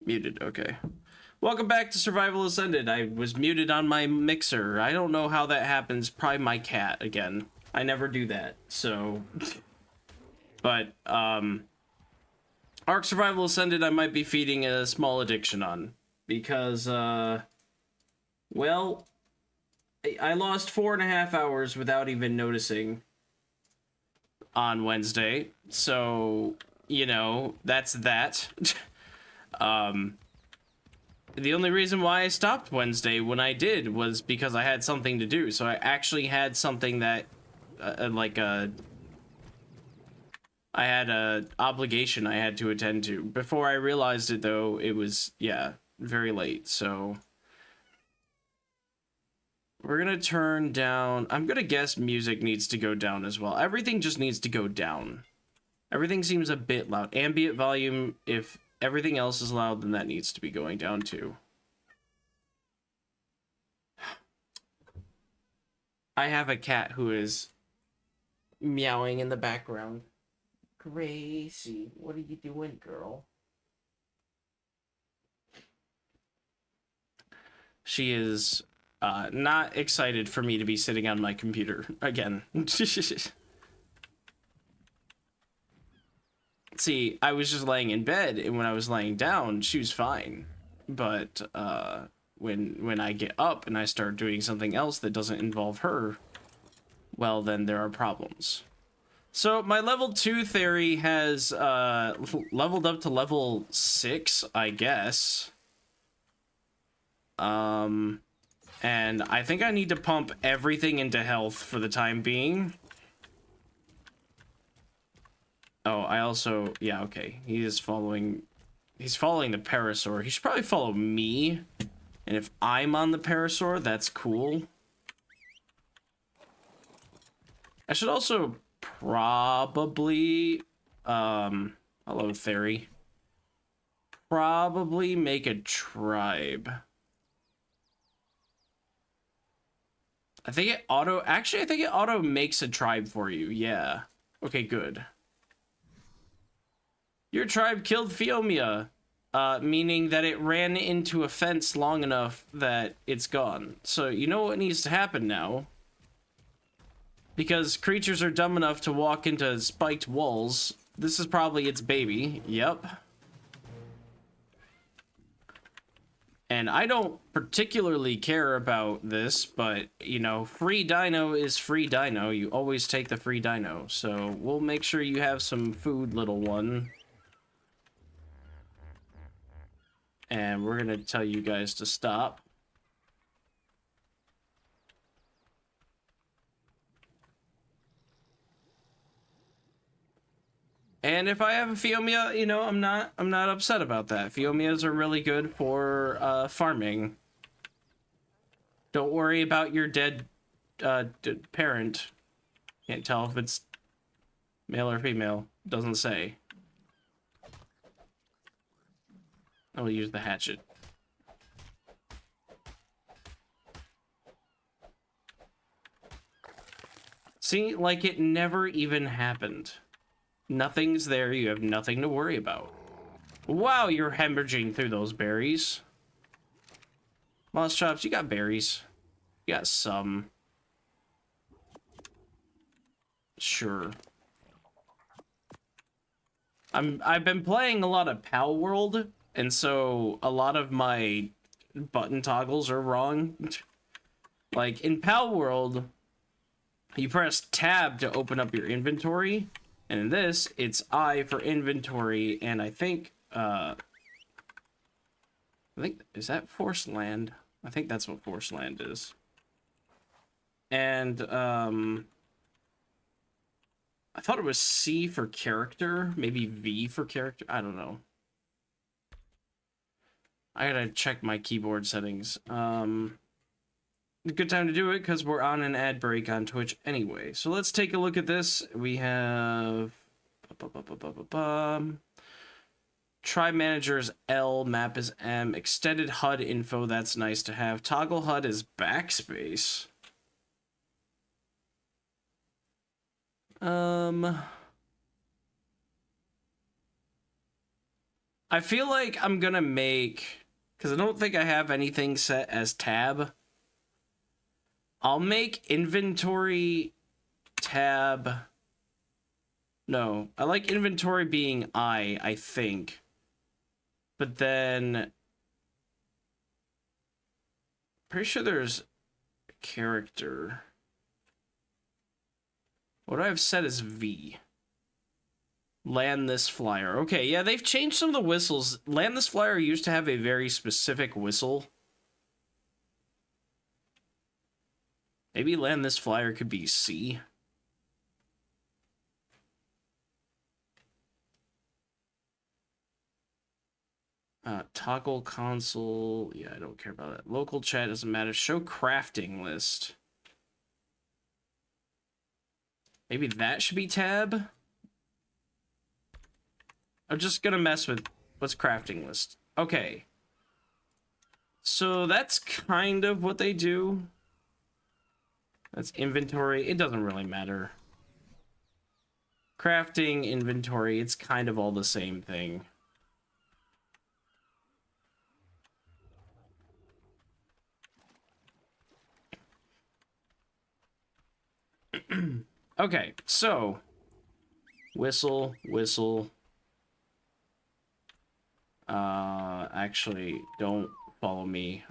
Muted, okay. Welcome back to Survival Ascended. I was muted on my mixer. I don't know how that happens. Probably my cat again. I never do that, so... But, Ark Survival Ascended I might be feeding a small addiction on. Because, well... I lost 4.5 hours without even noticing on Wednesday. So, you know, that's that. The only reason why I stopped Wednesday when I did was because I had something to do. So I actually had something that, I had a obligation I had to attend to. Before I realized it, though, it was, yeah, very late. So we're gonna turn down. I'm gonna guess music needs to go down as well. Everything just needs to go down. Everything seems a bit loud. Ambient volume, if everything else is loud, then that needs to be going down too. I have a cat who is meowing in the background. Gracie, what are you doing, girl? She is not excited for me to be sitting on my computer again. See, I was just laying in bed, and when I was laying down, she was fine. But when I get up and I start doing something else that doesn't involve her, well, then there are problems. So my level 2 Theri has leveled up to level 6, I guess. And I think I need to pump everything into health for the time being. Oh, I also, yeah, okay. He's following the Parasaur. He should probably follow me. And if I'm on the Parasaur, that's cool. I should also probably, hello, Theri. Probably make a tribe. I think it actually, I think it auto makes a tribe for you, yeah. Okay, good. Your tribe killed Phiomia, meaning that it ran into a fence long enough that it's gone. So you know what needs to happen now? Because creatures are dumb enough to walk into spiked walls. This is probably its baby. Yep. And I don't particularly care about this, but, you know, free dino is free dino. You always take the free dino. So we'll make sure you have some food, little one. And we're gonna tell you guys to stop. And if I have a Phiomia, you know, I'm not upset about that. Phiomias are really good for farming. Don't worry about your dead parent. Can't tell if it's male or female. Doesn't say. I will use the hatchet. See, like it never even happened. Nothing's there, you have nothing to worry about. Wow, you're hemorrhaging through those berries. Moss Chops, you got berries. You got some. Sure. I've been playing a lot of Pal World, and so a lot of my button toggles are wrong. Like in Pal World, you press tab to open up your inventory, and in this it's I for inventory, and I think is that Forced Land? I think that's what Forced Land is. And I thought it was C for character, maybe V for character. I don't know. I gotta check my keyboard settings. Good time to do it because we're on an ad break on Twitch anyway. So let's take a look at this. We have Tribe Manager's L, map is M, extended HUD info, that's nice to have. Toggle HUD is backspace. I feel like I'm gonna make, because I don't think I have anything set as tab. I'll make inventory tab. No, I like inventory being I think. But then, pretty sure there's a character. What do I have set as V? Land this flyer. Okay, yeah, they've changed some of the whistles. Land this flyer used to have a very specific whistle. Maybe land this flyer could be C. Toggle console. Yeah, I don't care about that. Local chat doesn't matter. Show crafting list. Maybe that should be tab. I'm just gonna mess with what's crafting list. Okay. So that's kind of what they do. That's inventory. It doesn't really matter. Crafting, inventory, it's kind of all the same thing. Okay, so whistle. Actually, don't follow me.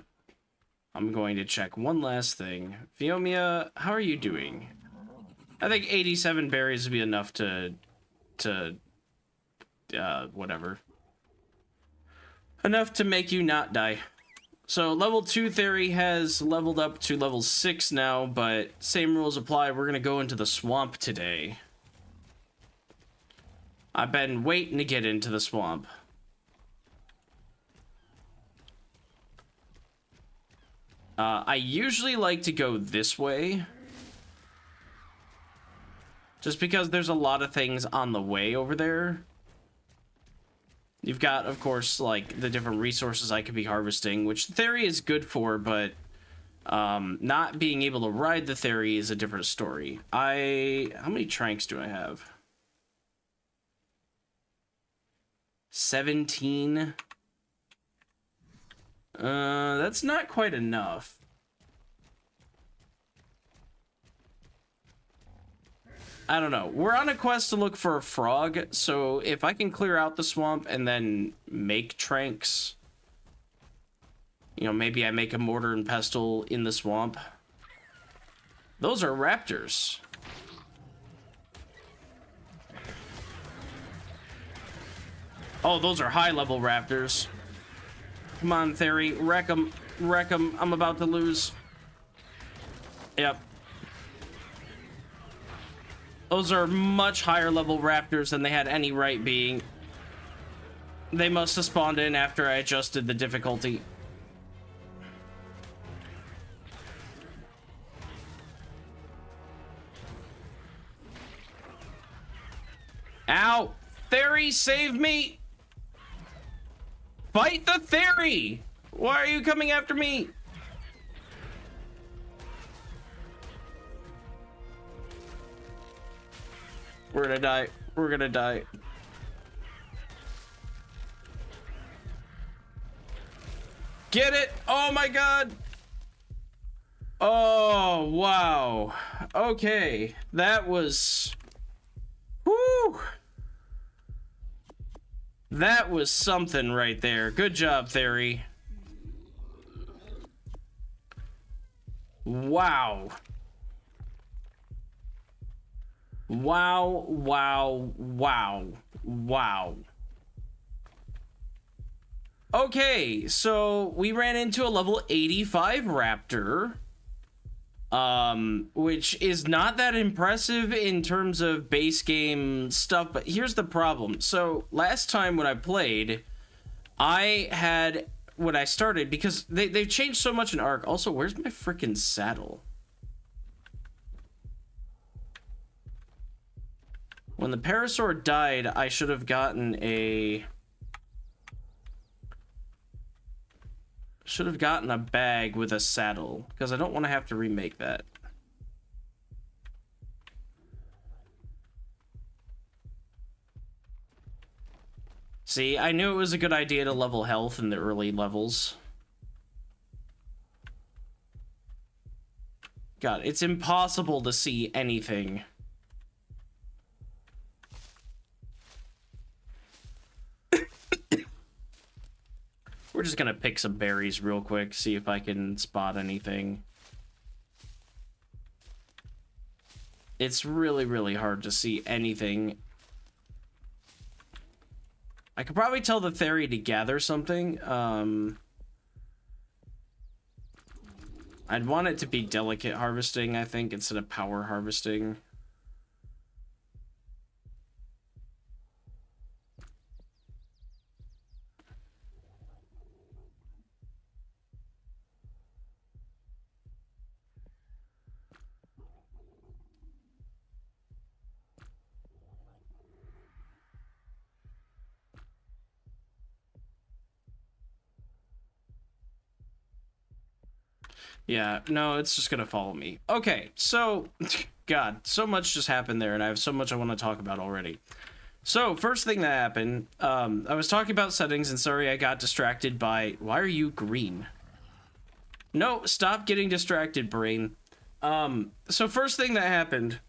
I'm going to check one last thing. Fiomia, how are you doing? I think 87 berries would be enough to whatever. Enough to make you not die. So level 2 Theri has leveled up to level 6 now, but same rules apply. We're gonna go into the swamp today. I've been waiting to get into the swamp. I usually like to go this way. Just because there's a lot of things on the way over there. You've got, of course, like, the different resources I could be harvesting, which Theri is good for, but not being able to ride the Theri is a different story. How many tranks do I have? 17. That's not quite enough. I don't know. We're on a quest to look for a frog, so if I can clear out the swamp and then make tranks, you know, maybe I make a mortar and pestle in the swamp. Those are raptors. Oh, those are high-level raptors. Come on, Theri. Wreck them. Wreck them. I'm about to lose. Yep. Those are much higher level raptors than they had any right being. They must have spawned in after I adjusted the difficulty. Ow! Theri, save me! Fight the Theri! Why are you coming after me? We're gonna die. We're gonna die. Get it! Oh my god! Oh, wow. Okay. That was... Whew! That was something right there. Good job, Theri. Wow. Wow, wow, wow, wow. Okay, so we ran into a level 85 raptor, which is not that impressive in terms of base game stuff, but here's the problem. So last time when I played, I had, when I started, because they've changed so much in Ark. Also, where's my freaking saddle? When the Parasaur died, I should have gotten a... Should have gotten a bag with a saddle, because I don't want to have to remake that. See, I knew it was a good idea to level health in the early levels. God, it's impossible to see anything. We're just gonna pick some berries real quick, see if I can spot anything. It's really, really hard to see anything. I could probably tell the Theri to gather something. I'd want it to be delicate harvesting, I think, instead of power harvesting. Yeah, no, it's just gonna follow me. Okay, so, God, so much just happened there, and I have so much I want to talk about already. So, first thing that happened, I was talking about settings, and sorry I got distracted by... Why are you green? No, stop getting distracted, brain. So first thing that happened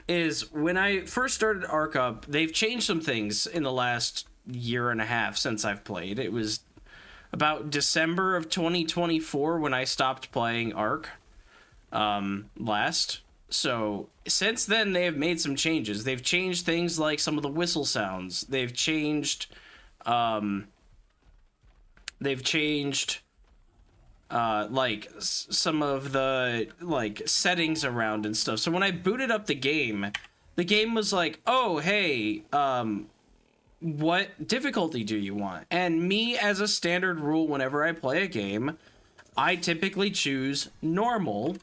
is when I first started Ark Up, they've changed some things in the last year and a half since I've played. It was about December of 2024 when I stopped playing Ark last. So since then, they have made some changes. They've changed things like some of the whistle sounds. They've changed like some of the like settings around and stuff. So when I booted up the game was like, oh, hey, what difficulty do you want? And me, as a standard rule, whenever I play a game, I typically choose normal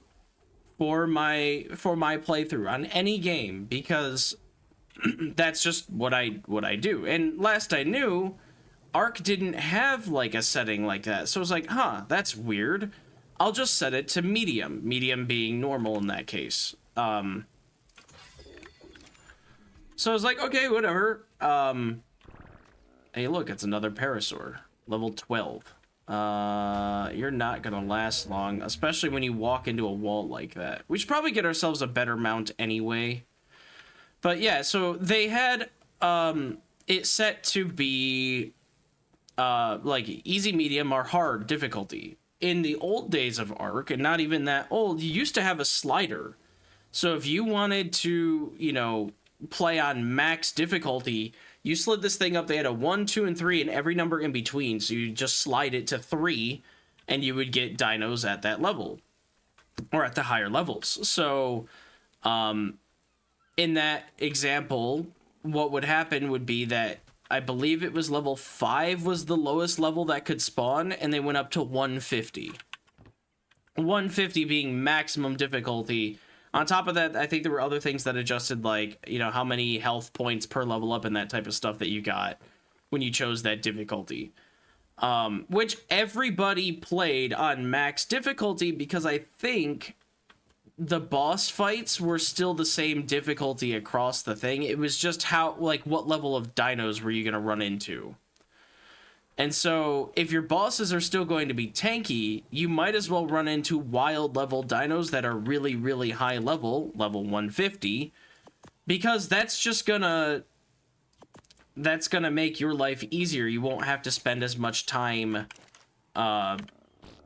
for my playthrough on any game, because that's just what I do. And last I knew, Ark didn't have like a setting like that. So I was like, huh, that's weird. I'll just set it to medium. Medium being normal in that case. So I was like, okay, whatever. Hey, look, it's another Parasaur. Level 12. You're not gonna last long, especially when you walk into a wall like that. We should probably get ourselves a better mount anyway. But yeah, so they had it set to be like easy, medium, or hard difficulty. In the old days of Ark, and not even that old, you used to have a slider. So if you wanted to, you know, play on max difficulty, you slid this thing up. They had a 1, 2, and 3, and every number in between. So you just slide it to 3, and you would get dinos at that level, or at the higher levels. So, in that example, what would happen would be that I believe it was level 5 was the lowest level that could spawn, and they went up to 150. 150 being maximum difficulty. On top of that, I think there were other things that adjusted, like, you know, how many health points per level up and that type of stuff that you got when you chose that difficulty. Which everybody played on max difficulty, because I think the boss fights were still the same difficulty across the thing. It was just how, like, what level of dinos were you going to run into? And so, if your bosses are still going to be tanky, you might as well run into wild level dinos that are really, really high level 150, because that's gonna make your life easier. You won't have to spend as much time,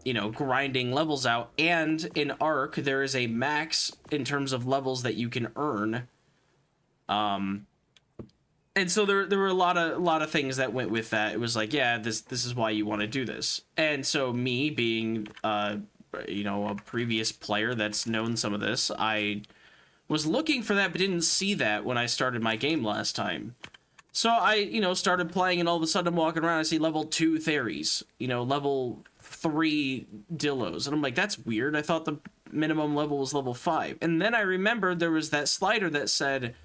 you know, grinding levels out. And in Ark, there is a max in terms of levels that you can earn. And so there were a lot of things that went with that. It was like, yeah, this is why you want to do this. And so me being, you know, a previous player that's known some of this, I was looking for that, but didn't see that when I started my game last time. So I, you know, started playing, and all of a sudden I'm walking around, I see level 2 Theris, you know, level 3 Dillos. And I'm like, that's weird. I thought the minimum level was level 5. And then I remembered there was that slider that said,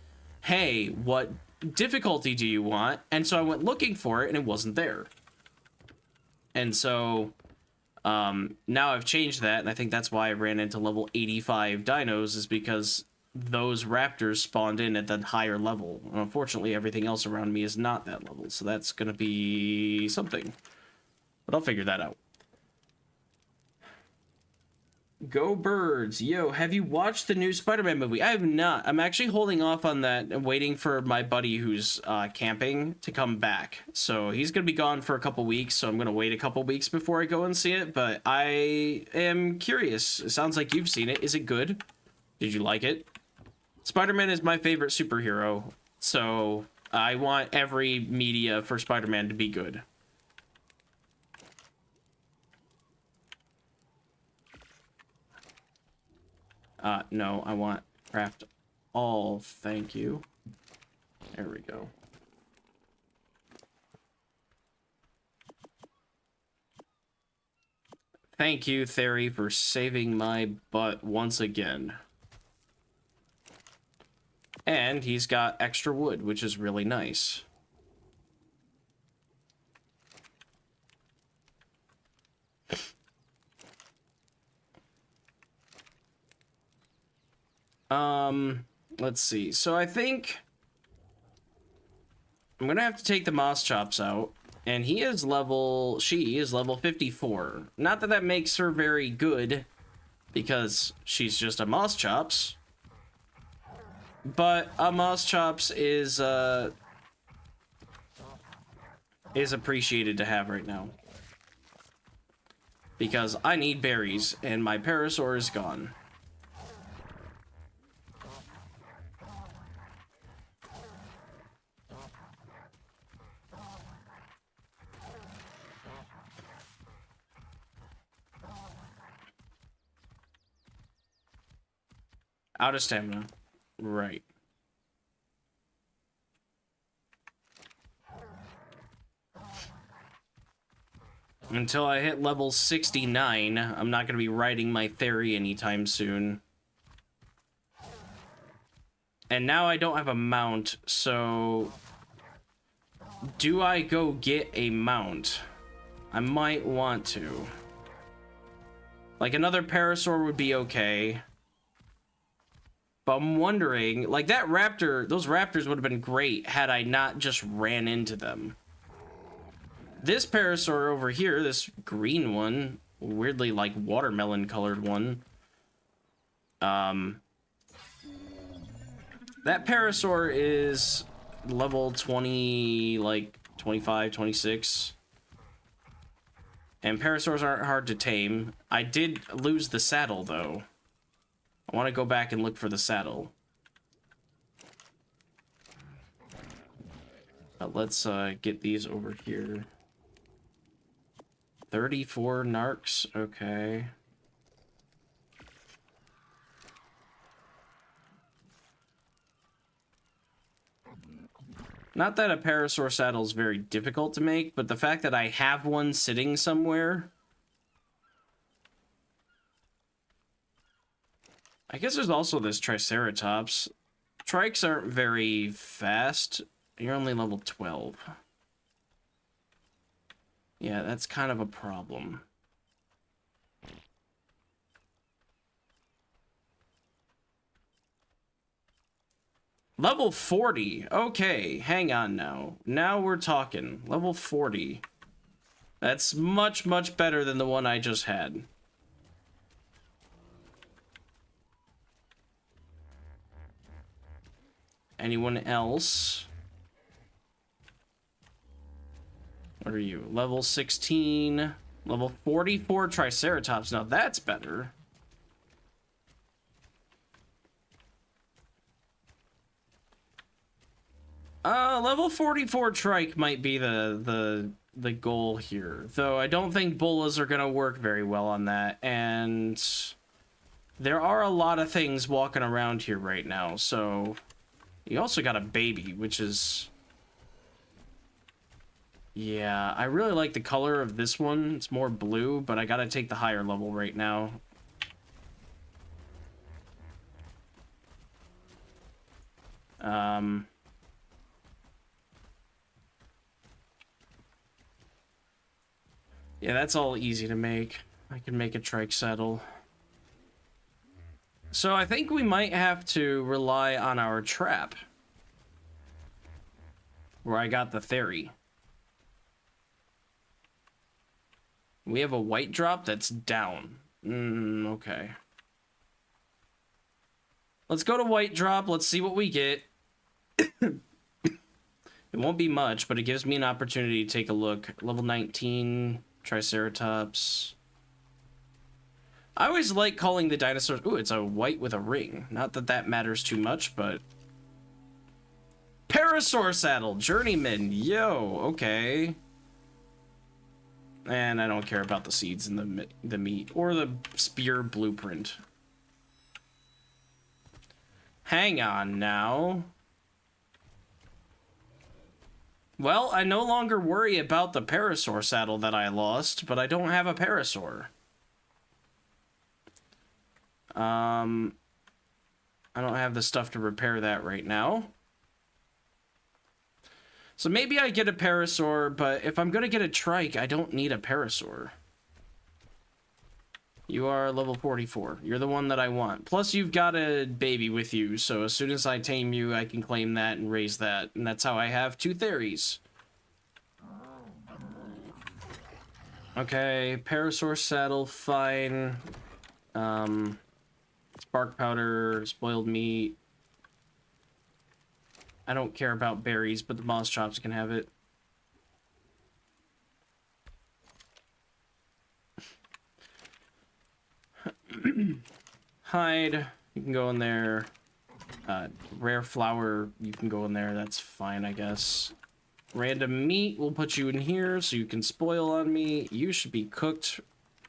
hey, what difficulty do you want? And so I went looking for it, and it wasn't there. And so now I've changed that, and I think that's why I ran into level 85 dinos, is because those raptors spawned in at that higher level. And unfortunately, everything else around me is not that level, so that's gonna be something. But I'll figure that out. Go Birds. Yo, have you watched the new Spider-Man movie? I have not. I'm actually holding off on that and waiting for my buddy who's camping to come back. So he's going to be gone for a couple weeks, so I'm going to wait a couple weeks before I go and see it. But I am curious. It sounds like you've seen it. Is it good? Did you like it? Spider-Man is my favorite superhero, so I want every media for Spider-Man to be good. No, I want craft all, thank you. There we go. Thank you, Theri, for saving my butt once again. And he's got extra wood, which is really nice. Let's see. So I think I'm gonna have to take the Moss Chops out, and she is level 54. Not that that makes her very good, because she's just a Moss Chops, but a Moss Chops is appreciated to have right now, because I need berries, and my Parasaur is gone. Out of stamina. Right. Until I hit level 69, I'm not going to be riding my Theri anytime soon. And now I don't have a mount, so... do I go get a mount? I might want to. Like, another Parasaur would be okay. But I'm wondering, like, that raptor, those raptors would have been great had I not just ran into them. This Parasaur over here, this green one, weirdly like watermelon colored one, that Parasaur is level 20, like 25, 26. And Parasaurs aren't hard to tame. I did lose the saddle though. I want to go back and look for the saddle. But let's get these over here. 34 narcs, okay. Not that a Parasaur saddle is very difficult to make, but the fact that I have one sitting somewhere... I guess there's also this Triceratops. Trikes aren't very fast. You're only level 12. Yeah, that's kind of a problem. Level 40. Okay, hang on now. Now we're talking. Level 40. That's much, much better than the one I just had. Anyone else? What are you? Level 16. Level 44 Triceratops. Now that's better. Level 44 Trike might be the goal here. Though I don't think Bolas are gonna work very well on that. And there are a lot of things walking around here right now, so... You also got a baby, which is... Yeah, I really like the color of this one. It's more blue, but I gotta take the higher level right now. Yeah, that's all easy to make. I can make a trike saddle. So I think we might have to rely on our trap. Where I got the Theri. We have a white drop that's down. Okay. Let's go to white drop. Let's see what we get. It won't be much, but it gives me an opportunity to take a look. Level 19, Triceratops. I always like calling the dinosaurs... Ooh, it's a white with a ring. Not that that matters too much, but... Parasaur saddle, Journeyman. Yo, okay. And I don't care about the seeds and the meat. Or the spear blueprint. Hang on now. Well, I no longer worry about the Parasaur saddle that I lost, but I don't have a Parasaur. I don't have the stuff to repair that right now. So maybe I get a Parasaur, but if I'm gonna get a Trike, I don't need a Parasaur. You are level 44. You're the one that I want. Plus, you've got a baby with you, so as soon as I tame you, I can claim that and raise that. And that's how I have 2 Theris. Okay, Parasaur saddle, fine. Spark powder, spoiled meat. I don't care about berries, but the moss chops can have it. Hide, you can go in there. Rare flower, you can go in there. That's fine, I guess. Random meat, we'll put you in here so you can spoil on me. You should be cooked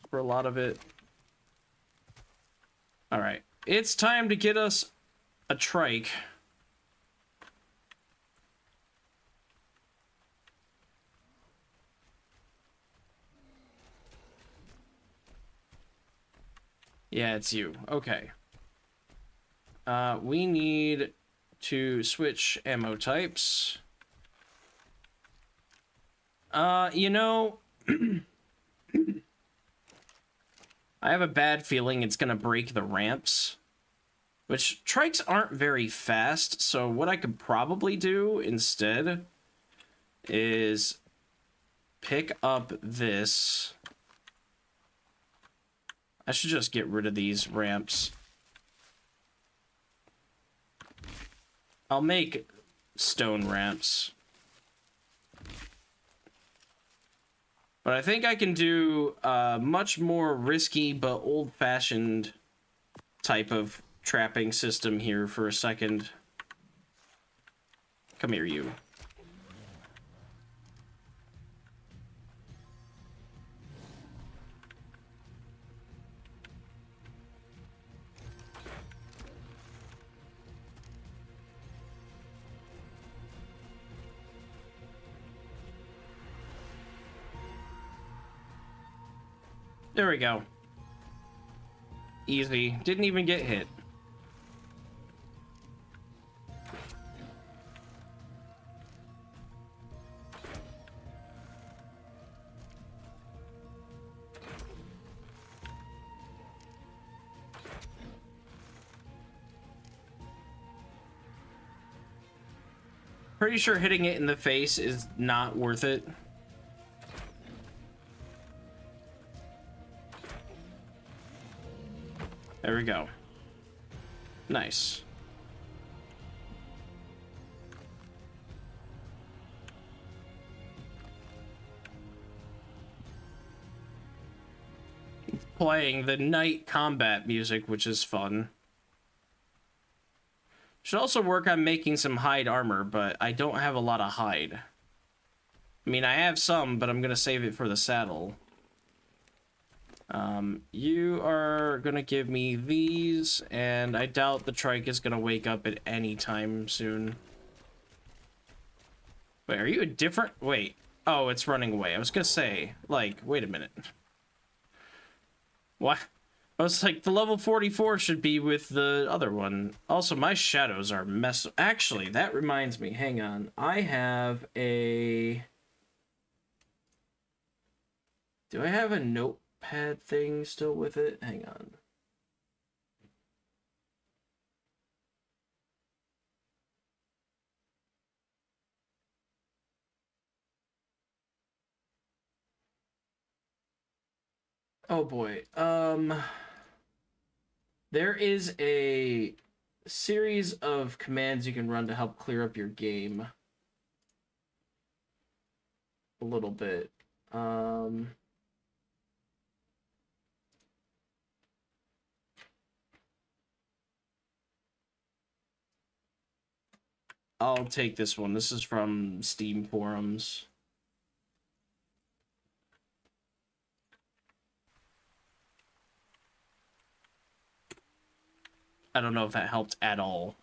for a lot of it. Alright, it's time to get us a trike. Yeah, it's you. Okay. We need to switch ammo types. You know... I have a bad feeling it's gonna break the ramps. Which, trikes aren't very fast, so what I could probably do instead is pick up this. I should just get rid of these ramps. I'll make stone ramps. But I think I can do a much more risky but old-fashioned type of trapping system here for a second. Come here, you. There we go. Easy. Didn't even get hit. Pretty sure hitting it in the face is not worth it. There we go. Nice. Playing the night combat music, which is fun. Should also work on making some hide armor, but I don't have a lot of hide. I mean, I have some, but I'm gonna save it for the saddle. You are gonna give me these, and I doubt the trike is gonna wake up at any time soon. Wait, are you a different... Wait. Oh, it's running away. I was gonna say, like, wait a minute. What? I was like, the level 44 should be with the other one. Also, my shadows are mess... Actually, that reminds me. Hang on. I have a... Do I have a notepad thing still with it? Hang on. Oh boy. There is a series of commands you can run to help clear up your game a little bit. I'll take this one. This is from Steam forums. I don't know if that helped at all.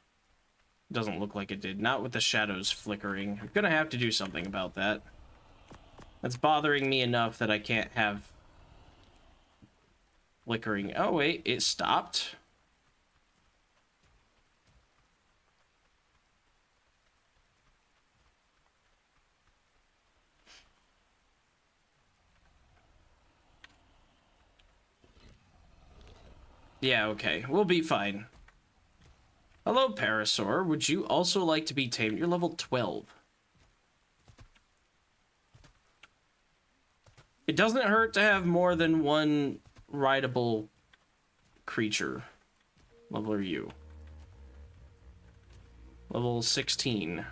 Doesn't look like it did. Not with the shadows flickering. I'm gonna have to do something about that. That's bothering me enough that I can't have flickering. Oh, wait. It stopped? Yeah, okay. We'll be fine. Hello, Parasaur. Would you also like to be tamed? You're level 12. It doesn't hurt to have more than one rideable creature. Level are you? Level 16.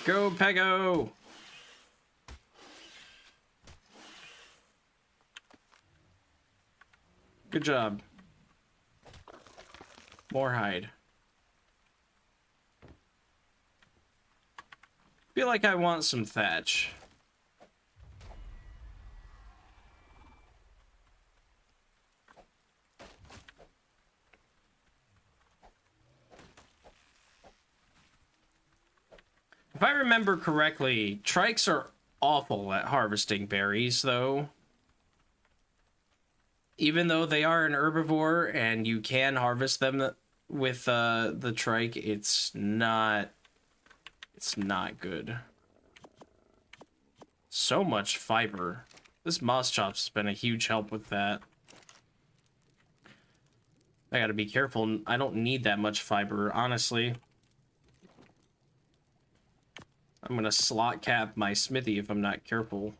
Go, Pego! Good job. More hide. Feel like I want some thatch. If I remember correctly, trikes are awful at harvesting berries, though. Even though they are an herbivore and you can harvest them with the trike, it's not good. So much fiber. This moss chop's been a huge help with that. I gotta be careful. I don't need that much fiber, honestly. I'm gonna slot cap my smithy if I'm not careful.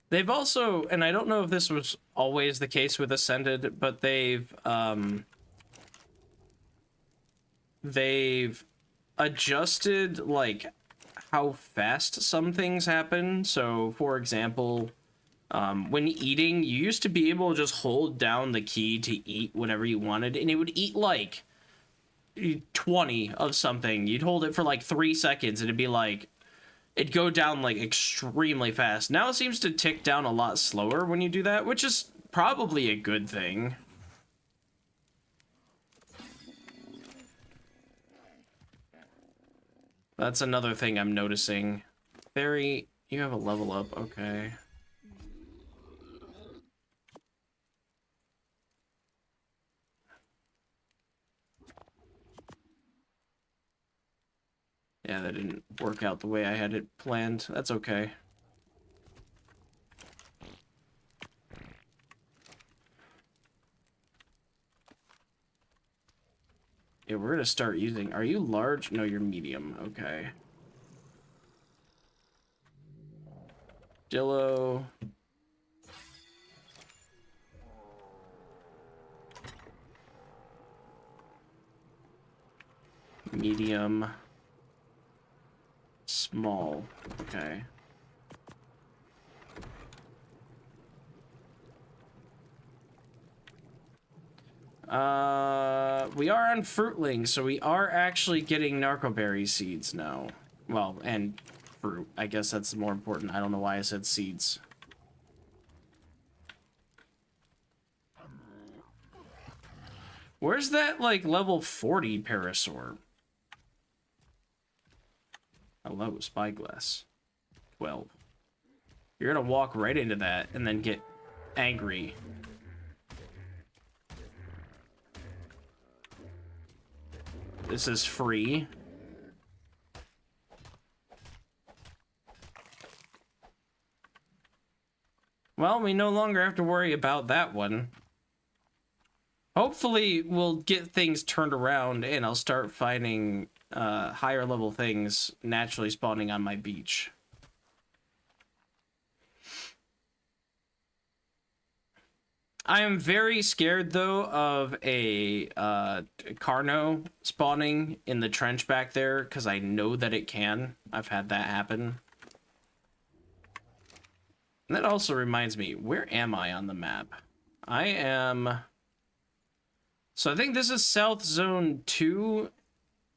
They've also, and I don't know if this was always the case with Ascended, but they've adjusted, like, how fast some things happen. So, for example, when eating, you used to be able to just hold down the key to eat whatever you wanted, and it would eat, like, 20 of something. You'd hold it for, like, 3 seconds, and it'd be like, it'd go down, like, extremely fast. Now it seems to tick down a lot slower when you do that, which is probably a good thing. That's another thing I'm noticing. Theri, you have a level up, okay. Yeah, that didn't work out the way I had it planned. That's okay. Yeah, we're gonna start using... Are you large? No, you're medium. Okay. Dillo. Medium. Small. Okay. We are on fruitlings, so we are actually getting narcoberry seeds now. Well, and fruit. I guess that's more important. I don't know why I said seeds. Where's that, like, level 40 parasaur? Hello, spyglass. 12. You're gonna walk right into that and then get angry. This is free. Well, we no longer have to worry about that one. Hopefully, we'll get things turned around and I'll start finding higher level things naturally spawning on my beach. I am very scared, though, of a Carno spawning in the trench back there, because I know that it can. I've had that happen. And that also reminds me, where am I on the map? I am... So I think this is South Zone 2.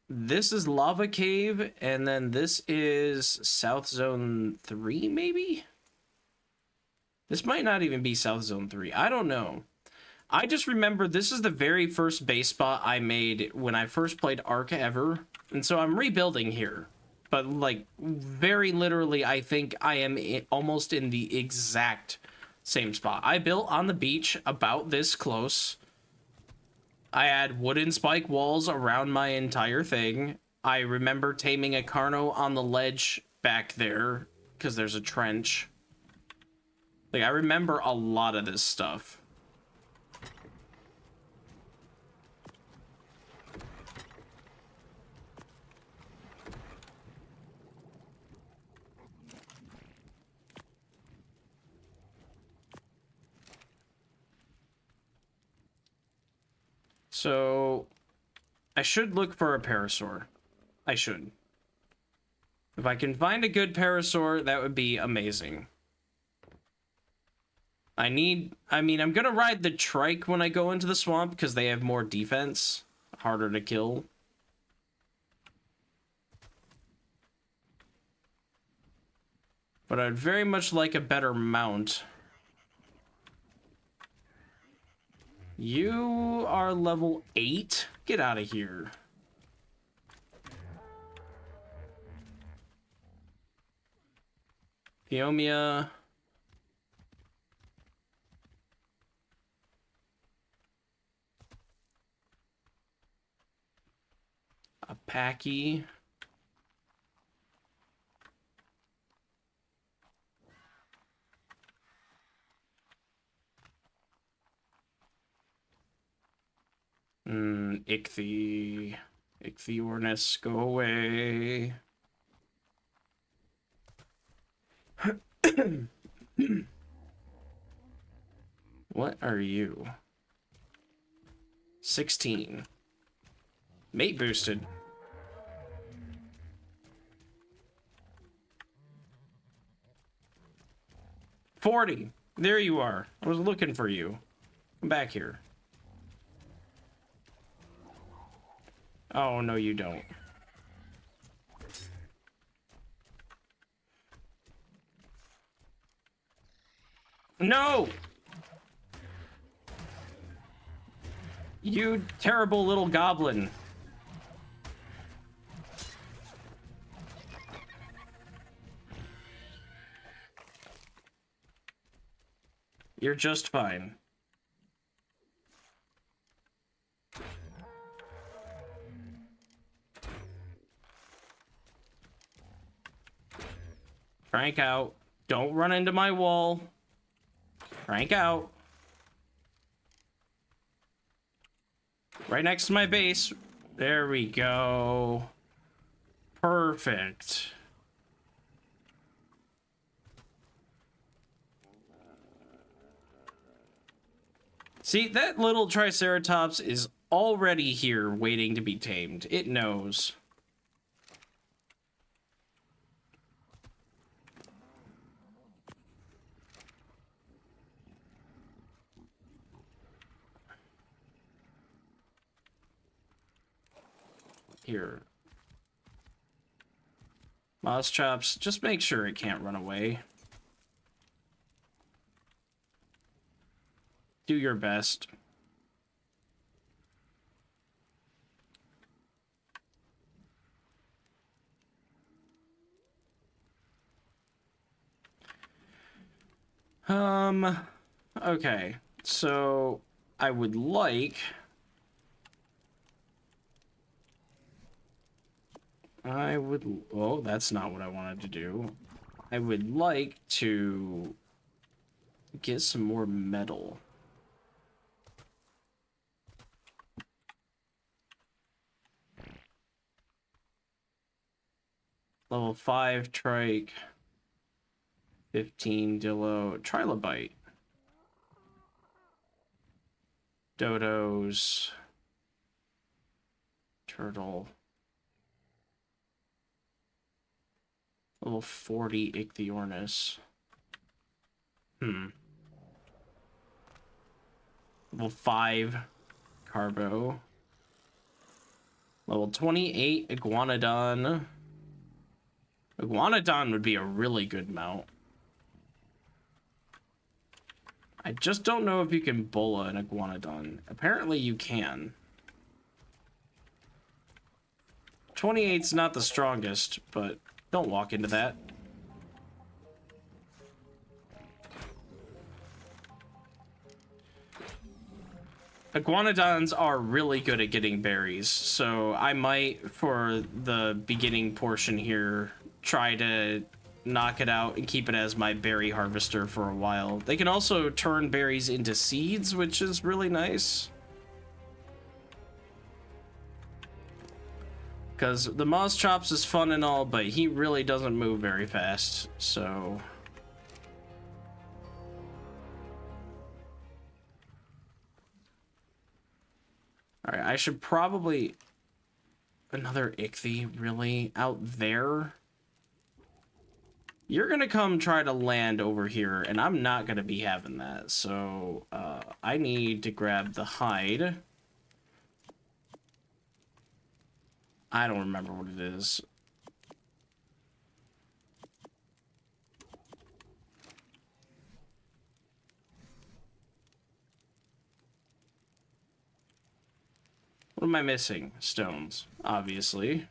This is Lava Cave, and then this is South Zone 3, maybe? This might not even be South Zone 3. I don't know. I just remember this is the very first base spot I made when I first played Ark ever. And so I'm rebuilding here. But, like, very literally, I think I am almost in the exact same spot. I built on the beach about this close. I had wooden spike walls around my entire thing. I remember taming a Carno on the ledge back there, because there's a trench. Like, I remember a lot of this stuff. So, I should look for a parasaur. I should. If I can find a good parasaur, that would be amazing. I mean, I'm gonna ride the trike when I go into the swamp because they have more defense, harder to kill. But I'd very much like a better mount. You are level 8? Get out of here. Peomia. A Packy. Ichthyornis, go away. What are you? 16. Mate boosted. 40. There you are. I was looking for you. Come back here. Oh, no, you don't. No! You terrible little goblin. You're just fine. Crank out. Don't run into my wall. Crank out. Right next to my base. There we go. Perfect. See, that little Triceratops is already here waiting to be tamed. It knows. Here. Moss Chops, just make sure it can't run away. Do your best. Okay. So I would like... Oh, that's not what I wanted to do. I would like to get some more metal. Level 5 trike. 15 dillo. Trilobite. Dodos. Turtle. Level 40 Ichthyornis. Level 5 Carbo. Level 28 Iguanodon. Iguanodon would be a really good mount. I just don't know if you can bola an Iguanodon. Apparently you can. 28's not the strongest, but don't walk into that. Iguanodons are really good at getting berries, so I might, for the beginning portion here, try to knock it out and keep it as my berry harvester for a while. They can also turn berries into seeds, which is really nice. Because the Moschops is fun and all, but he really doesn't move very fast, so... Alright, I should probably... Another Ichthy, really? Out there? You're gonna come try to land over here, and I'm not gonna be having that, so... I need to grab the hide. I don't remember what it is. What am I missing? Stones, obviously.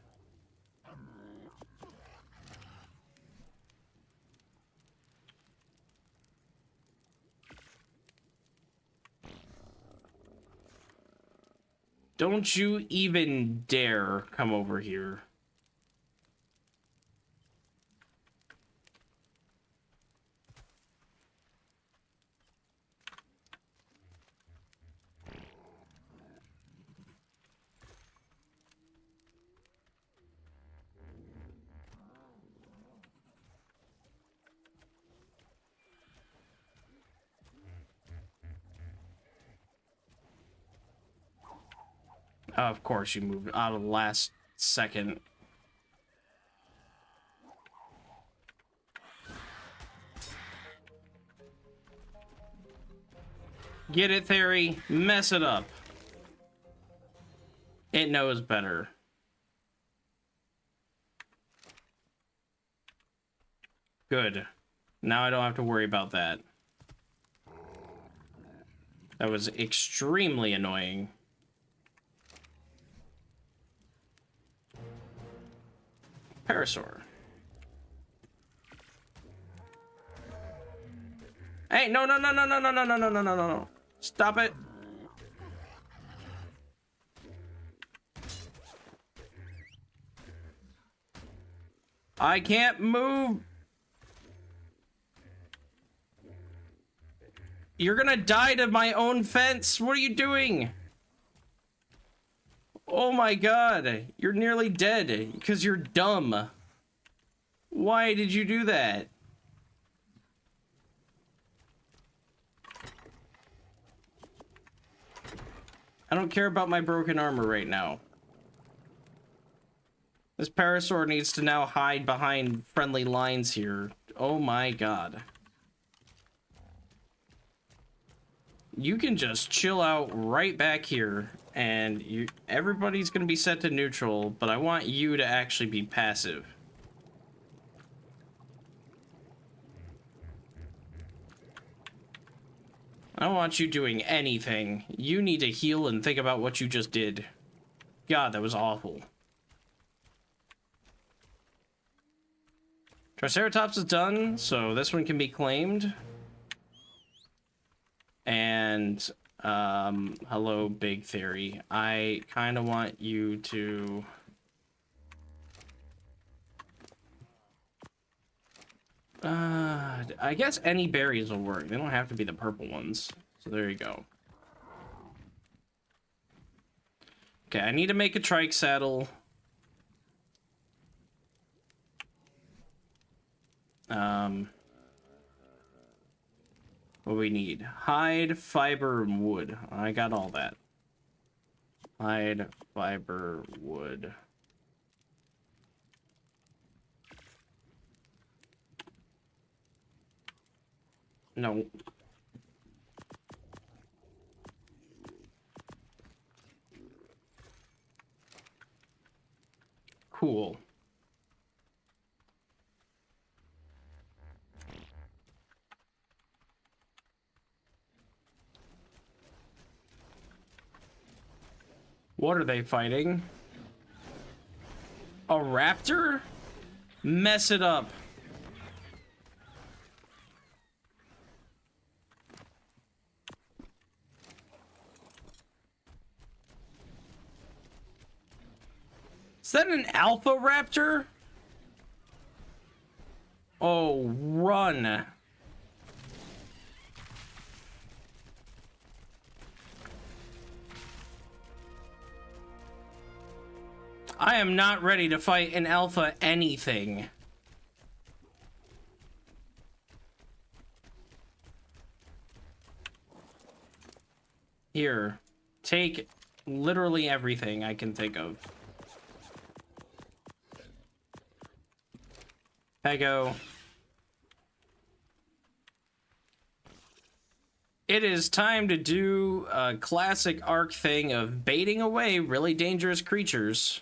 Don't you even dare come over here. Of course you moved out of the last second. Get it, Theri? Mess it up. It knows better. Good. Now I don't have to worry about that. That was extremely annoying. Parasaur. Hey, no, no, no, no, no, no, no, no, no, no, no, no. Stop it. I can't move. You're gonna die to my own fence. What are you doing? Oh my god. You're nearly dead because you're dumb. Why did you do that? I don't care about my broken armor right now. This Parasaur needs to now hide behind friendly lines here. Oh my god. You can just chill out right back here, and everybody's gonna be set to neutral, but I want you to actually be passive. I don't want you doing anything. You need to heal and think about what you just did. God, that was awful. Triceratops is done, so this one can be claimed. And hello, Big Theri. I kind of want you to I guess any berries will work. They don't have to be the purple ones. So there you go. Okay, I need to make a trike saddle. What do we need? Hide, fiber, and wood. I got all that. Hide, fiber, wood. No. Cool. What are they fighting? A raptor? Mess it up. Is that an alpha raptor? Oh, run. I am not ready to fight an alpha anything. Here, take literally everything I can think of. Pego. It is time to do a classic Ark thing of baiting away really dangerous creatures.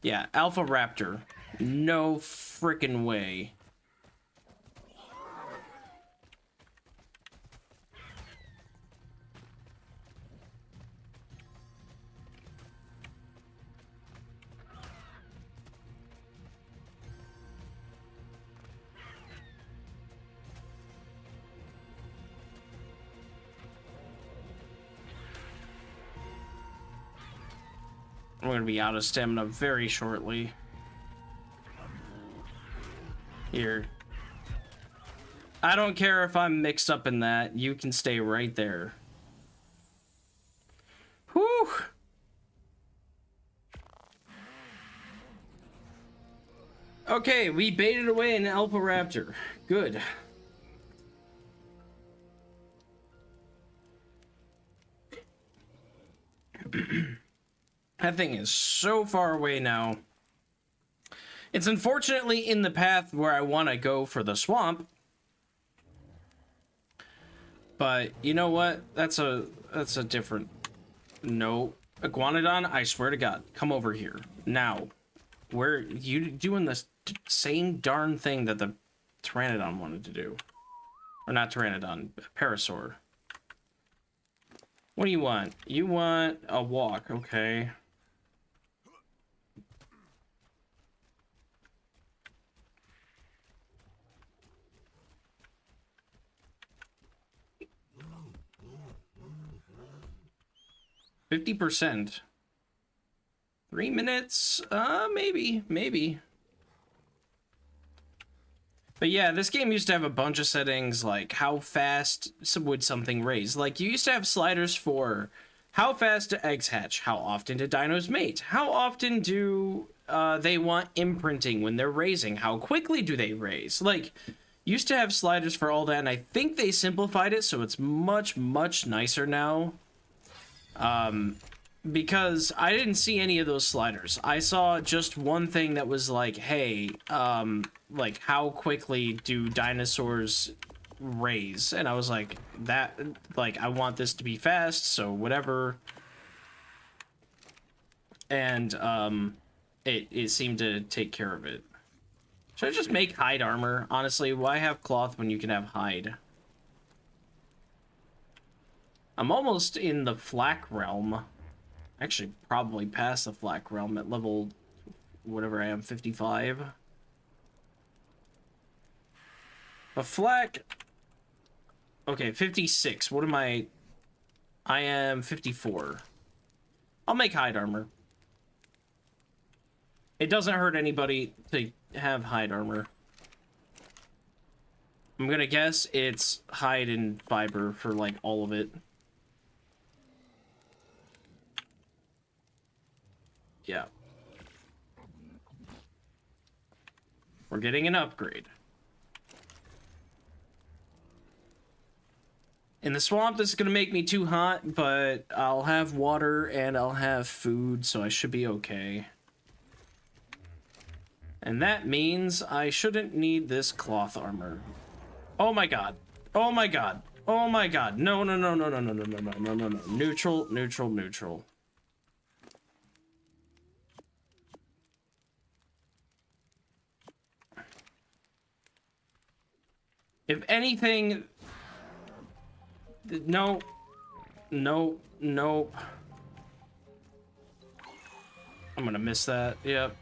Yeah, Alpha Raptor. No frickin' way. I'm gonna be out of stamina very shortly. Here. I don't care if I'm mixed up in that. You can stay right there. Whew. Okay, we baited away an Alpha Raptor. Good. That thing is so far away now. It's unfortunately in the path where I want to go for the swamp. But you know what? That's a different... No. Iguanodon, I swear to God, come over here. Now. Where you doing the same darn thing that the Pteranodon wanted to do. Or not Pteranodon, Parasaur. What do you want? You want a walk, okay. %. 3 minutes? Maybe. But yeah, this game used to have a bunch of settings like how fast would something raise. Like you used to have sliders for how fast do eggs hatch, how often do dinos mate, how often do they want imprinting when they're raising, how quickly do they raise. Like used to have sliders for all that, and I think they simplified it so it's much nicer now. Because I didn't see any of those sliders. I saw just one thing that was like, hey, like how quickly do dinosaurs raise? And I was like, that, like, I want this to be fast, so whatever. And, it seemed to take care of it. Should I just make hide armor? Honestly, why have cloth when you can have hide? I'm almost in the flak realm. Actually, probably past the flak realm at level, whatever I am, 55. A flak. Okay, 56. What am I? I am 54. I'll make hide armor. It doesn't hurt anybody to have hide armor. I'm gonna guess it's hide and fiber for, like, all of it. Yeah. We're getting an upgrade. In the swamp, this is gonna make me too hot, but I'll have water and I'll have food, so I should be okay. And that means I shouldn't need this cloth armor. Oh my god. Oh my god. Oh my god. No, no, no, no, no, no, no, no, no, no, no, no. Neutral, neutral, neutral. If anything... No. No. Nope. I'm gonna miss that. Yep.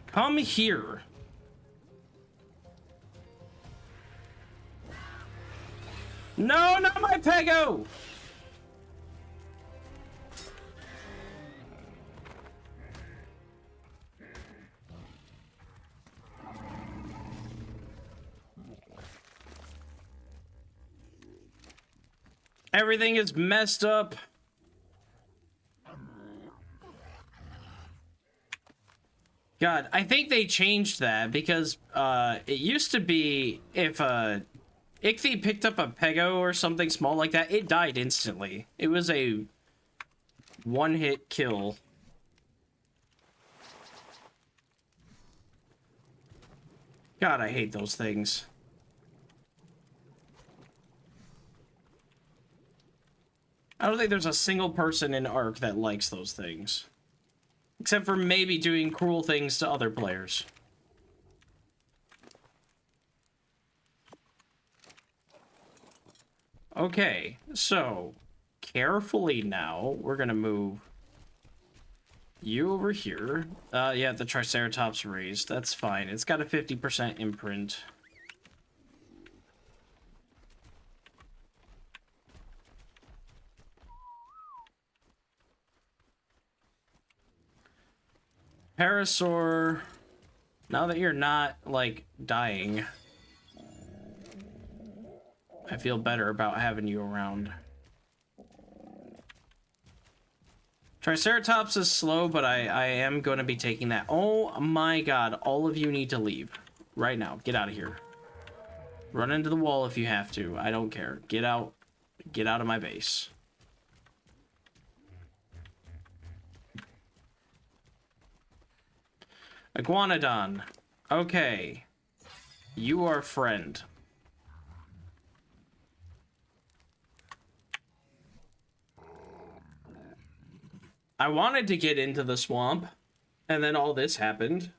Come here. No, not my Pego! Everything is messed up. God, I think they changed that because it used to be if Ichthy picked up a Pego or something small like that, it died instantly. It was a one-hit kill. God, I hate those things. I don't think there's a single person in Ark that likes those things. Except for maybe doing cruel things to other players. Okay, so carefully now, we're gonna move you over here. Yeah, the Triceratops raised. That's fine. It's got a 50% imprint. Parasaur, now that you're not, like, dying, I feel better about having you around. Triceratops is slow, but I am going to be taking that. Oh my god, all of you need to leave. Right now. Get out of here. Run into the wall if you have to. I don't care. Get out. Get out of my base. Iguanodon. Okay. You are friend. I wanted to get into the swamp, and then all this happened.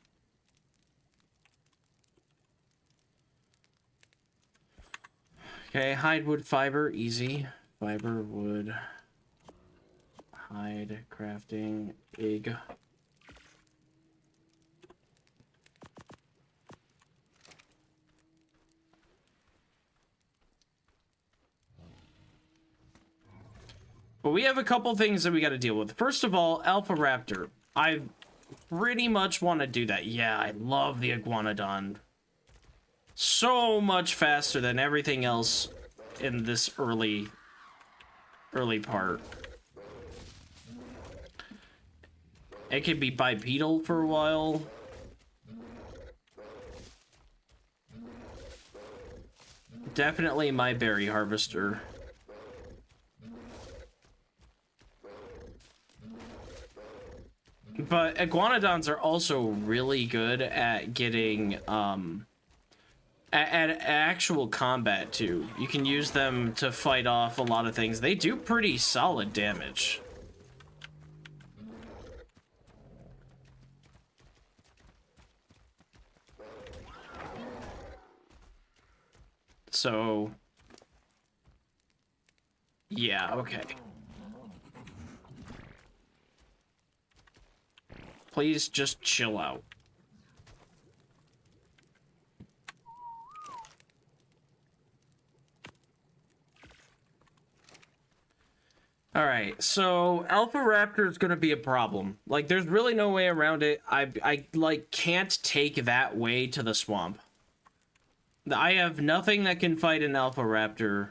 Okay, hide, wood, fiber, easy. Fiber, wood, hide, crafting, egg. But we have a couple things that we got to deal with. First of all, Alpha Raptor. I pretty much want to do that. Yeah, I love the Iguanodon. So much faster than everything else in this early part. It could be bipedal for a while. Definitely my berry harvester. But Iguanodons are also really good at getting, at actual combat, too. You can use them to fight off a lot of things. They do pretty solid damage. So... yeah, okay. Please just chill out. Alright, so Alpha Raptor is gonna be a problem. Like, there's really no way around it. I like, can't take that way to the swamp. I have nothing that can fight an Alpha Raptor.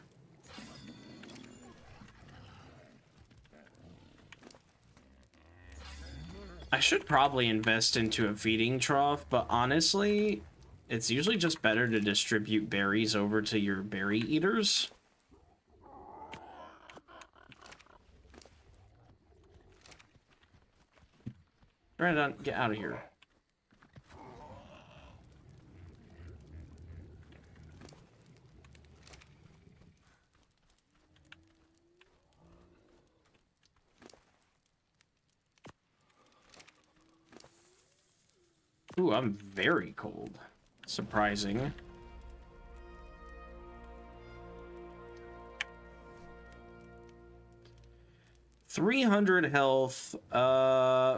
I should probably invest into a feeding trough, but honestly, it's usually just better to distribute berries over to your berry eaters. Right on, get out of here. Ooh, I'm very cold. Surprising. $300 health,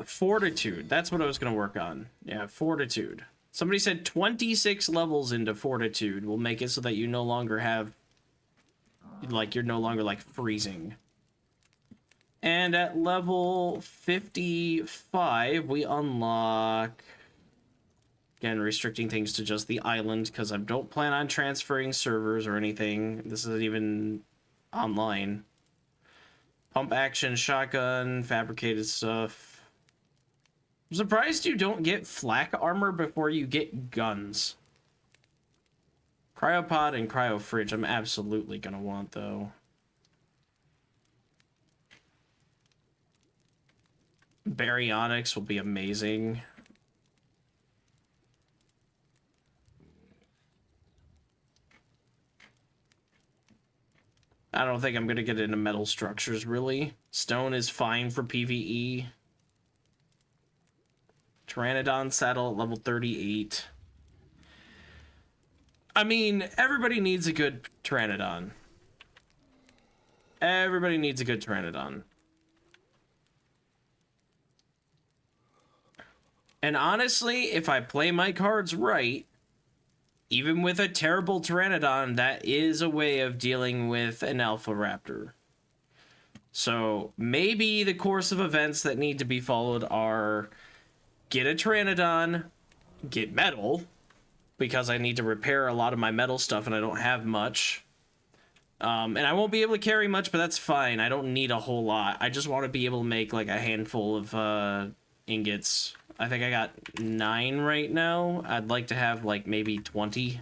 fortitude. That's what I was gonna work on. Yeah, fortitude. Somebody said 26 levels into fortitude will make it so that you no longer have, like, you're no longer, like, freezing. And at level 55, we unlock... Again, restricting things to just the island, because I don't plan on transferring servers or anything. This isn't even online. Pump action, shotgun, fabricated stuff. I'm surprised you don't get flak armor before you get guns. Cryopod and cryo fridge, I'm absolutely gonna want, though. Baryonics will be amazing. I don't think I'm going to get into metal structures, really. Stone is fine for PvE. Pteranodon saddle at level 38. I mean, everybody needs a good Pteranodon. Everybody needs a good Pteranodon. And honestly, if I play my cards right, even with a terrible Pteranodon, that is a way of dealing with an Alpha Raptor. So maybe the course of events that need to be followed are get a Pteranodon, get metal, because I need to repair a lot of my metal stuff and I don't have much. And I won't be able to carry much, but that's fine. I don't need a whole lot. I just want to be able to make like a handful of ingots. I think I got 9 right now. I'd like to have like maybe 20.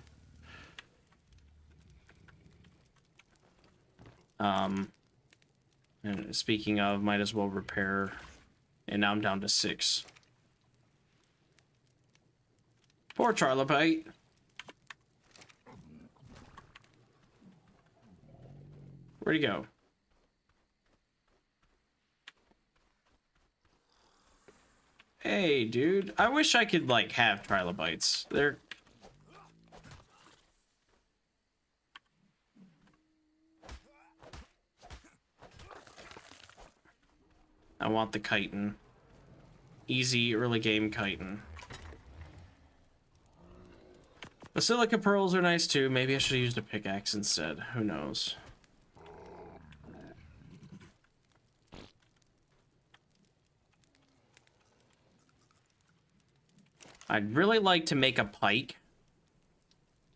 And speaking of, might as well repair. And now I'm down to 6. Poor Trilobite. Where'd he go? Hey, dude. I wish I could, like, have trilobites. They're... I want the chitin. Easy early game chitin. Basilica pearls are nice too. Maybe I should have used a pickaxe instead. Who knows? I'd really like to make a pike.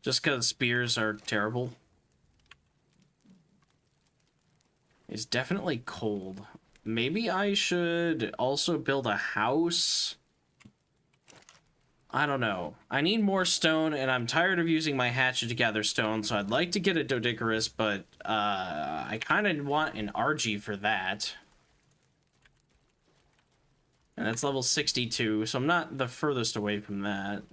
Just because spears are terrible. It's definitely cold. Maybe I should also build a house. I don't know. I need more stone, and I'm tired of using my hatchet to gather stone, so I'd like to get a Doedicurus, but I kind of want an RG for that. And that's level 62, so I'm not the furthest away from that.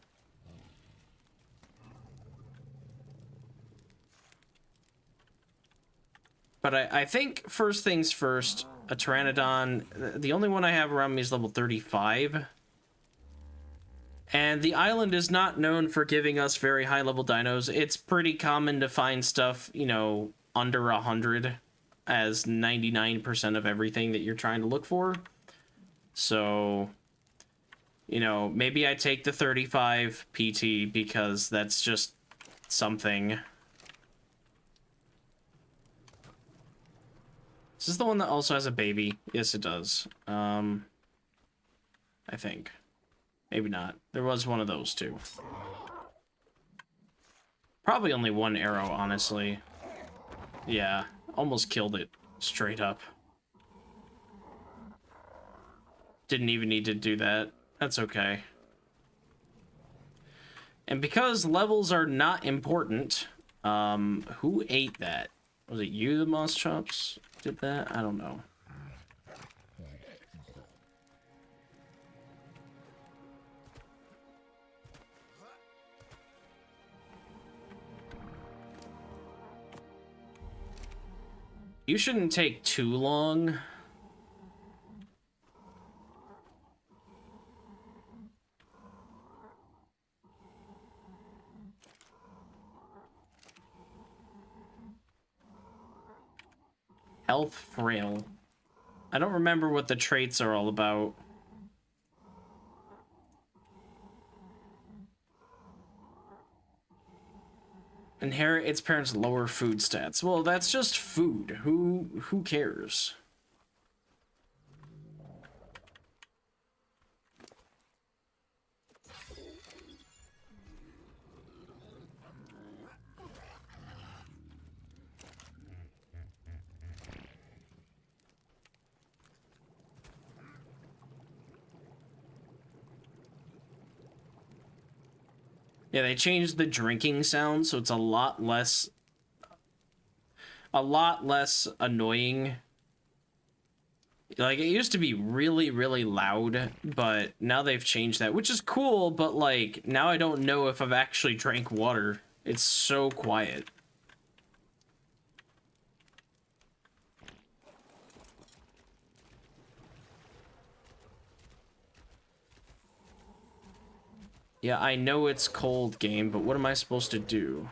But I think, first things first, a Pteranodon, the only one I have around me is level 35. And the island is not known for giving us very high-level dinos. It's pretty common to find stuff, you know, under 100 as 99% of everything that you're trying to look for. So, you know, maybe I take the 35 PT because that's just something. Is this the one that also has a baby? Yes, it does. I think. Maybe not. There was one of those too. Probably only one arrow, honestly. Yeah, almost killed it straight up. Didn't even need to do that. That's okay. And because levels are not important, who ate that? Was it you, the Moss Chops, did that? I don't know. You shouldn't take too long. Health frail. I don't remember what the traits are all about. Inherit its parents' lower food stats. Well, that's just food. Who cares? Yeah, they changed the drinking sound, so it's a lot less annoying. Like, it used to be really, really loud, but now they've changed that, which is cool, but, like, now I don't know if I've actually drank water. It's so quiet. Yeah, I know it's cold, game, but what am I supposed to do?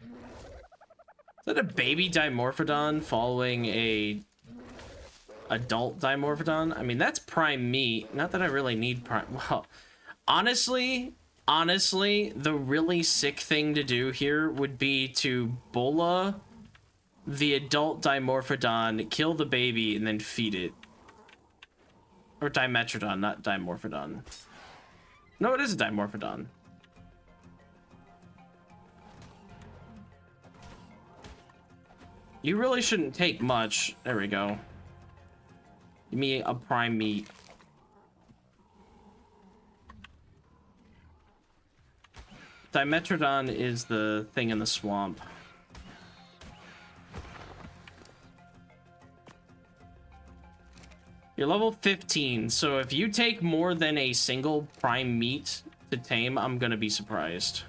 Is that a baby Dimorphodon following a adult Dimorphodon? I mean, that's prime meat. Not that I really need prime... Well, honestly, the really sick thing to do here would be to bola the adult Dimorphodon, kill the baby, and then feed it. Or Dimetrodon, not Dimorphodon. No, it is a Dimorphodon. You really shouldn't take much. There we go. Give me a prime meat. Dimetrodon is the thing in the swamp. You're level 15, so if you take more than a single prime meat to tame, I'm gonna be surprised.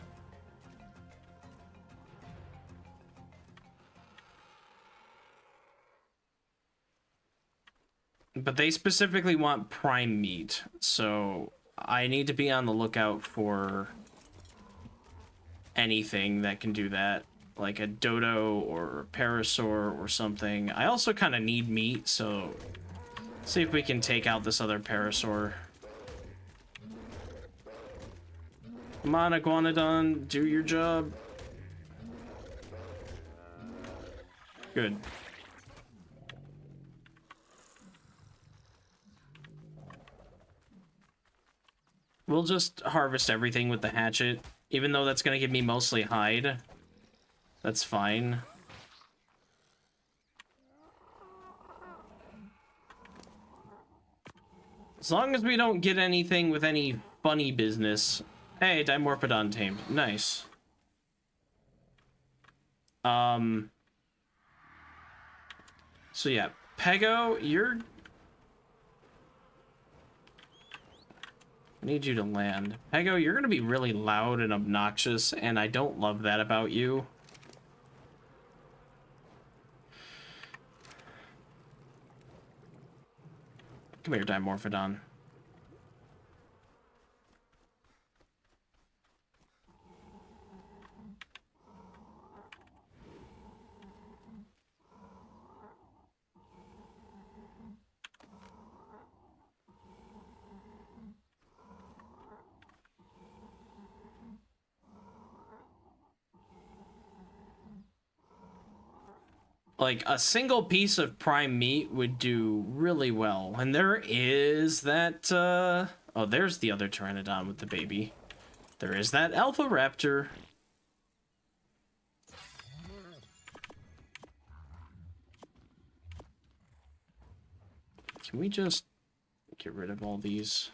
But they specifically want prime meat, so I need to be on the lookout for anything that can do that, like a dodo or a parasaur or something. I also kind of need meat, so see if we can take out this other parasaur. Come on, Iguanodon, do your job. Good. We'll just harvest everything with the hatchet, even though that's going to give me mostly hide. That's fine. As long as we don't get anything with any funny business. Hey, Dimorphodon tamed. Nice. So yeah, Pego, you're... I need you to land. Pego, you're gonna be really loud and obnoxious, and I don't love that about you. Come here, Dimorphodon. Like, a single piece of prime meat would do really well. And there is that, oh, there's the other Pteranodon with the baby. There is that Alpha Raptor. Can we just get rid of all these?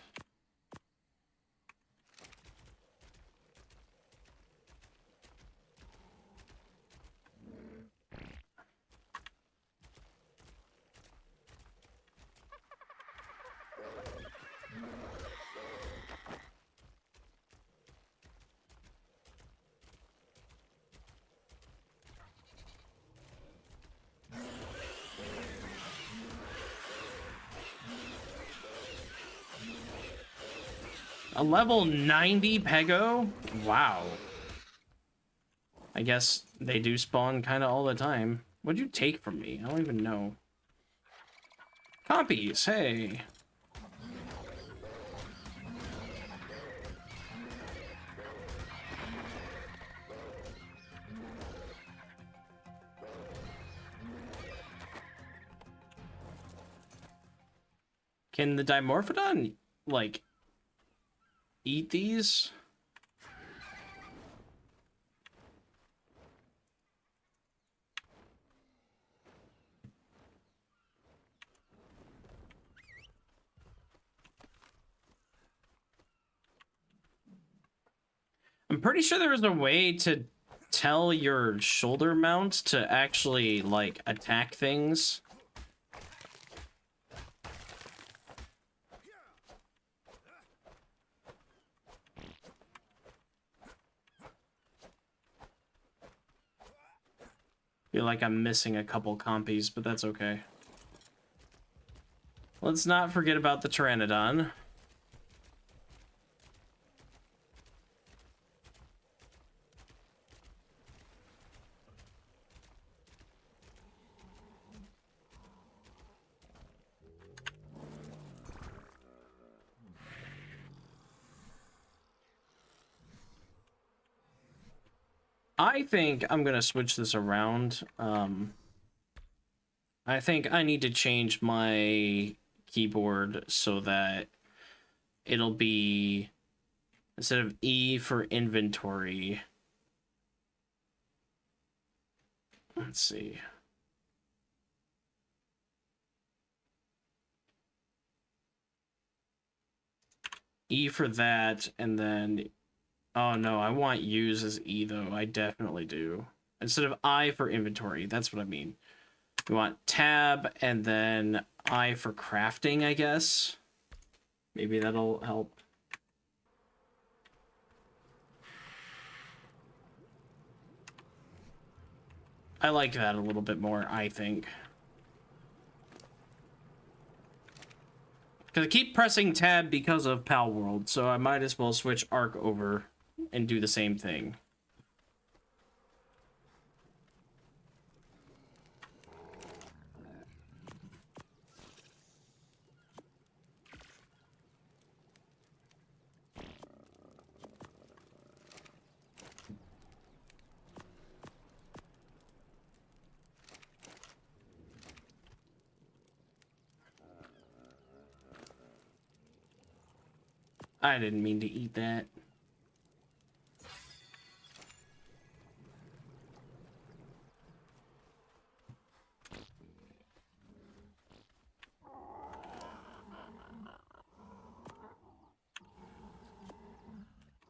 A level 90 Pego? Wow. I guess they do spawn kind of all the time. What'd you take from me? I don't even know. Compies, hey. Can the Dimorphodon, like, eat these? I'm pretty sure there was a way to tell your shoulder mount to actually, like, attack things. Feel like I'm missing a couple compies, but that's okay. Let's not forget about the Pteranodon. I think I'm gonna switch this around. I think I need to change my keyboard so that it'll be, instead of E for inventory, let's see. E for that, and then, oh no, I want use as E though. I definitely do. Instead of I for inventory, that's what I mean. We want tab and then I for crafting, I guess. Maybe that'll help. I like that a little bit more, I think. Because I keep pressing tab because of Pal World, so I might as well switch Arc over and do the same thing. I didn't mean to eat that.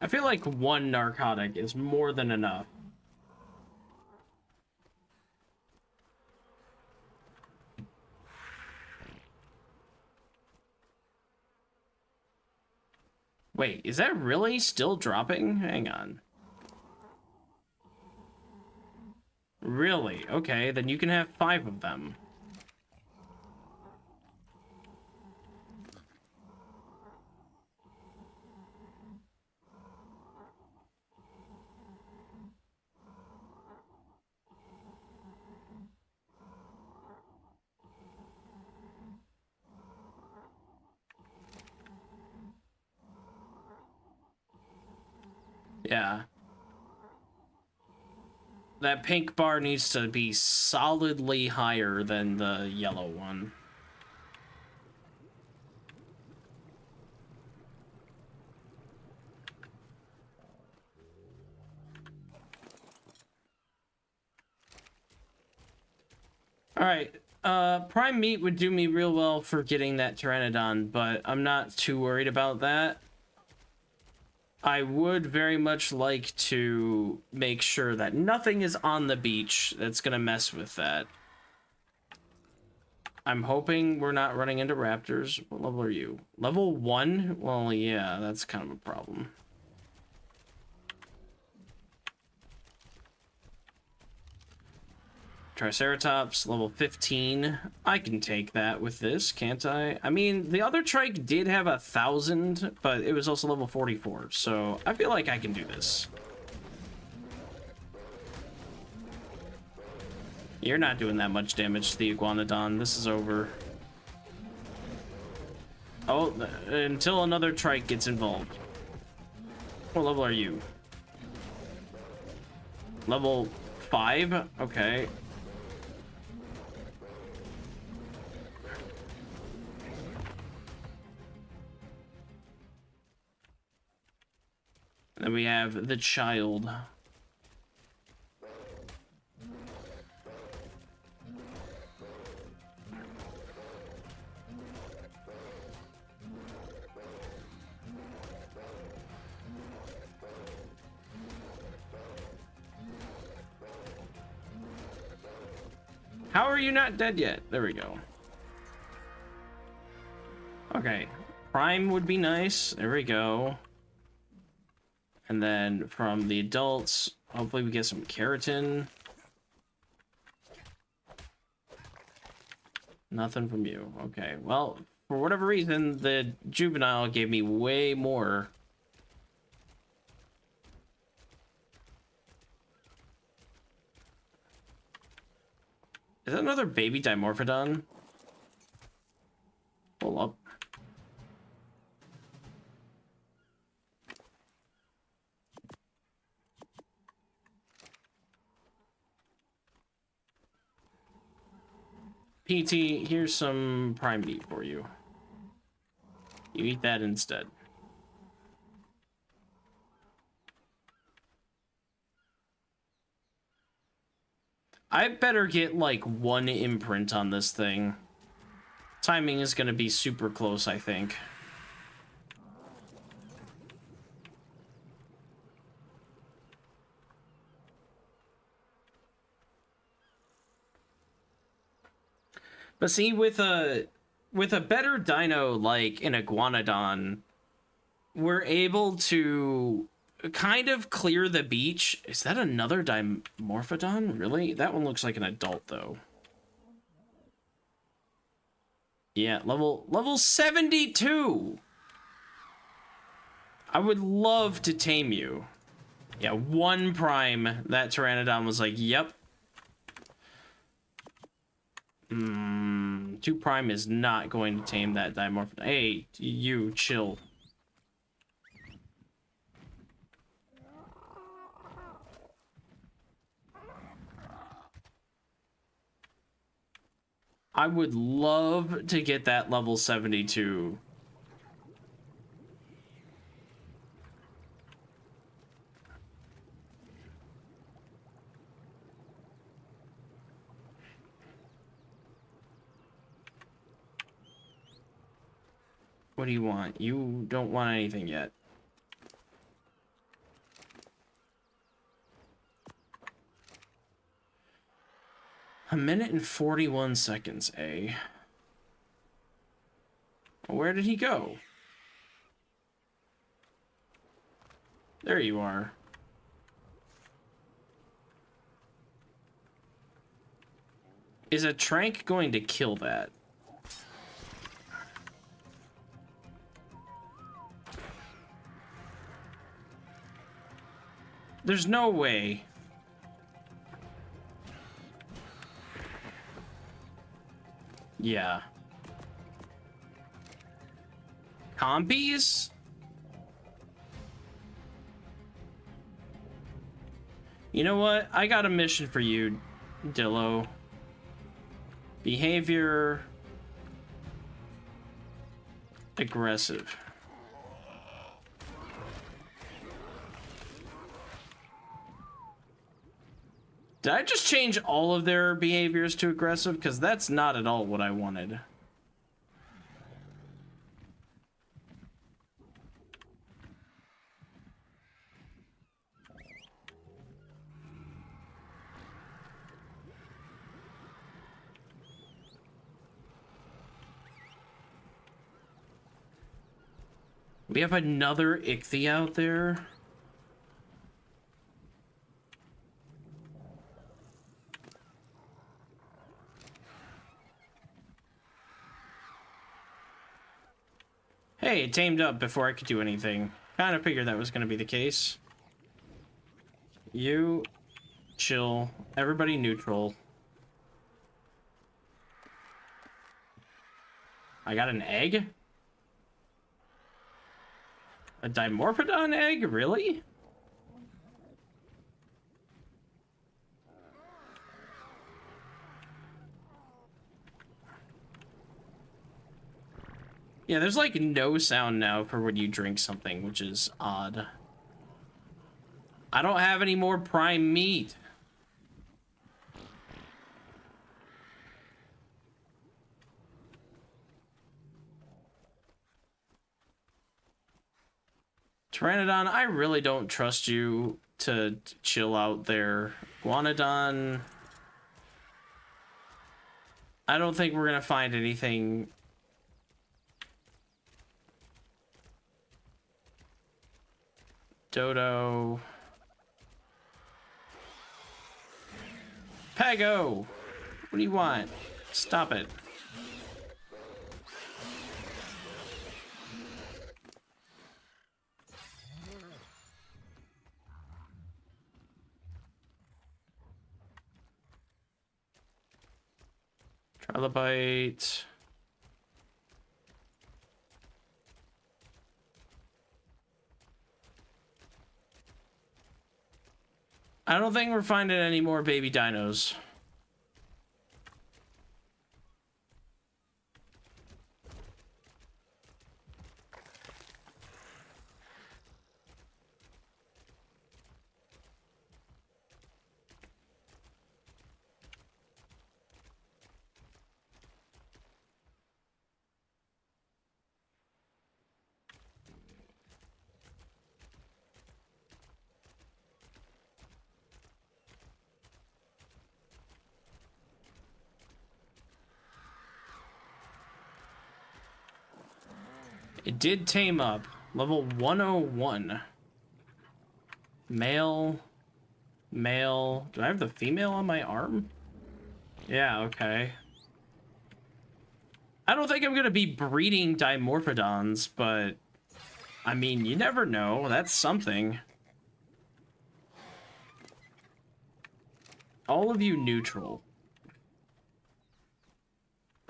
I feel like one narcotic is more than enough. Wait, is that really still dropping? Hang on. Really? Okay, then you can have 5 of them. Yeah. That pink bar needs to be solidly higher than the yellow one. Alright, prime meat would do me real well for getting that Pteranodon, but I'm not too worried about that. I would very much like to make sure that nothing is on the beach that's gonna mess with that. I'm hoping we're not running into raptors. What level are you? Level 1? Well, yeah, that's kind of a problem. Triceratops, level 15. I can take that with this, can't I? I mean, the other trike did have 1,000, but it was also level 44, so I feel like I can do this. You're not doing that much damage to the Iguanodon. This is over. Oh, until another trike gets involved. What level are you? Level 5? Okay. Then we have the child. How are you not dead yet? There we go. Okay. Prime would be nice. There we go. And then from the adults, hopefully we get some keratin. Nothing from you. Okay, well, for whatever reason, the juvenile gave me way more. Is that another baby Dimorphodon? Pull up. PT, here's some prime meat for you. You eat that instead. I better get like 1 imprint on this thing. Timing is gonna be super close, I think. But see, with a better dino like an Iguanodon, we're able to kind of clear the beach. Is that another Dimorphodon? Really? That one looks like an adult, though. Yeah, level 72! I would love to tame you. Yeah, 1 prime. That Pteranodon was like, yep. 2 prime is not going to tame that Dimorphodon. Hey, you, chill. I would love to get that level 72. What do you want? You don't want anything yet. A minute and 41 seconds, eh? Where did he go? There you are. Is a trank going to kill that? There's no way. Yeah. Compies? You know what? I got a mission for you, Dillo. Behavior... aggressive. Did I just change all of their behaviors to aggressive? Because that's not at all what I wanted. We have another Ichthy out there. Hey, it tamed up before I could do anything. Kind of figured that was going to be the case. You chill. Everybody neutral. I got an egg? A Dimorphodon egg? Really? Yeah, there's like no sound now for when you drink something, which is odd. I don't have any more prime meat. Pteranodon, I really don't trust you to chill out there. Guanodon, I don't think we're gonna find anything. Dodo. Pago! What do you want? Stop it. Trilobite. I don't think we're finding any more baby dinos. It did tame up. Level 101. Male. Male. Do I have the female on my arm? Yeah, okay. I don't think I'm gonna be breeding Dimorphodons, but... I mean, you never know. That's something. All of you neutral.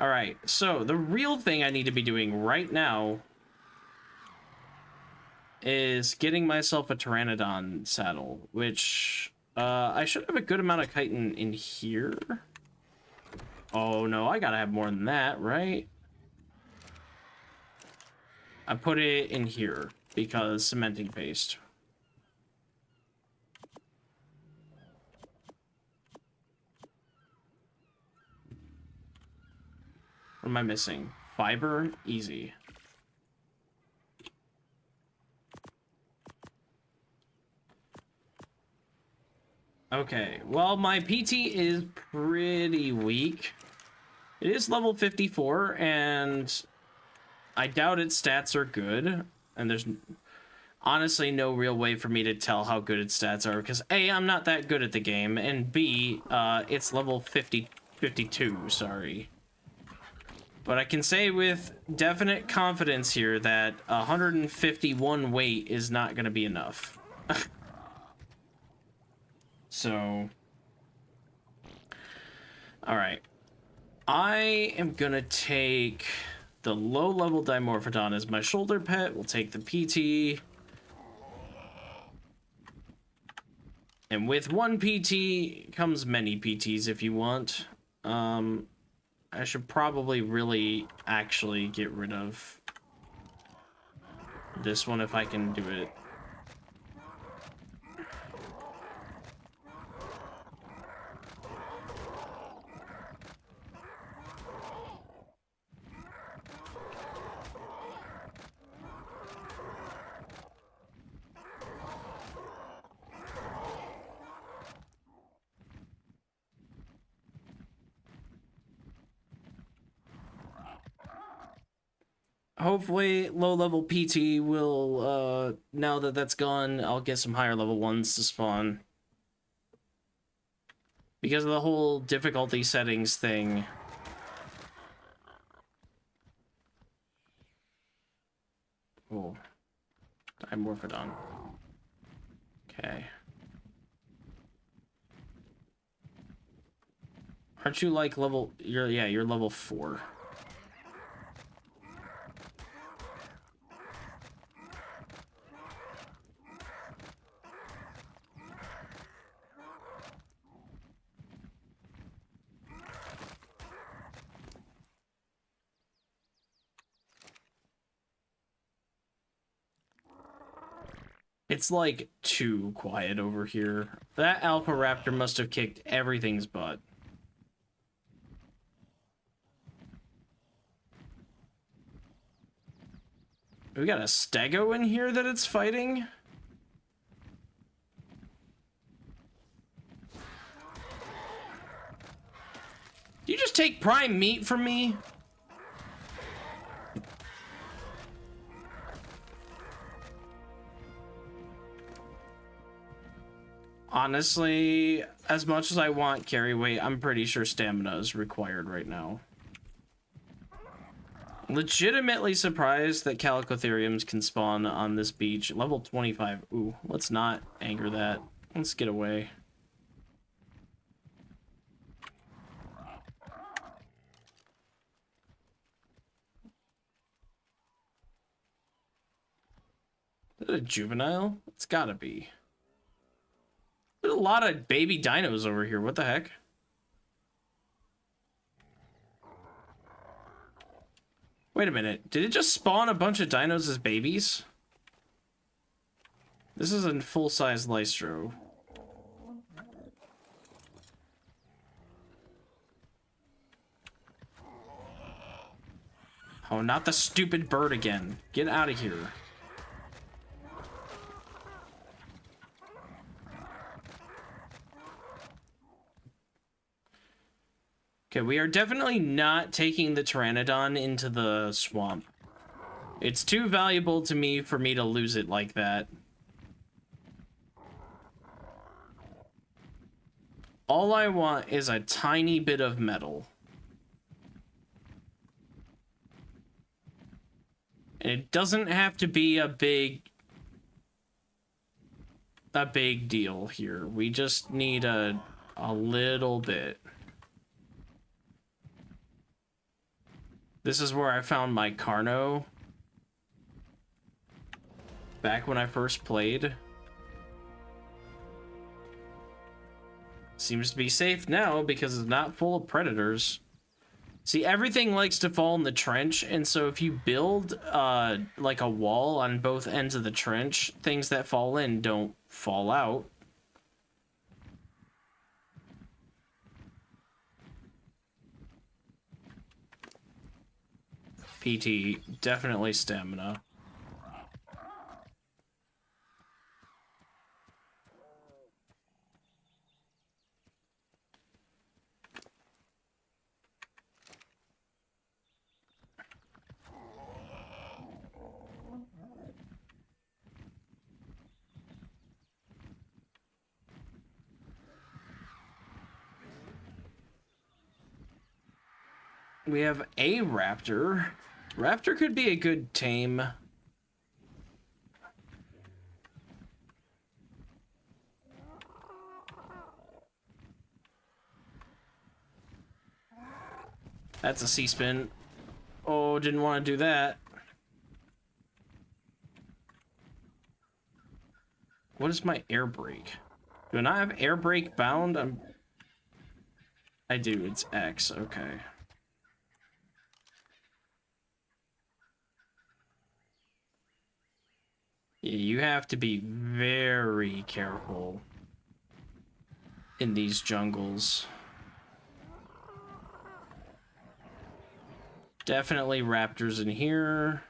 Alright, so the real thing I need to be doing right now is getting myself a Pteranodon saddle, which I should have a good amount of chitin in here. Oh no, I gotta have more than that, right? I put it in here because cementing paste. What am I missing? Fiber? Easy. Okay, well, my PT is pretty weak. It is level 54, and I doubt its stats are good. And there's honestly no real way for me to tell how good its stats are, because A, I'm not that good at the game, and B, it's level 52, sorry. But I can say with definite confidence here that 151 weight is not going to be enough. So, all right. I am going to take the low-level Dimorphodon as my shoulder pet. We'll take the PT. And with one PT comes many PTs if you want. I should probably really actually get rid of this one if I can do it. Hopefully low-level PT will, now that that's gone, I'll get some higher level ones to spawn. Because of the whole difficulty settings thing. Oh. Dimorphodon. Okay. Aren't you like level... you're level 4. It's like too quiet over here. That Alpha Raptor must have kicked everything's butt. We got a Stego in here that it's fighting? Do you just take prime meat from me? Honestly, as much as I want carry weight, I'm pretty sure stamina is required right now. Legitimately surprised that Calicotheriums can spawn on this beach. Level 25. Ooh, let's not anger that. Let's get away. Is that a juvenile? It's gotta be. There's a lot of baby dinos over here. What the heck? Wait a minute. Did it just spawn a bunch of dinos as babies? This is a full-size Lystro. Oh, not the stupid bird again. Get out of here. Okay, we are definitely not taking the Pteranodon into the swamp. It's too valuable to me for me to lose it like that. All I want is a tiny bit of metal. And it doesn't have to be a big deal here. We just need a little bit. This is where I found my Carno back when I first played. Seems to be safe now because it's not full of predators. See, everything likes to fall in the trench, and so if you build like a wall on both ends of the trench, things that fall in don't fall out. PT, definitely stamina. We have a raptor. Raptor could be a good tame. That's a C-spin. Oh, didn't want to do that. What is my air brake? Do I not have air brake bound? I do, it's X, okay. Yeah, you have to be very careful in these jungles. Definitely raptors in here.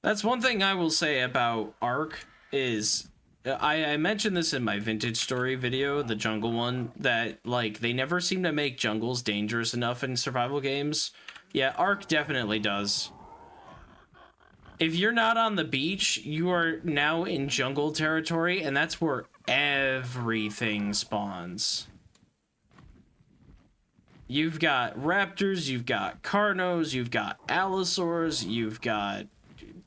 That's one thing I will say about Ark is I mentioned this in my vintage story video, the jungle one, that like they never seem to make jungles dangerous enough in survival games. Yeah, Ark definitely does. If you're not on the beach, you are now in jungle territory, and that's where everything spawns. You've got raptors, you've got carnos, you've got allosaurs, you've got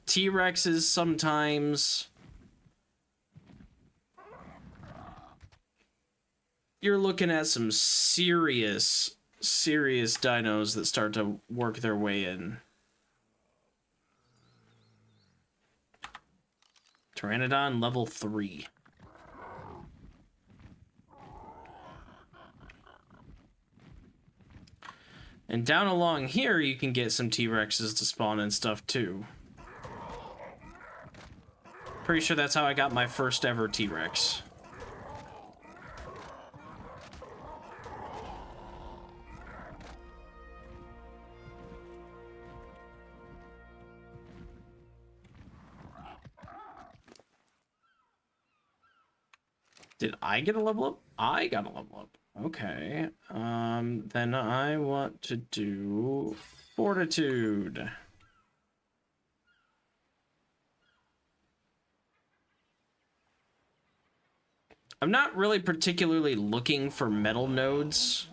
T-Rexes sometimes. You're looking at some serious dinos that start to work their way in. Pteranodon level 3. And down along here, you can get some T-Rexes to spawn and stuff too. Pretty sure that's how I got my first ever T-Rex. Did I get a level up? I got a level up. Okay. Then I want to do Fortitude. I'm not really particularly looking for metal nodes.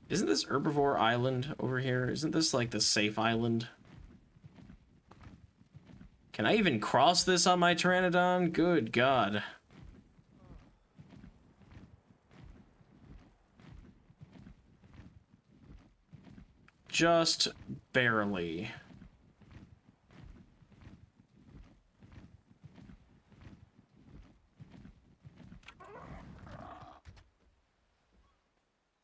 Isn't this Herbivore Island over here? Isn't this like the safe island? Can I even cross this on my Pteranodon? Good God. Just barely.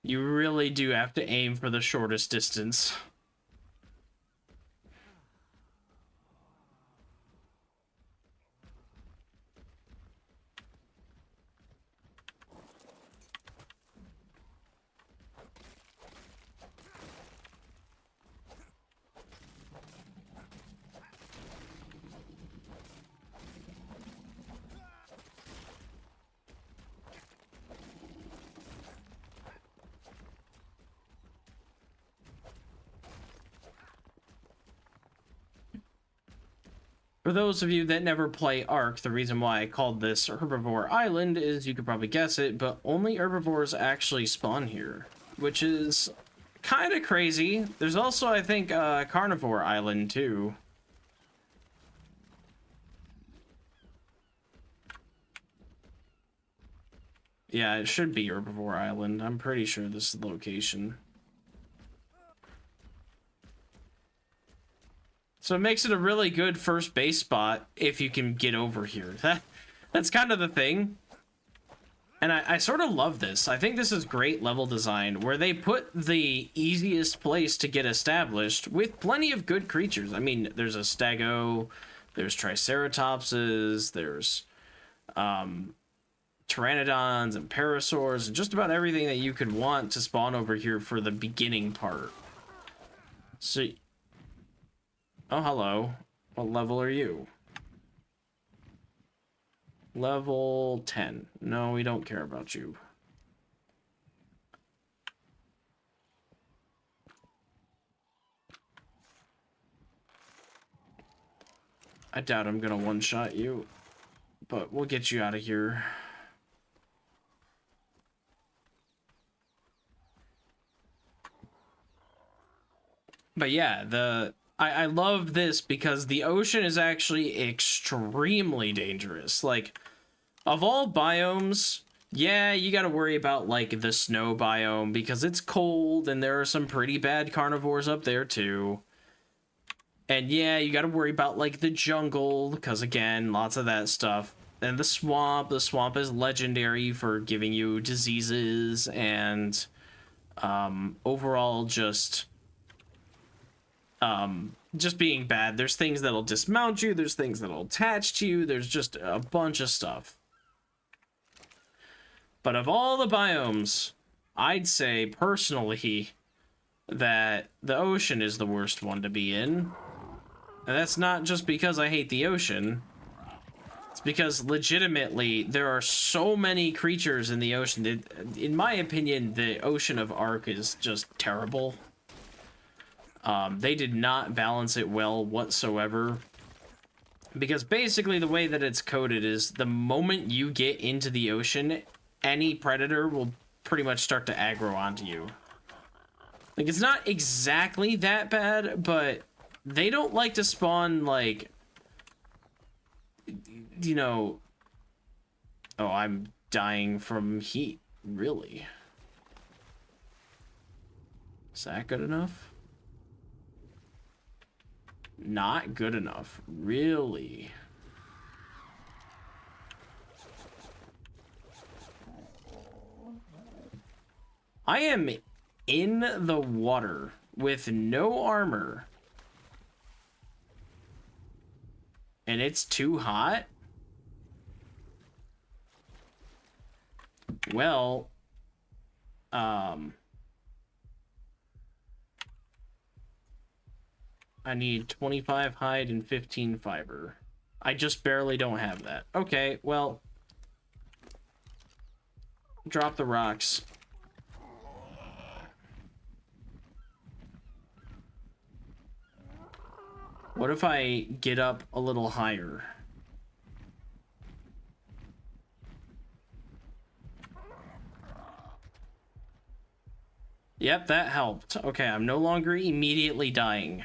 You really do have to aim for the shortest distance. For those of you that never play Ark, the reason why I called this Herbivore Island is, you could probably guess it, but only herbivores actually spawn here, which is kind of crazy. There's also, I think, Carnivore Island, too. Yeah, it should be Herbivore Island. I'm pretty sure this is the location. So it makes it a really good first base spot if you can get over here. That's kind of the thing. And I sort of love this. I think this is great level design, where they put the easiest place to get established with plenty of good creatures. I mean, there's a Stego, there's Triceratopses, there's Pteranodons and Parasaurs, and just about everything that you could want to spawn over here for the beginning part. So... Oh, hello. What level are you? Level 10. No, we don't care about you. I doubt I'm gonna one-shot you, but we'll get you out of here. But yeah, I love this because the ocean is actually extremely dangerous. Like, of all biomes, Yeah, you gotta worry about, like, the snow biome, because it's cold, and there are some pretty bad carnivores up there, too. And yeah, you gotta worry about, like, the jungle, because, again, lots of that stuff. And the swamp is legendary for giving you diseases, and, overall just being bad. There's things that'll dismount you, there's things that'll attach to you, there's just a bunch of stuff. But of all the biomes, I'd say personally that the ocean is the worst one to be in. And that's not just because I hate the ocean. It's because legitimately there are so many creatures in the ocean. In my opinion, the Ocean of Ark is just terrible. They did not balance it well whatsoever. Because basically the way that it's coded is the moment you get into the ocean, any predator will pretty much start to aggro onto you. Like, it's not exactly that bad, but they don't like to spawn, like, you know... Oh, I'm dying from heat. Really? Is that good enough? Not good enough. Really? I am in the water with no armor. And it's too hot? Well, I need 25 hide and 15 fiber. I just barely don't have that. Okay, well, drop the rocks. What if I get up a little higher? Yep, that helped. Okay, I'm no longer immediately dying.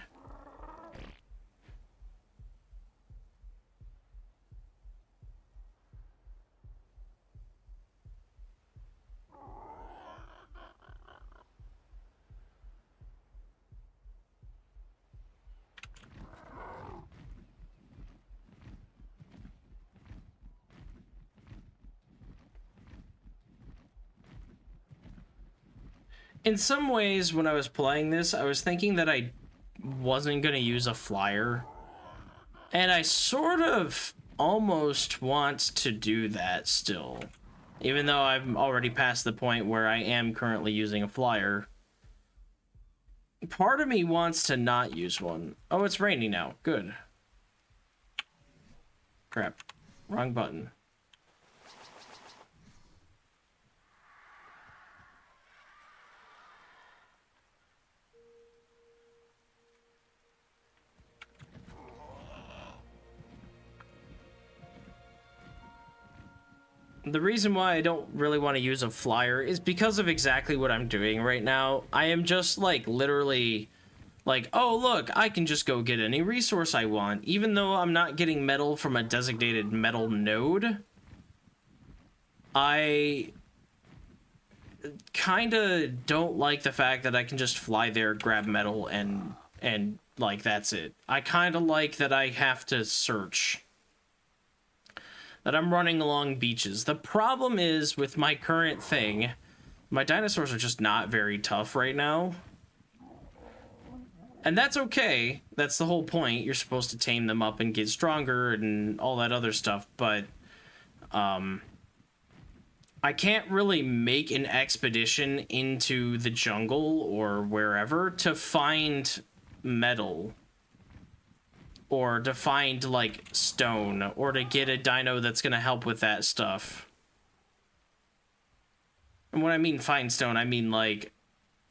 In some ways, when I was playing this, I was thinking that I wasn't going to use a flyer. And I sort of almost want to do that still. Even though I'm already past the point where I am currently using a flyer. Part of me wants to not use one. Oh, it's raining now. Good. Crap. Wrong button. The reason why I don't really want to use a flyer is because of exactly what I'm doing right now. I am just, like, literally, like, oh, look, I can just go get any resource I want. Even though I'm not getting metal from a designated metal node, I kind of don't like the fact that I can just fly there, grab metal, and like, that's it. I kind of like that I have to search. That I'm running along beaches. The problem is, with my current thing, my dinosaurs are just not very tough right now. And that's okay. That's the whole point. You're supposed to tame them up and get stronger and all that other stuff, but I can't really make an expedition into the jungle or wherever to find metal. Or to find, like, stone, or to get a dino that's gonna help with that stuff. And when I mean find stone, I mean, like,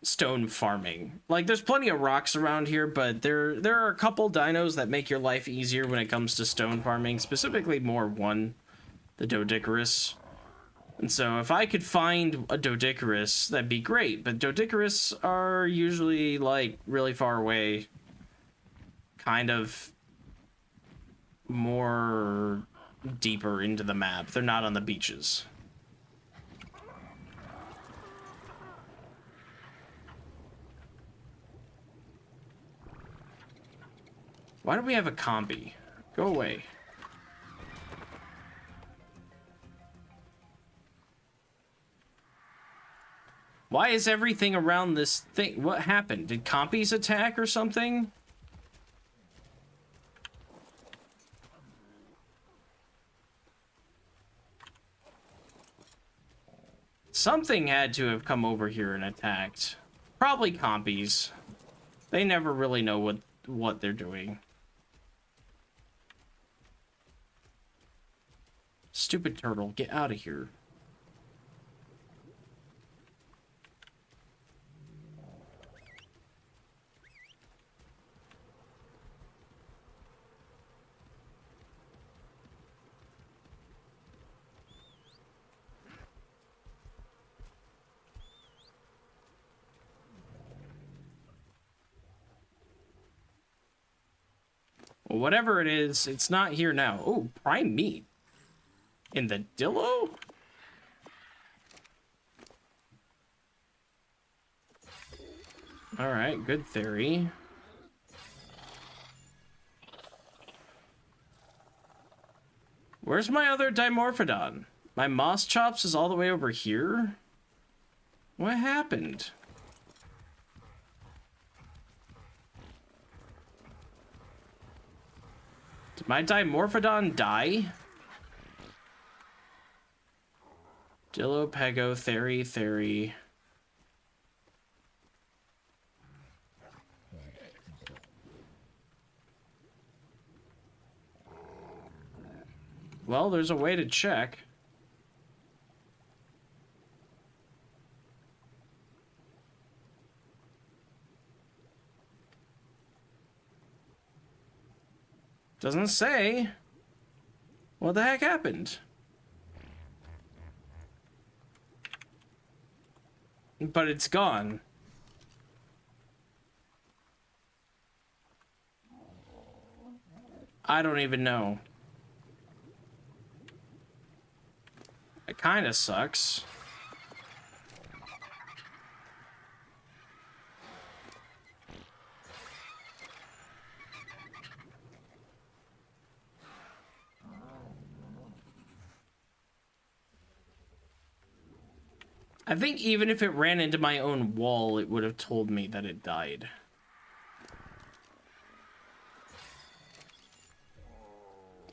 stone farming. Like, there's plenty of rocks around here, but there are a couple dinos that make your life easier when it comes to stone farming, specifically one, the Doedicurus. And so if I could find a Doedicurus, that'd be great, but Doedicurus are usually, like, really far away. Kind of more deeper into the map. They're not on the beaches. Why do we have a combi? Go away. Why is everything around this thing? What happened? Did compies attack or something? Something had to have come over here and attacked. Probably compies. They never really know what they're doing. Stupid turtle, get out of here. Well, whatever it is, it's not here now. Oh, prime meat. In the Dillo? Alright, good theory. Where's my other Dimorphodon? My Moss Chops is all the way over here? What happened? Did my Dimorphodon die? Dillo, Pego, Theri. Well, there's a way to check. Doesn't say. What the heck happened? But it's gone. I don't even know. It kind of sucks. I think even if it ran into my own wall, it would have told me that it died.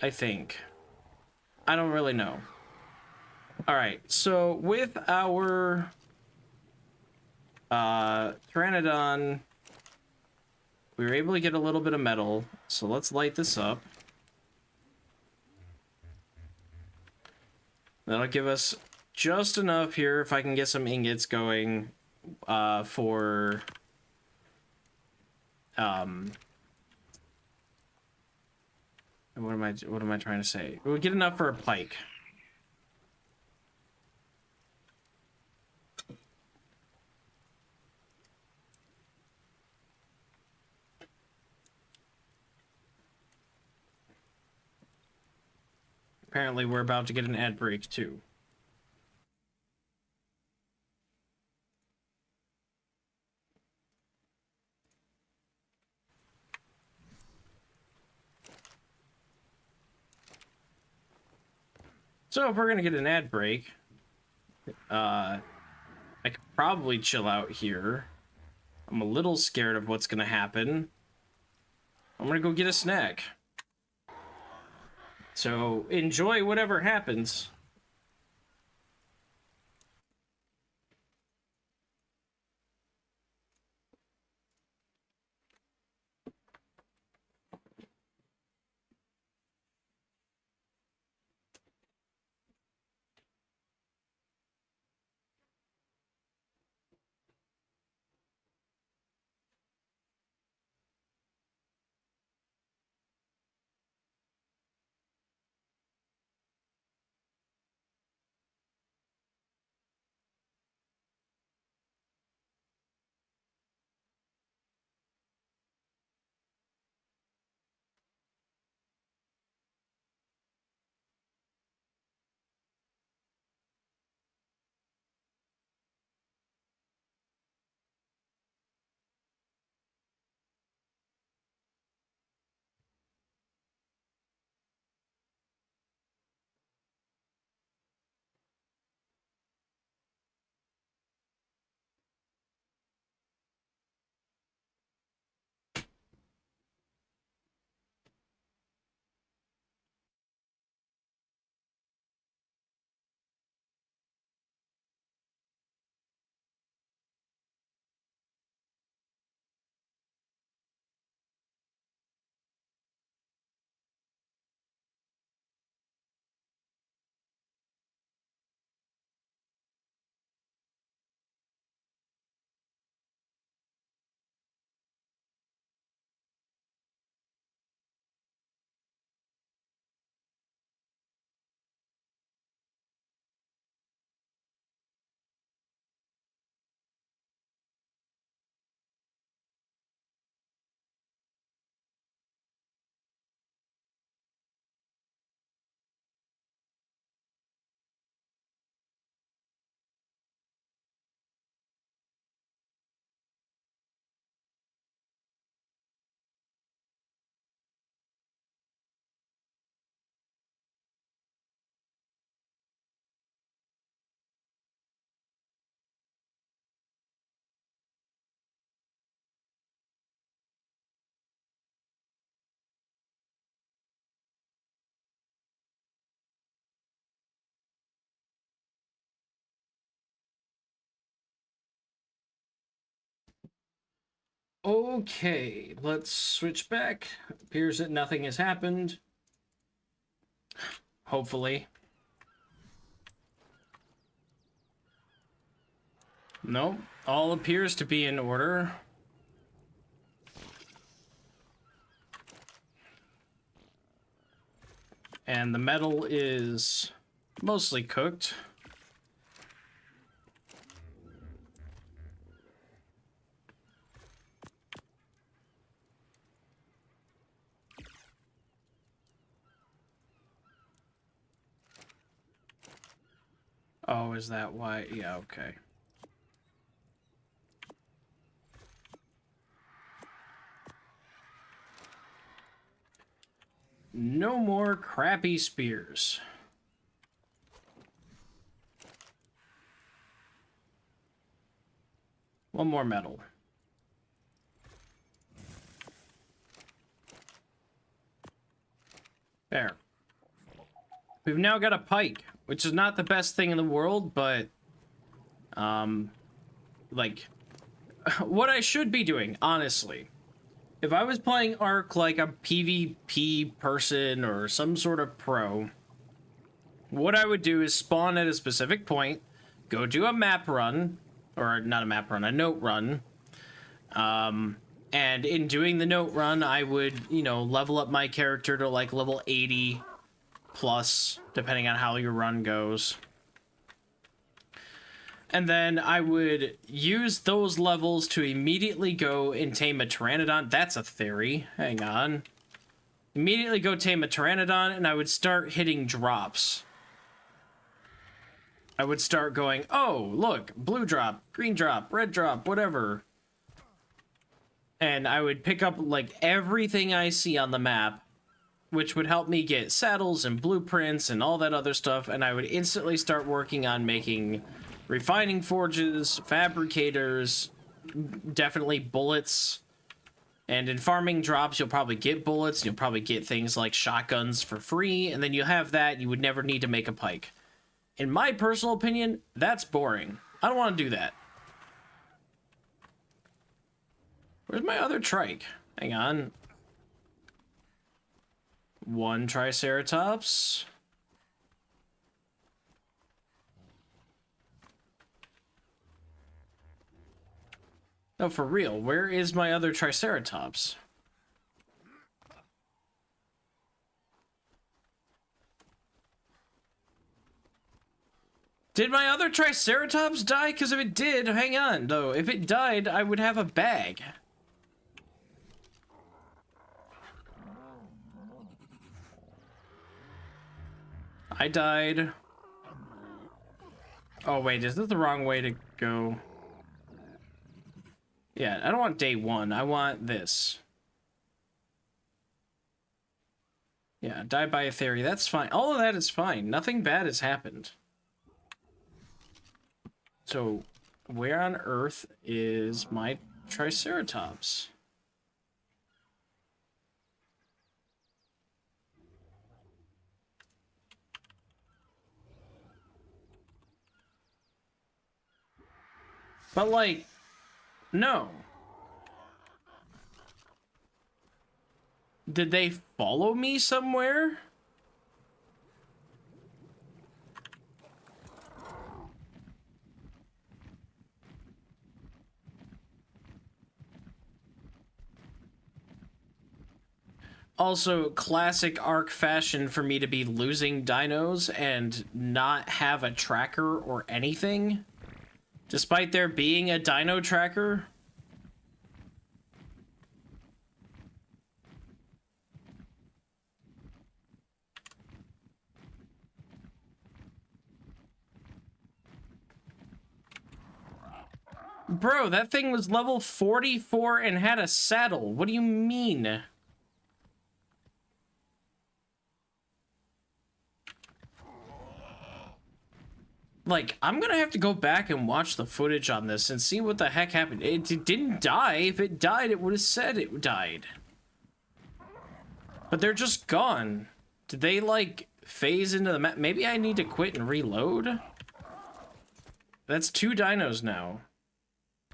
I think. I don't really know. Alright, so with our Pteranodon, we were able to get a little bit of metal, so let's light this up. That'll give us just enough here if I can get some ingots going for what am I trying to say? We'll get enough for a pike. Apparently we're about to get an ad break too. So if we're gonna get an ad break, I could probably chill out here. I'm a little scared of what's gonna happen. I'm gonna go get a snack. So enjoy whatever happens. Okay, let's switch back. Appears that nothing has happened. Hopefully. Nope, all appears to be in order. And the metal is mostly cooked. Oh, is that why? Yeah, okay. No more crappy spears. One more metal. There. We've now got a pike, which is not the best thing in the world, but, like, what I should be doing, honestly. If I was playing Ark like a PvP person or some sort of pro, what I would do is spawn at a specific point, go do a map run, or not a map run, a note run, and in doing the note run, I would, you know, level up my character to like level 80 plus, depending on how your run goes. And then I would use those levels to immediately go and tame a Pteranodon. That's a theory. Hang on. Immediately go tame a Pteranodon, and I would start hitting drops. I would start going, oh, look, blue drop, green drop, red drop, whatever. And I would pick up, like, everything I see on the map, which would help me get saddles and blueprints and all that other stuff, and I would instantly start working on making refining forges, fabricators, definitely bullets. And in farming drops, you'll probably get bullets, you'll probably get things like shotguns for free, and then you have that, you would never need to make a pike. In my personal opinion, that's boring. I don't want to do that. Where's my other trike? Hang on. One Triceratops. No, for real, where is my other Triceratops? Did my other Triceratops die? Because if it did, hang on, though. If it died, I would have a bag. I died. Oh, wait, is this the wrong way to go? Yeah, I don't want day one. I want this. Yeah, die by a Theri. That's fine. All of that is fine. Nothing bad has happened. So, where on earth is my Triceratops? But, like, no. Did they follow me somewhere? Also, classic Ark fashion for me to be losing dinos and not have a tracker or anything. Despite there being a dino tracker. Bro, that thing was level 44 and had a saddle. What do you mean? Like, I'm gonna have to go back and watch the footage on this and see what the heck happened. It didn't die. If it died, it would have said it died. But they're just gone. Did they, like, phase into the map? Maybe I need to quit and reload? That's 2 dinos now.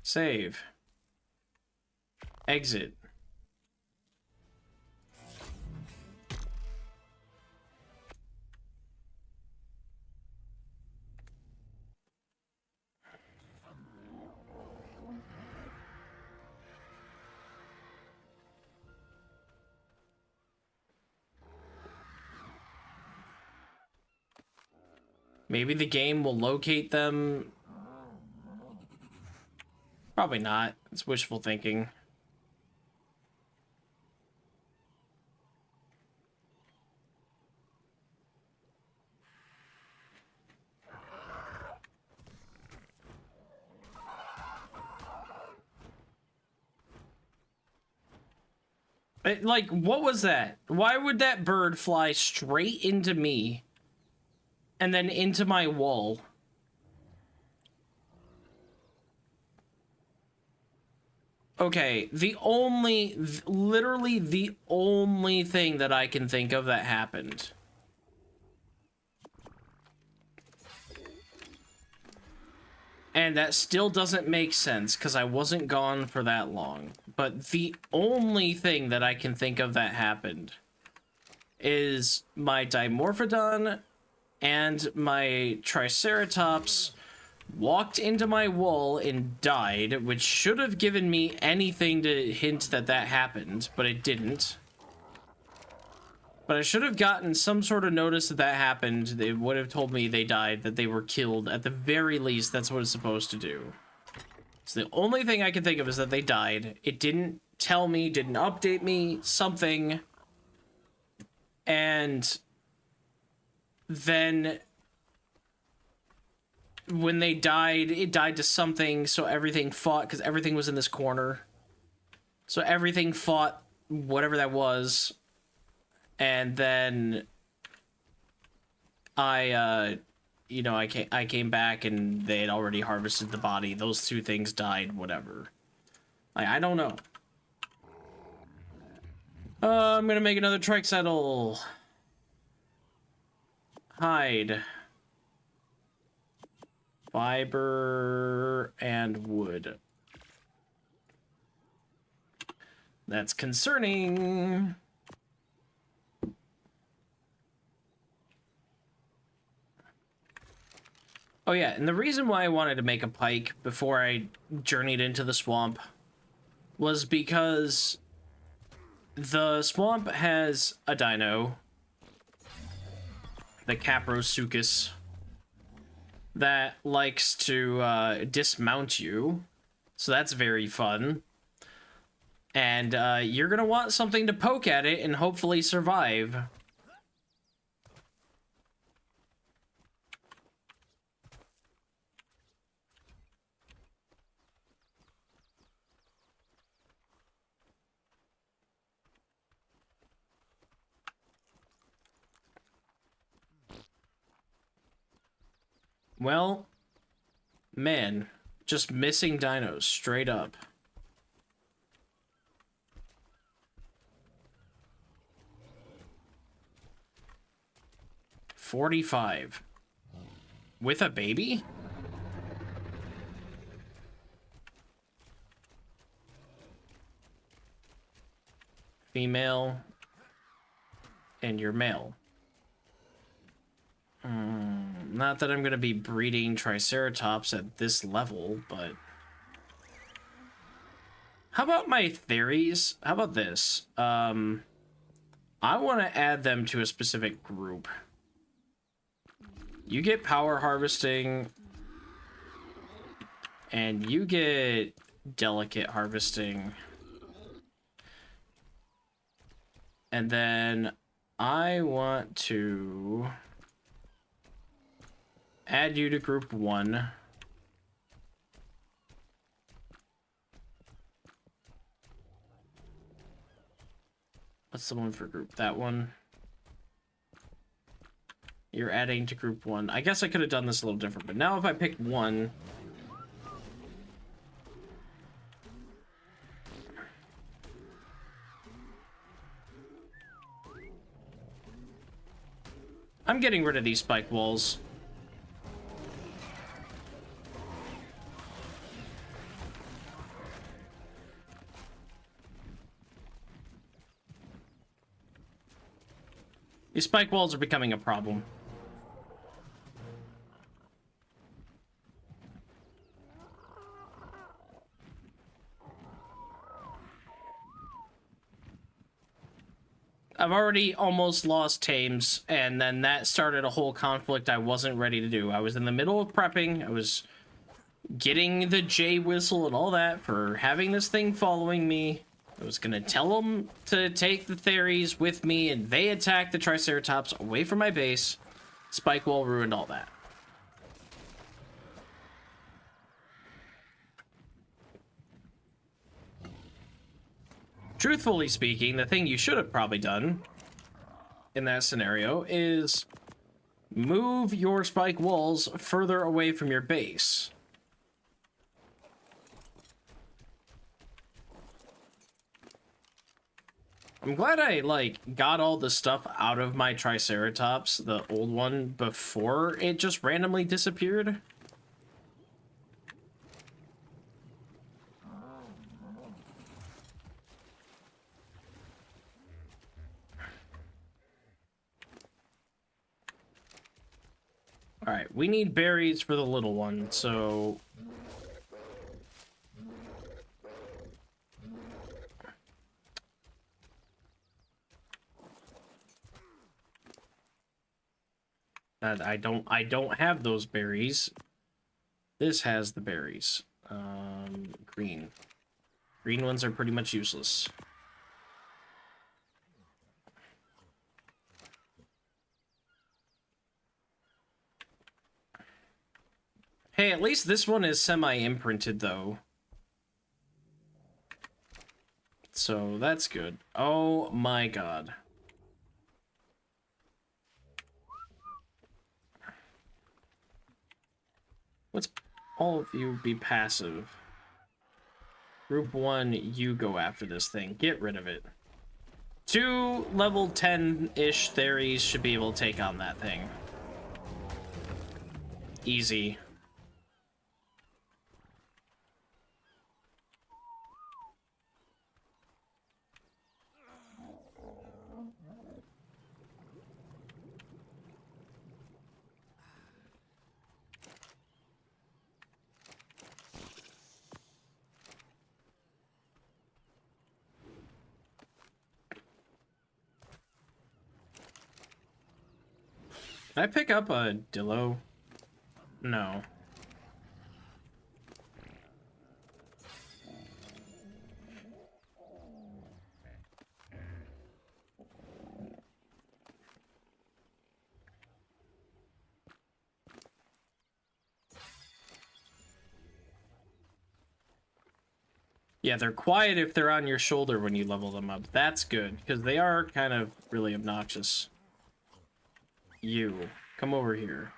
Save. Exit. Maybe the game will locate them. Probably not. It's wishful thinking. Like, what was that? Why would that bird fly straight into me and then into my wall? Okay, literally the only thing that I can think of that happened. And that still doesn't make sense because I wasn't gone for that long. But the only thing that I can think of that happened is my Dimorphodon and my Triceratops walked into my wall and died, which should have given me anything to hint that that happened, but it didn't. But I should have gotten some sort of notice that that happened. They would have told me they died, that they were killed. At the very least, that's what it's supposed to do. So the only thing I can think of is that they died. It didn't tell me, didn't update me, something. And then when they died, it died to something, so everything fought, because everything was in this corner. So everything fought whatever that was. And then I came back and they had already harvested the body. Those two things died, whatever. I don't know. I'm gonna make another trike saddle. Hide. Fiber and wood. That's concerning. Oh yeah, and the reason why I wanted to make a pike before I journeyed into the swamp was because the swamp has a dino, the Caprosuchus, that likes to dismount you, so that's very fun. And you're gonna want something to poke at it and hopefully survive. Well, man, just missing dinos, straight up. $45. With a baby? Female. And you're male. Not that I'm gonna be breeding Triceratops at this level, but... How about my Theris? How about this? I want to add them to a specific group. You get power harvesting, and you get delicate harvesting. And then I want to add you to group 1. What's the one for group? That one. You're adding to group 1. I guess I could have done this a little different, but now if I pick 1... I'm getting rid of these spike walls. These spike walls are becoming a problem. I've already almost lost Tames, and then that started a whole conflict I wasn't ready to do. I was in the middle of prepping. I was getting the J whistle and all that for having this thing following me. I was gonna tell them to take the Theris with me, and they attacked the Triceratops away from my base. Spike wall ruined all that. Truthfully speaking, the thing you should have probably done in that scenario is move your spike walls further away from your base. I'm glad I, like, got all the stuff out of my Triceratops, the old one, before it just randomly disappeared. Alright, we need berries for the little one, so... I don't have those berries. This has the berries. Green. Green ones are pretty much useless. Hey, at least this one is semi-imprinted, though. So, that's good. Oh my god. Let's all of you be passive. Group 1, you go after this thing. Get rid of it. 2 level 10-ish Theris should be able to take on that thing. Easy. Can I pick up a Dillo? No. Yeah, they're quiet if they're on your shoulder when you level them up. That's good, because they are kind of really obnoxious. You, come over here.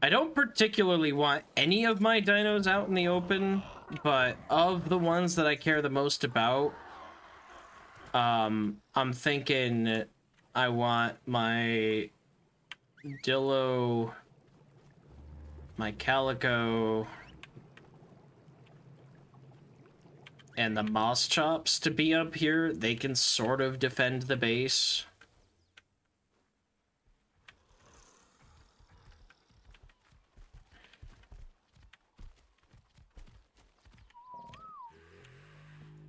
I don't particularly want any of my dinos out in the open, but of the ones that I care the most about, I'm thinking I want my Dillo, my Calico, and the Moss Chops to be up here. They can sort of defend the base.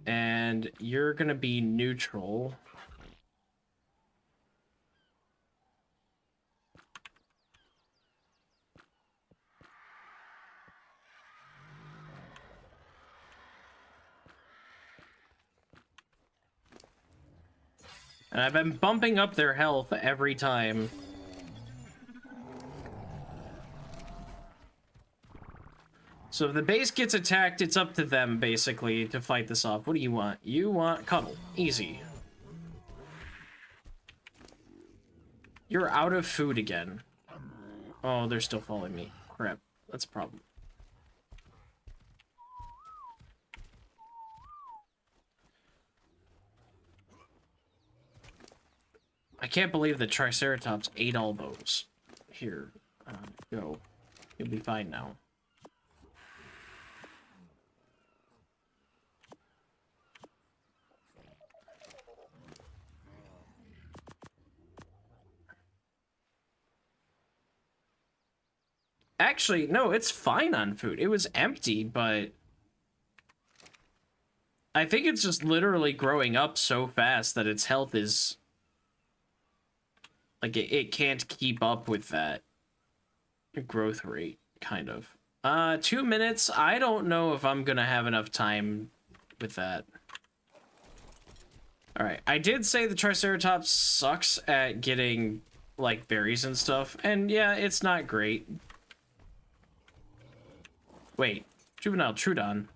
And you're gonna be neutral. And I've been bumping up their health every time. So if the base gets attacked, it's up to them, basically, to fight this off. What do you want? You want cuddle. Easy. You're out of food again. Oh, they're still following me. Crap. That's a problem. I can't believe the Triceratops ate all those. Here, go. You'll be fine now. Actually, no, it's fine on food. It was empty, but I think it's just literally growing up so fast that its health is... Like, it can't keep up with that growth rate, kind of. 2 minutes. I don't know if I'm gonna have enough time with that. Alright, I did say the Triceratops sucks at getting, like, berries and stuff, and yeah, it's not great. Wait, Juvenile Trudon.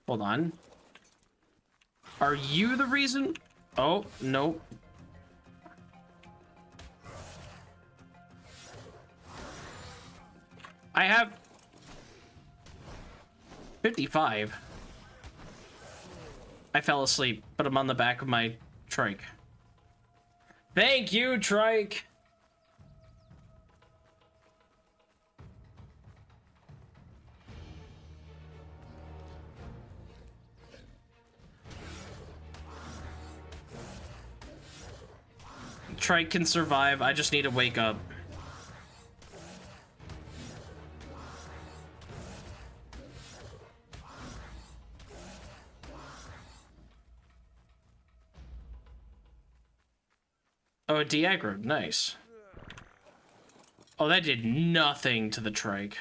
Hold on. Are you the reason? Oh, nope. I have 55. I fell asleep, but I'm on the back of my trike. Thank you, trike! Trike can survive, I just need to wake up. Oh, it de-aggroed. Nice. Oh, that did nothing to the trike.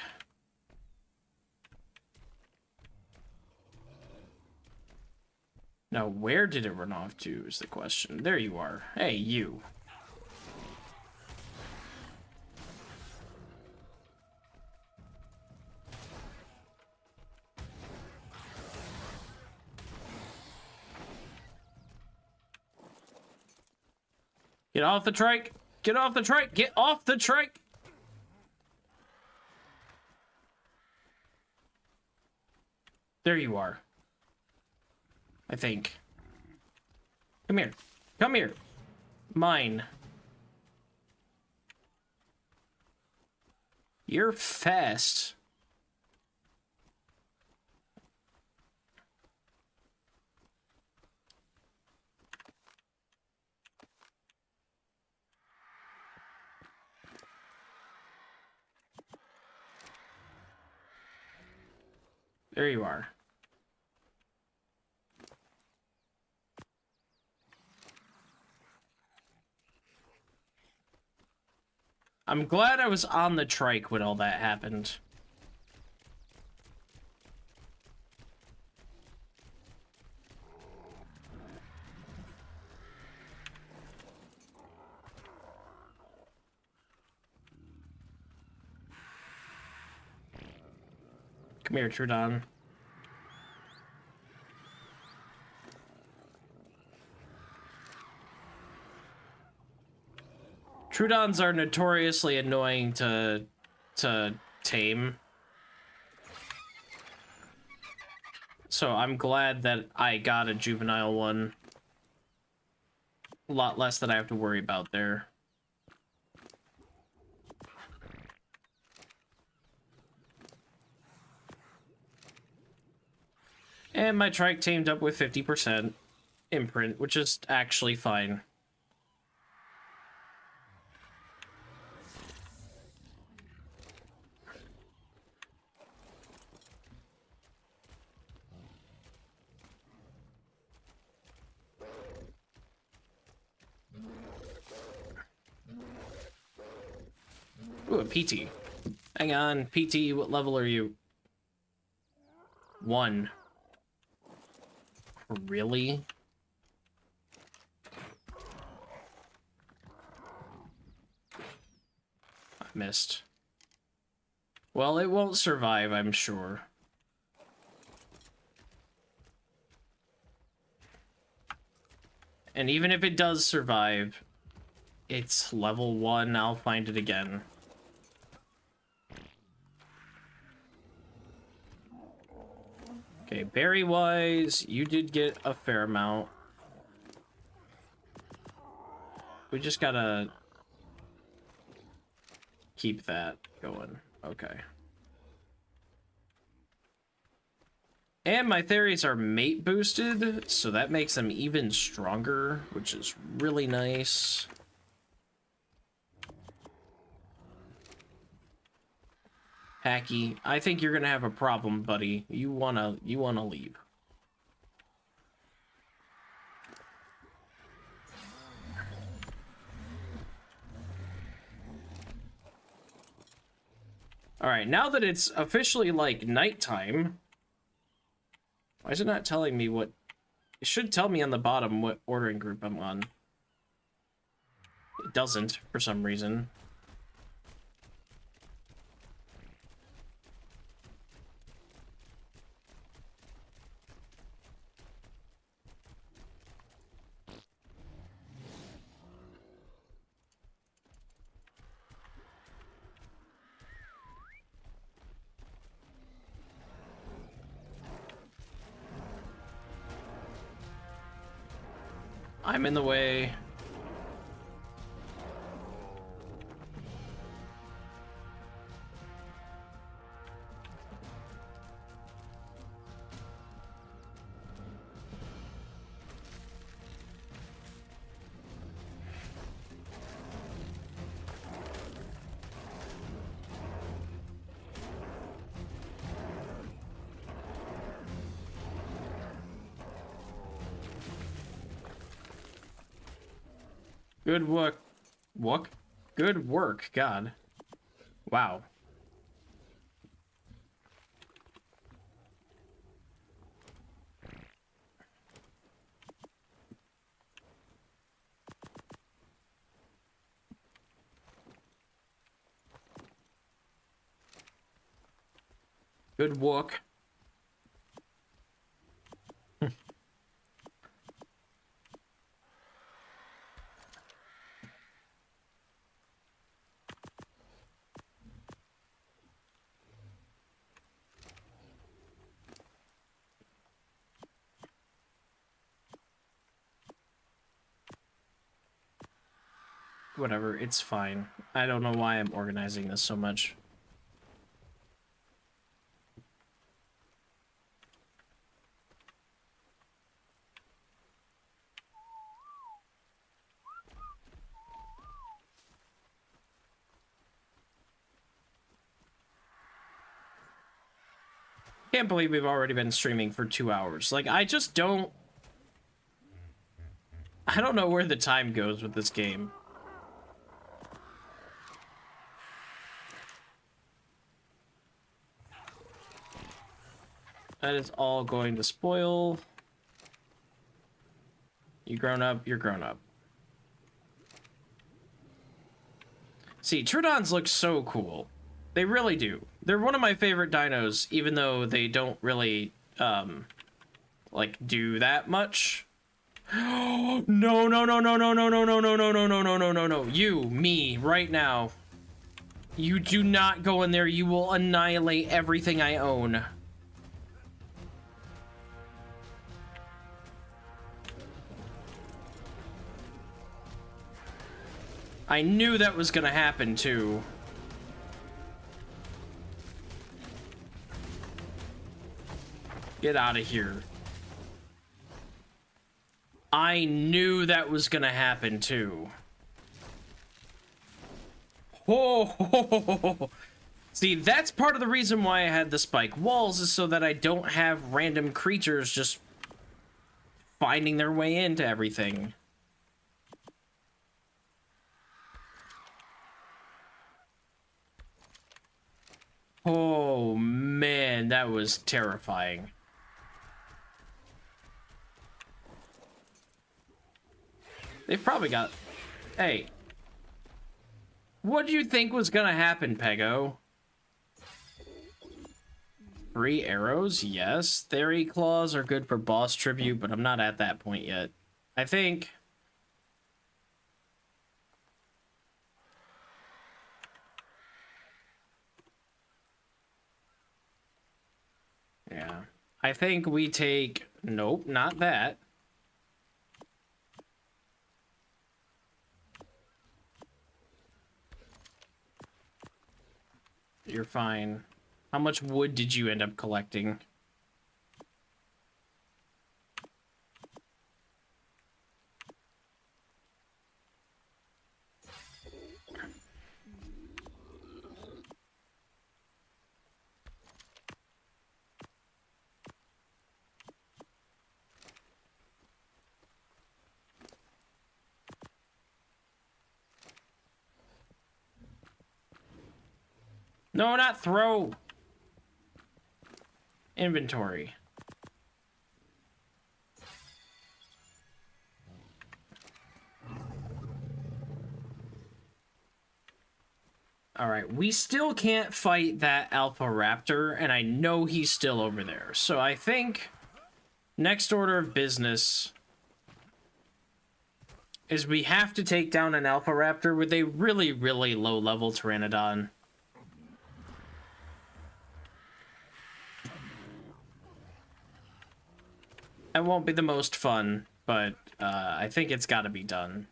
Now, where did it run off to is the question. There you are. Hey, you. Get off the trike! Get off the trike! Get off the trike! There you are. I think. Come here. Come here. Mine. You're fast. There you are. I'm glad I was on the trike when all that happened. Come here, Trudon. Trudons are notoriously annoying to tame. So I'm glad that I got a juvenile one. A lot less that I have to worry about there. And my trike tamed up with 50% imprint, which is actually fine. Ooh, a PT. Hang on, PT, what level are you? 1. Really? I missed. Well, it won't survive, I'm sure. And even if it does survive, it's level 1, I'll find it again. Okay, berry-wise, you did get a fair amount. We just gotta keep that going. Okay. And my Theris are mate boosted, so that makes them even stronger, which is really nice. Hacky, I think you're gonna have a problem, buddy. You wanna leave. Alright, now that it's officially, like, nighttime... Why is it not telling me what... It should tell me on the bottom what ordering group I'm on. It doesn't, for some reason. I'm in the way. Good work. What? Good work, God. Wow. Good work. Whatever, it's fine. I don't know why I'm organizing this so much. Can't believe we've already been streaming for 2 hours. Like, I just don't... I don't know where the time goes with this game. That is all going to spoil. You grown up, you're grown up. See, Troodons look so cool. They really do. They're one of my favorite dinos, even though they don't really, like, do that much. No, no, no, no, no, no, no, no, no, no, no, no, no, no, no, no, no. You, me, right now. You do not go in there. You will annihilate everything I own. I knew that was gonna happen, too. Get out of here. I knew that was gonna happen, too. Oh, see, that's part of the reason why I had the spike walls, is so that I don't have random creatures just finding their way into everything. Oh, man, that was terrifying. They've probably got... Hey. What do you think was gonna happen, Pego? 3 arrows? Yes. Theri claws are good for boss tribute, but I'm not at that point yet. I think... Yeah. I think we take... Nope, not that. You're fine. How much wood did you end up collecting? No, not throw. Inventory. Alright, we still can't fight that Alpha Raptor, and I know he's still over there. So I think next order of business is we have to take down an Alpha Raptor with a really, really low-level Pteranodon. It won't be the most fun, but I think it's got to be done.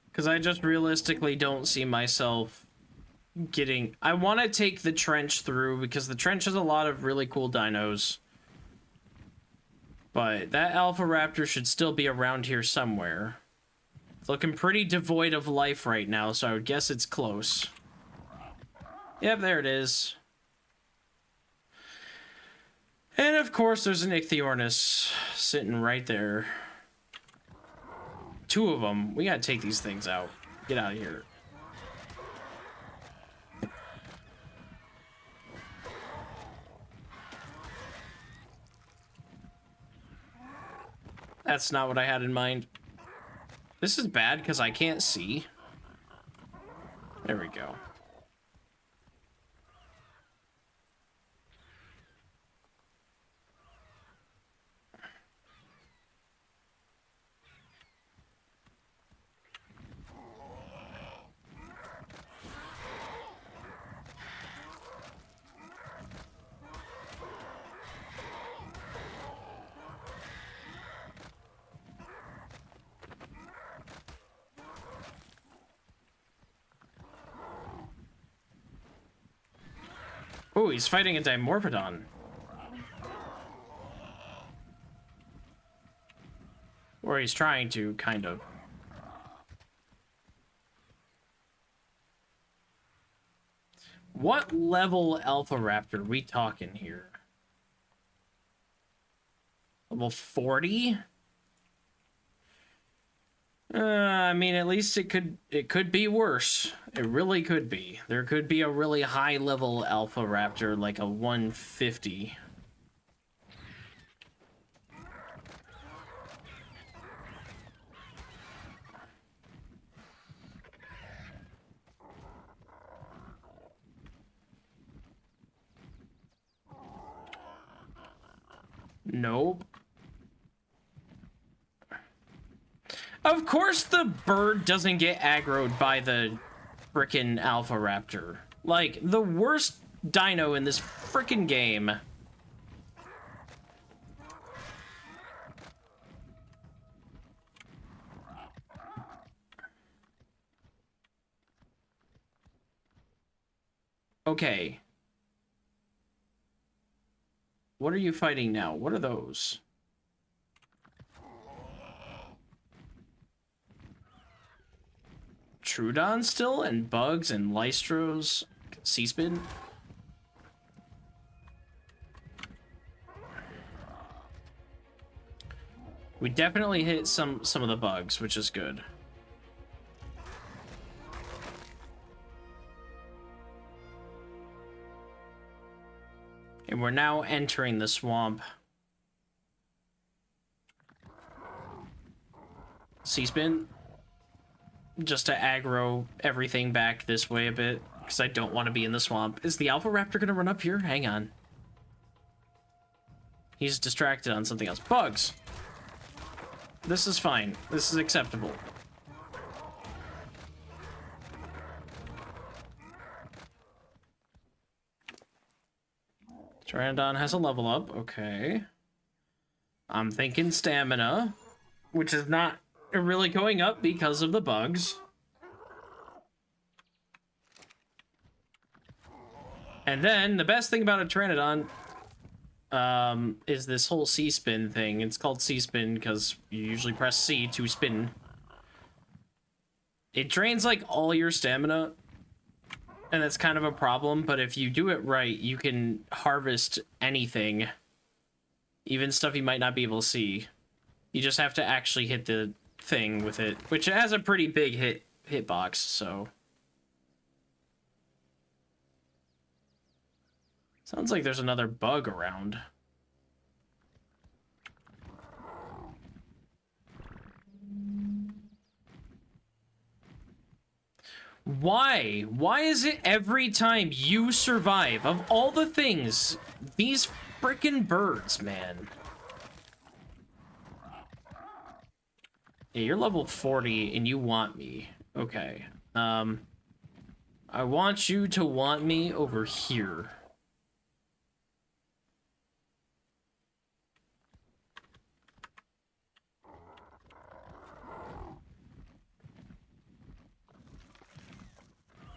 Because I just realistically don't see myself getting... I want to take the trench through, because the trench has a lot of really cool dinos. But that Alpha Raptor should still be around here somewhere. It's looking pretty devoid of life right now, so I would guess it's close. Yep, there it is. And of course there's an Ichthyornis sitting right there. Two of them. We gotta take these things out. Get out of here. That's not what I had in mind. This is bad because I can't see. There we go. Oh, he's fighting a Dimorphodon. Or he's trying to, kind of. What level Alpha Raptor are we talking here? Level 40? I mean, at least it could be worse. It really could be. There could be a really high level Alpha Raptor, like a 150. Nope. Of course the bird doesn't get aggroed by the frickin' Alpha Raptor. Like, the worst dino in this frickin' game. Okay. What are you fighting now? What are those? Trudon still, and bugs and Lystros, C-Spin. We definitely hit some of the bugs, which is good. And we're now entering the swamp. C-Spin. Just to aggro everything back this way a bit, because I don't want to be in the swamp. Is the Alpha Raptor going to run up here? Hang on. He's distracted on something else. Bugs! This is fine. This is acceptable. Pteranodon has a level up. Okay. I'm thinking stamina, which is not really going up because of the bugs. And then the best thing about a Pteranodon is this whole C-spin thing. It's called C-spin because you usually press C to spin. It drains like all your stamina, and that's kind of a problem, but if you do it right, you can harvest anything. Even stuff you might not be able to see. You just have to actually hit the thing with it, which has a pretty big hitbox, so. Sounds like there's another bug around. Why? Why is it every time you survive, of all the things, these frickin' birds, man? Yeah, you're level 40 and you want me. Okay. I want you to want me over here.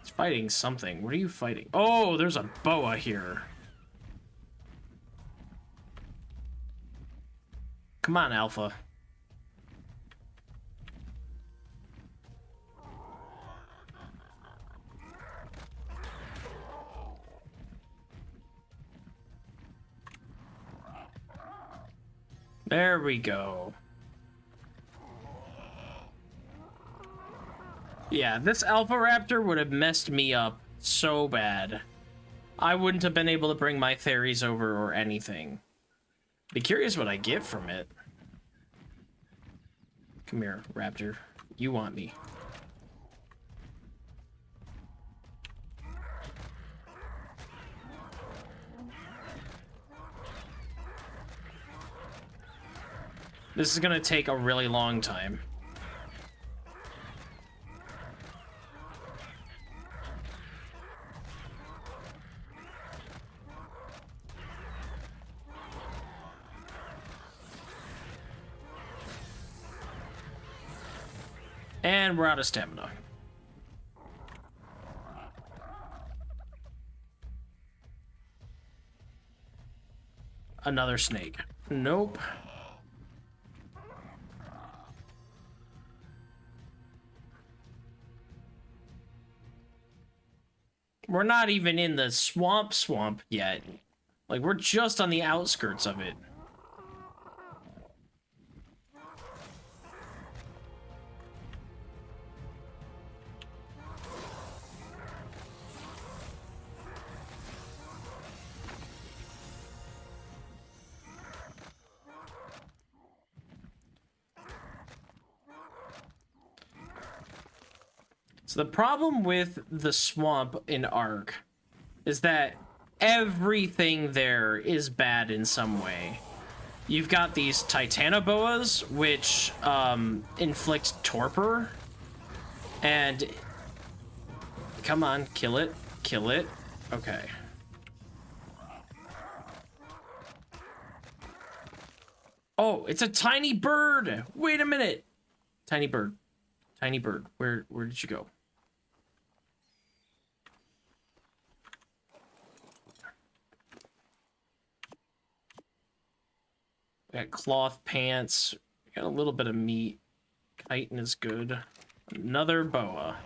It's fighting something. What are you fighting? Oh, there's a boa here. Come on, Alpha. There we go. Yeah, this Alpha Raptor would have messed me up so bad. I wouldn't have been able to bring my Theris over or anything. Be curious what I get from it. Come here, Raptor. You want me. This is gonna take a really long time. And we're out of stamina. Another snake. Nope. We're not even in the swamp yet. Like, we're just on the outskirts of it. So the problem with the swamp in Ark is that everything there is bad in some way. You've got these Titanoboas, which inflict torpor, and come on, kill it, kill it. Okay. Oh, it's a tiny bird. Wait a minute. Tiny bird. Tiny bird. Where did you go? We got cloth pants. We got a little bit of meat. Chitin is good. Another boa.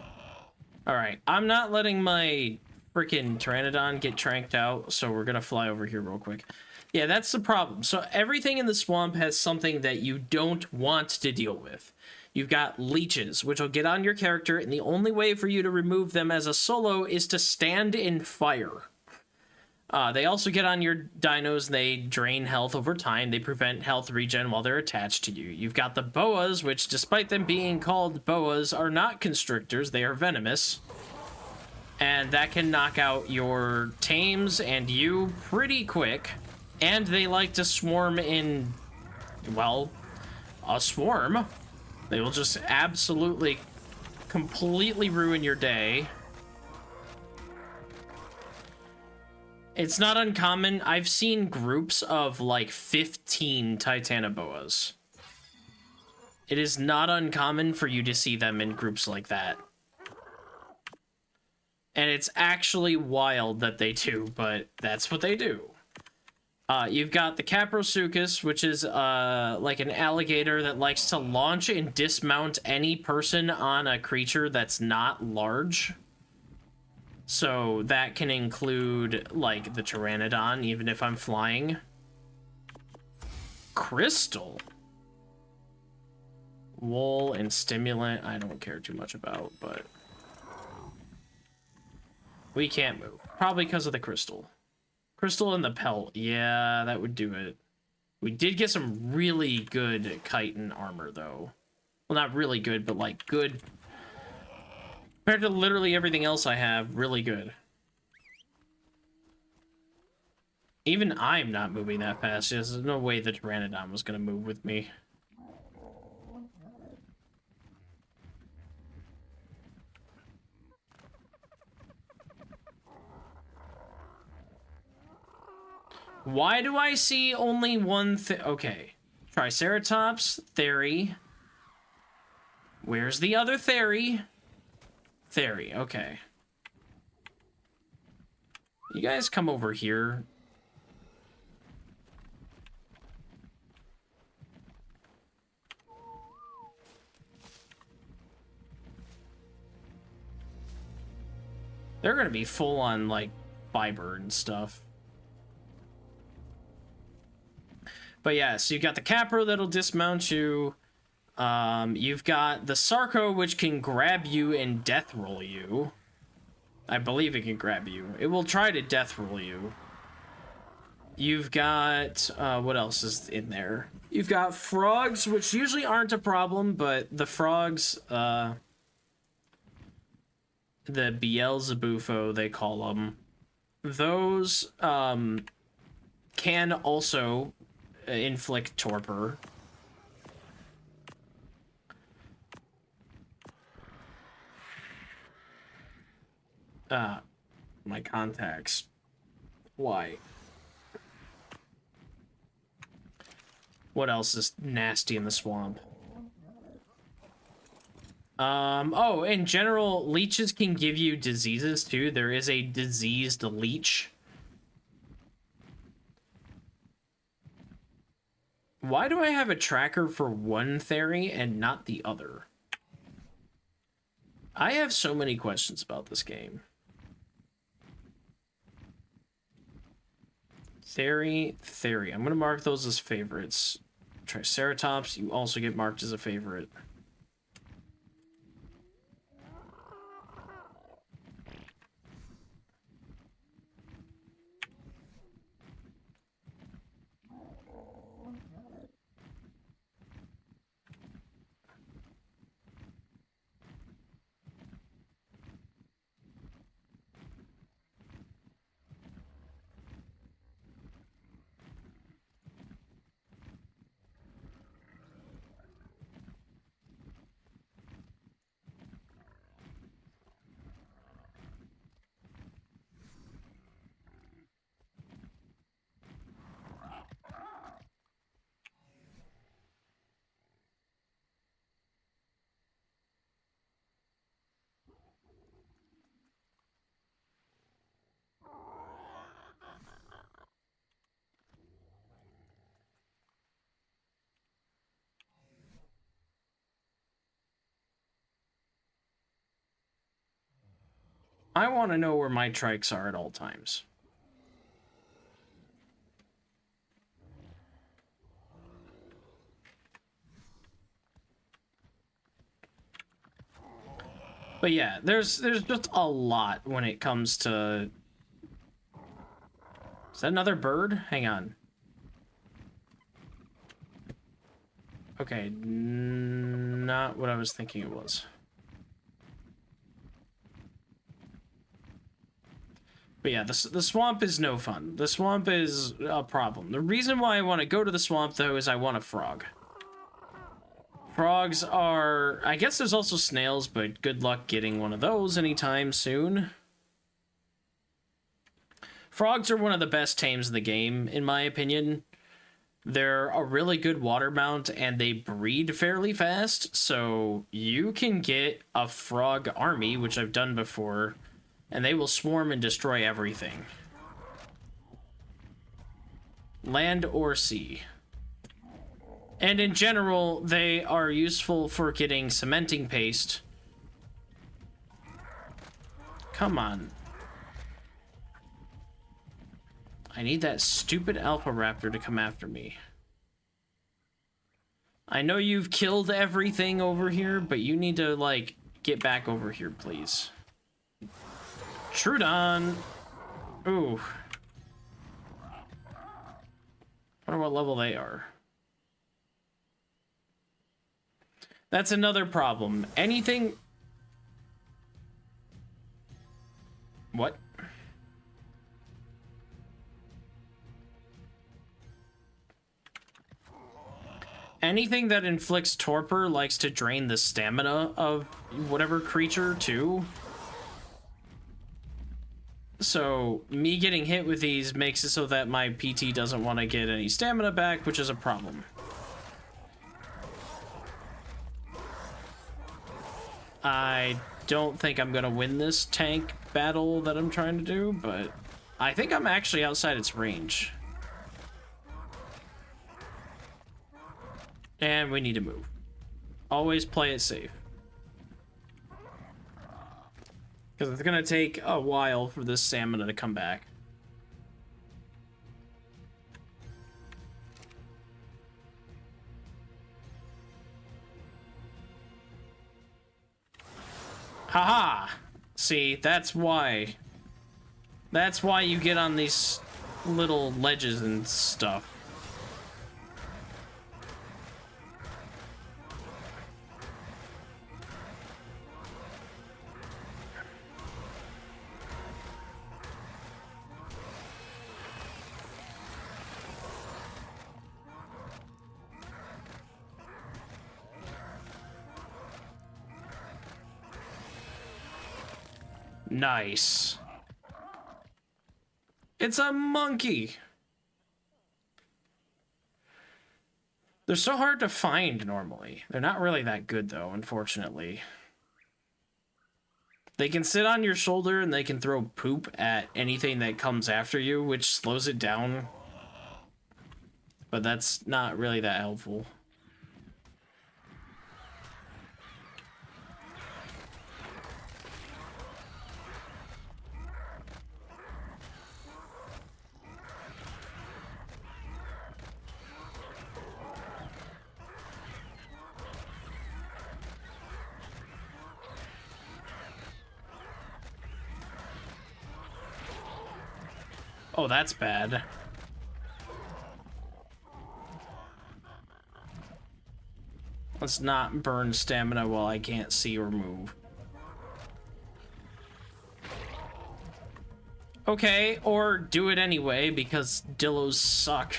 Alright, I'm not letting my freaking Pteranodon get tranked out, so we're gonna fly over here real quick. Yeah, that's the problem. So everything in the swamp has something that you don't want to deal with. You've got leeches, which will get on your character, and the only way for you to remove them as a solo is to stand in fire. They also get on your dinos, and they drain health over time. They prevent health regen while they're attached to you. You've got the boas, which, despite them being called boas, are not constrictors. They are venomous. And that can knock out your tames and you pretty quick. And they like to swarm in, well, a swarm. They will just absolutely, completely ruin your day. It's not uncommon. I've seen groups of like 15 Titanoboas. It is not uncommon for you to see them in groups like that. And it's actually wild that they do, but that's what they do. You've got the Caprosuchus, which is like an alligator that likes to launch and dismount any person on a creature that's not large. So that can include, like, the Pteranodon, even if I'm flying. Crystal. Wool and stimulant, I don't care too much about, but... we can't move. Probably because of the crystal. Crystal and the pelt. Yeah, that would do it. We did get some really good chitin armor, though. Well, not really good, but, like, good... compared to literally everything else I have, really good. Even I'm not moving that fast. There's no way the Pteranodon was going to move with me. Why do I see only one thing? Okay. Triceratops, Theri. Where's the other Theri? Theri, okay. You guys come over here. They're gonna be full on, like, fiber and stuff. But yeah, so you've got the Capro that'll dismount you. You've got the Sarco, which can grab you and death roll you. I believe it can grab you. It will try to death roll you. You've got, what else is in there? You've got frogs, which usually aren't a problem, but the frogs, the Beelzebufo, they call them. Those, can also inflict torpor. My contacts. Why? What else is nasty in the swamp? Oh, in general, leeches can give you diseases too. There is a diseased leech. Why do I have a tracker for one Theri and not the other? I have so many questions about this game. Theri. I'm gonna mark those as favorites. Triceratops, you also get marked as a favorite. I want to know where my trikes are at all times. But yeah, there's just a lot when it comes to... Is that another bird? Hang on. Okay, not what I was thinking it was. But yeah, the swamp is no fun. The swamp is a problem. The reason why I want to go to the swamp, though, is I want a frog. Frogs are... I guess there's also snails, but good luck getting one of those anytime soon. Frogs are one of the best tames in the game, in my opinion. They're a really good water mount, and they breed fairly fast, so you can get a frog army, which I've done before, and they will swarm and destroy everything. Land or sea. And in general, they are useful for getting cementing paste. Come on. I need that stupid alpha raptor to come after me. I know you've killed everything over here, but you need to, like, get back over here, please. Trudon! Ooh. I wonder what level they are. That's another problem. Anything... What? Anything that inflicts torpor likes to drain the stamina of whatever creature, too. So, me getting hit with these makes it so that my PT doesn't want to get any stamina back, which is a problem. I don't think I'm going to win this tank battle that I'm trying to do, but I think I'm actually outside its range. And we need to move. Always play it safe. Because it's going to take a while for this stamina to come back. Haha! See, that's why. That's why you get on these little ledges and stuff. Nice. It's a monkey. They're so hard to find normally. They're not really that good though, unfortunately. They can sit on your shoulder and they can throw poop at anything that comes after you, which slows it down. But that's not really that helpful. Oh, that's bad. Let's not burn stamina while I can't see or move. Okay, or do it anyway, because Dillos suck.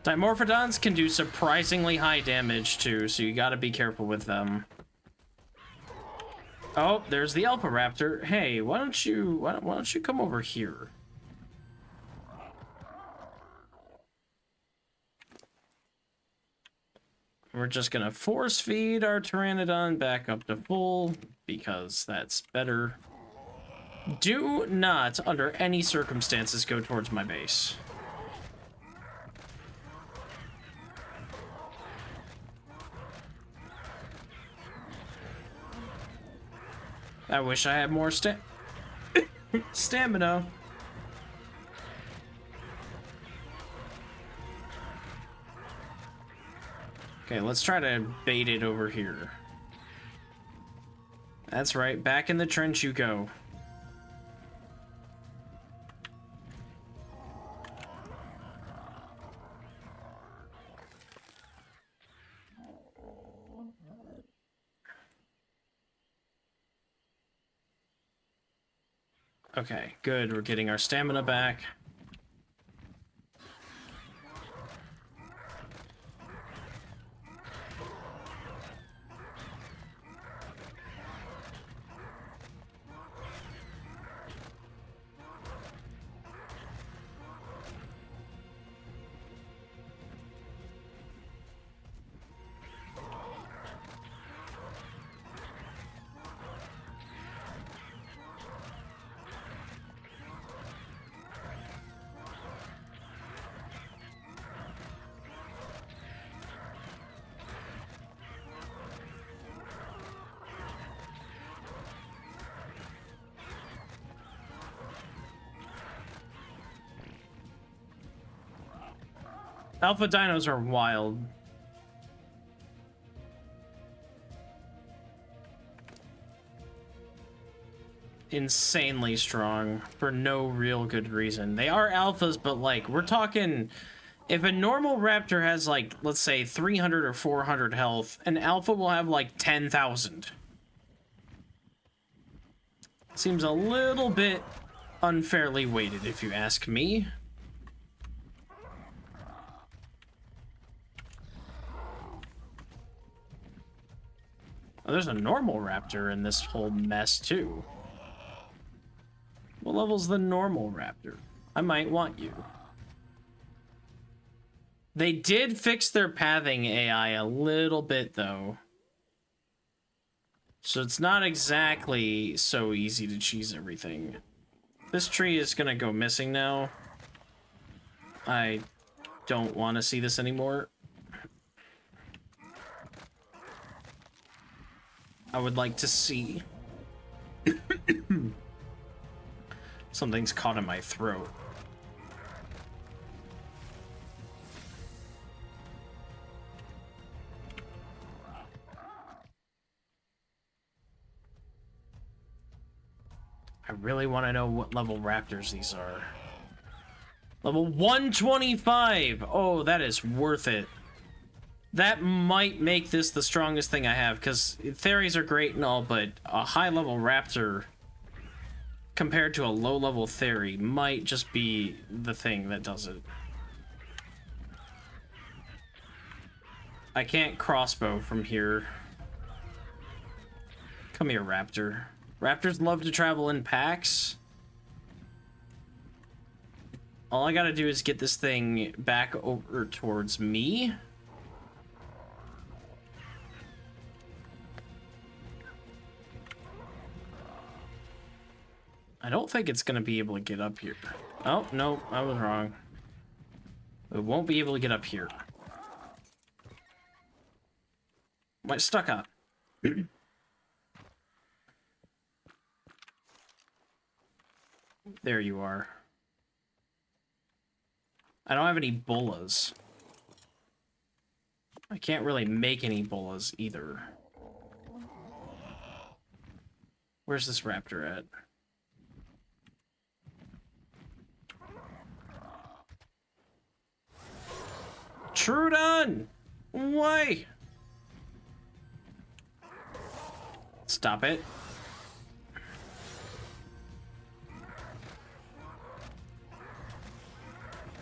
Dimorphodons can do surprisingly high damage too, so you gotta be careful with them. Oh, there's the Alpha Raptor. Hey, why don't you come over here? We're just gonna force feed our Pteranodon back up to full, because that's better. Do not, under any circumstances, go towards my base. I wish I had more stamina. Okay, let's try to bait it over here. That's right, back in the trench you go. Okay, good. We're getting our stamina back. Alpha dinos are wild. Insanely strong for no real good reason. They are alphas, but like, we're talking, if a normal raptor has like, let's say 300 or 400 health, an alpha will have like 10,000. Seems a little bit unfairly weighted, if you ask me. Oh, there's a normal raptor in this whole mess, too. What level's the normal raptor? I might want you. They did fix their pathing AI a little bit, though. So it's not exactly so easy to cheese everything. This tree is gonna go missing now. I don't want to see this anymore. I would like to see. Something's caught in my throat. I really want to know what level raptors these are. Level 125! Oh, that is worth it. That might make this the strongest thing I have, because Theris are great and all, but a high-level raptor compared to a low-level Theri might just be the thing that does it. I can't crossbow from here. Come here, raptor. Raptors love to travel in packs. All I gotta do is get this thing back over towards me. I don't think it's gonna be able to get up here. Oh, no, I was wrong. It won't be able to get up here. What, stuck up? There you are. I don't have any bolas. I can't really make any bolas either. Where's this raptor at? Trudon! Why? Stop it.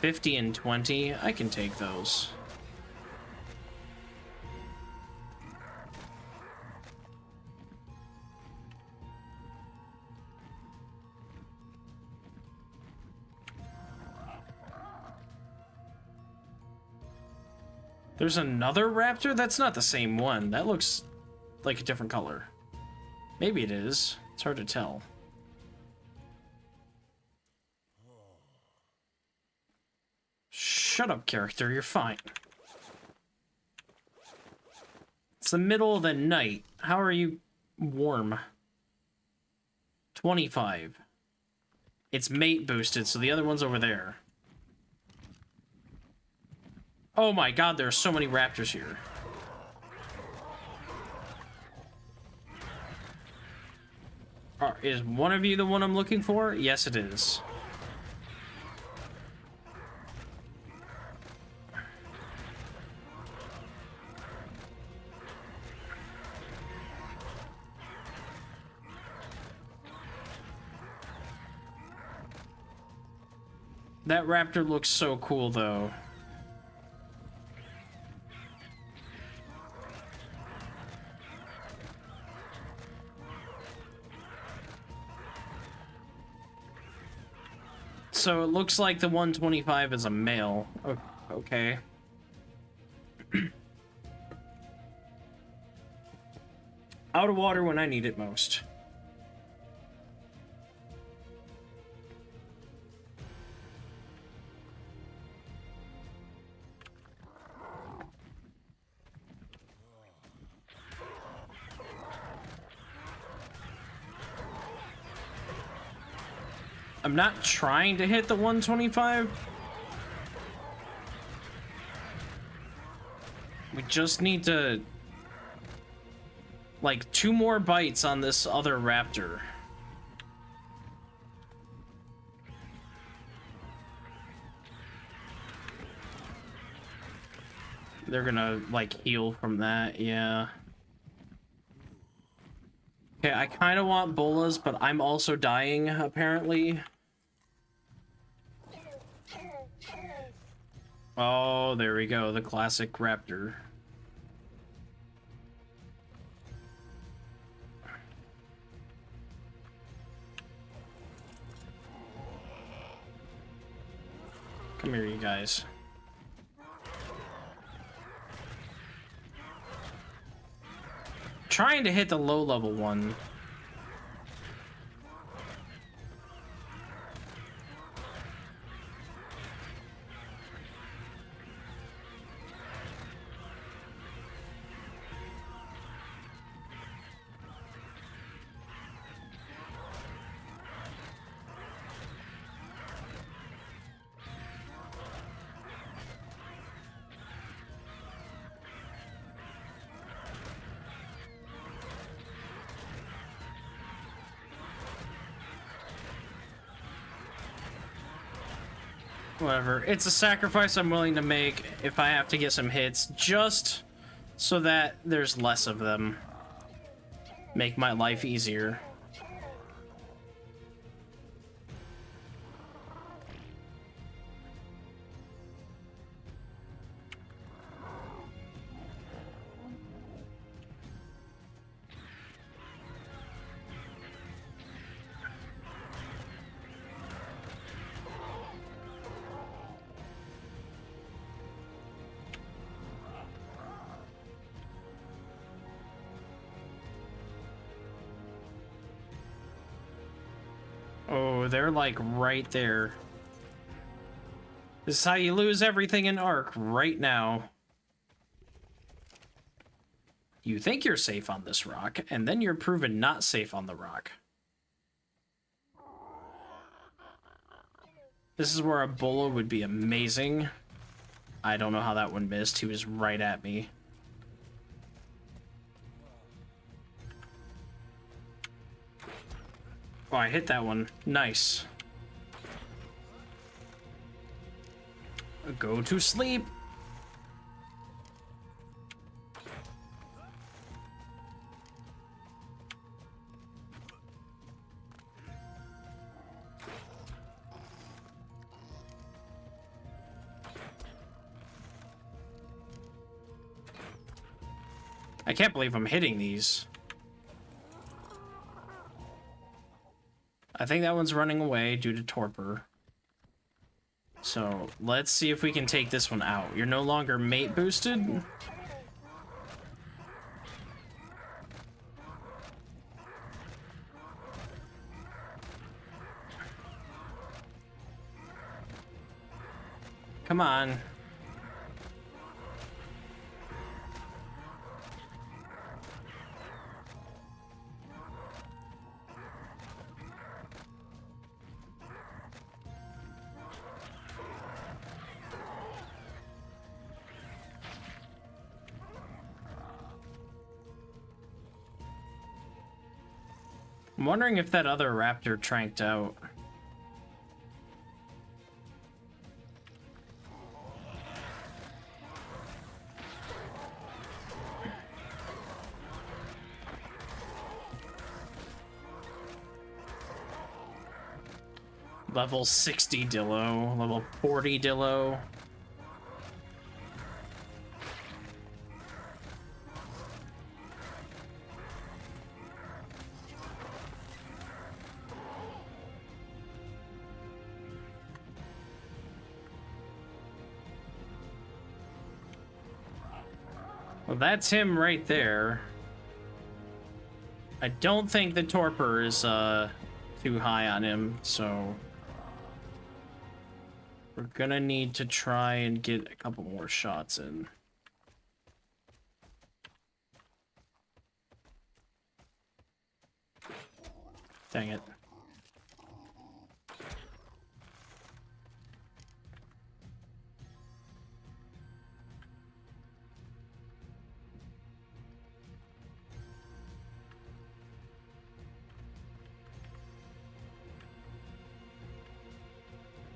$50 and $20. I can take those. There's another raptor? That's not the same one. That looks like a different color. Maybe it is. It's hard to tell. Shut up, character. You're fine. It's the middle of the night. How are you warm? 25. It's mate boosted, so the other one's over there. Oh my god, there are so many raptors here. Is one of you the one I'm looking for? Yes, it is. That raptor looks so cool, though. So it looks like the 125 is a male. Okay. Out of water when I need it most. I'm not trying to hit the 125. We just need to... like, 2 more bites on this other raptor. They're gonna, like, heal from that, yeah. Okay, I kind of want bolas, but I'm also dying, apparently. Oh, there we go, the classic raptor. Come here, you guys. Trying to hit the low-level one. Whatever. It's a sacrifice I'm willing to make if I have to get some hits, just so that there's less of them. Make my life easier. Oh, they're like right there. This is how you lose everything in Ark right now. You think you're safe on this rock, and then you're proven not safe on the rock. This is where a Bola would be amazing. I don't know how that one missed. He was right at me. Oh, I hit that one. Nice. Go to sleep. I can't believe I'm hitting these. I think that one's running away due to torpor. So let's see if we can take this one out. You're no longer mate boosted. Come on. I'm wondering if that other raptor tranked out. Level 60 Dillo, level 40 Dillo. Well, that's him right there. I don't think the torpor is too high on him, so we're gonna need to try and get a couple more shots in. Dang it.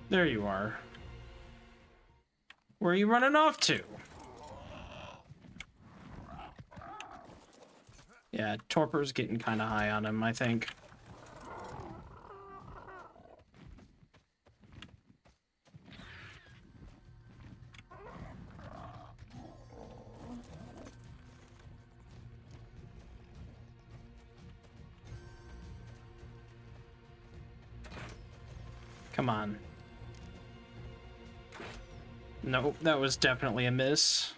There you are. Where are you running off to? Yeah, torpor's getting kind of high on him, I think. Come on. Nope, that was definitely a miss.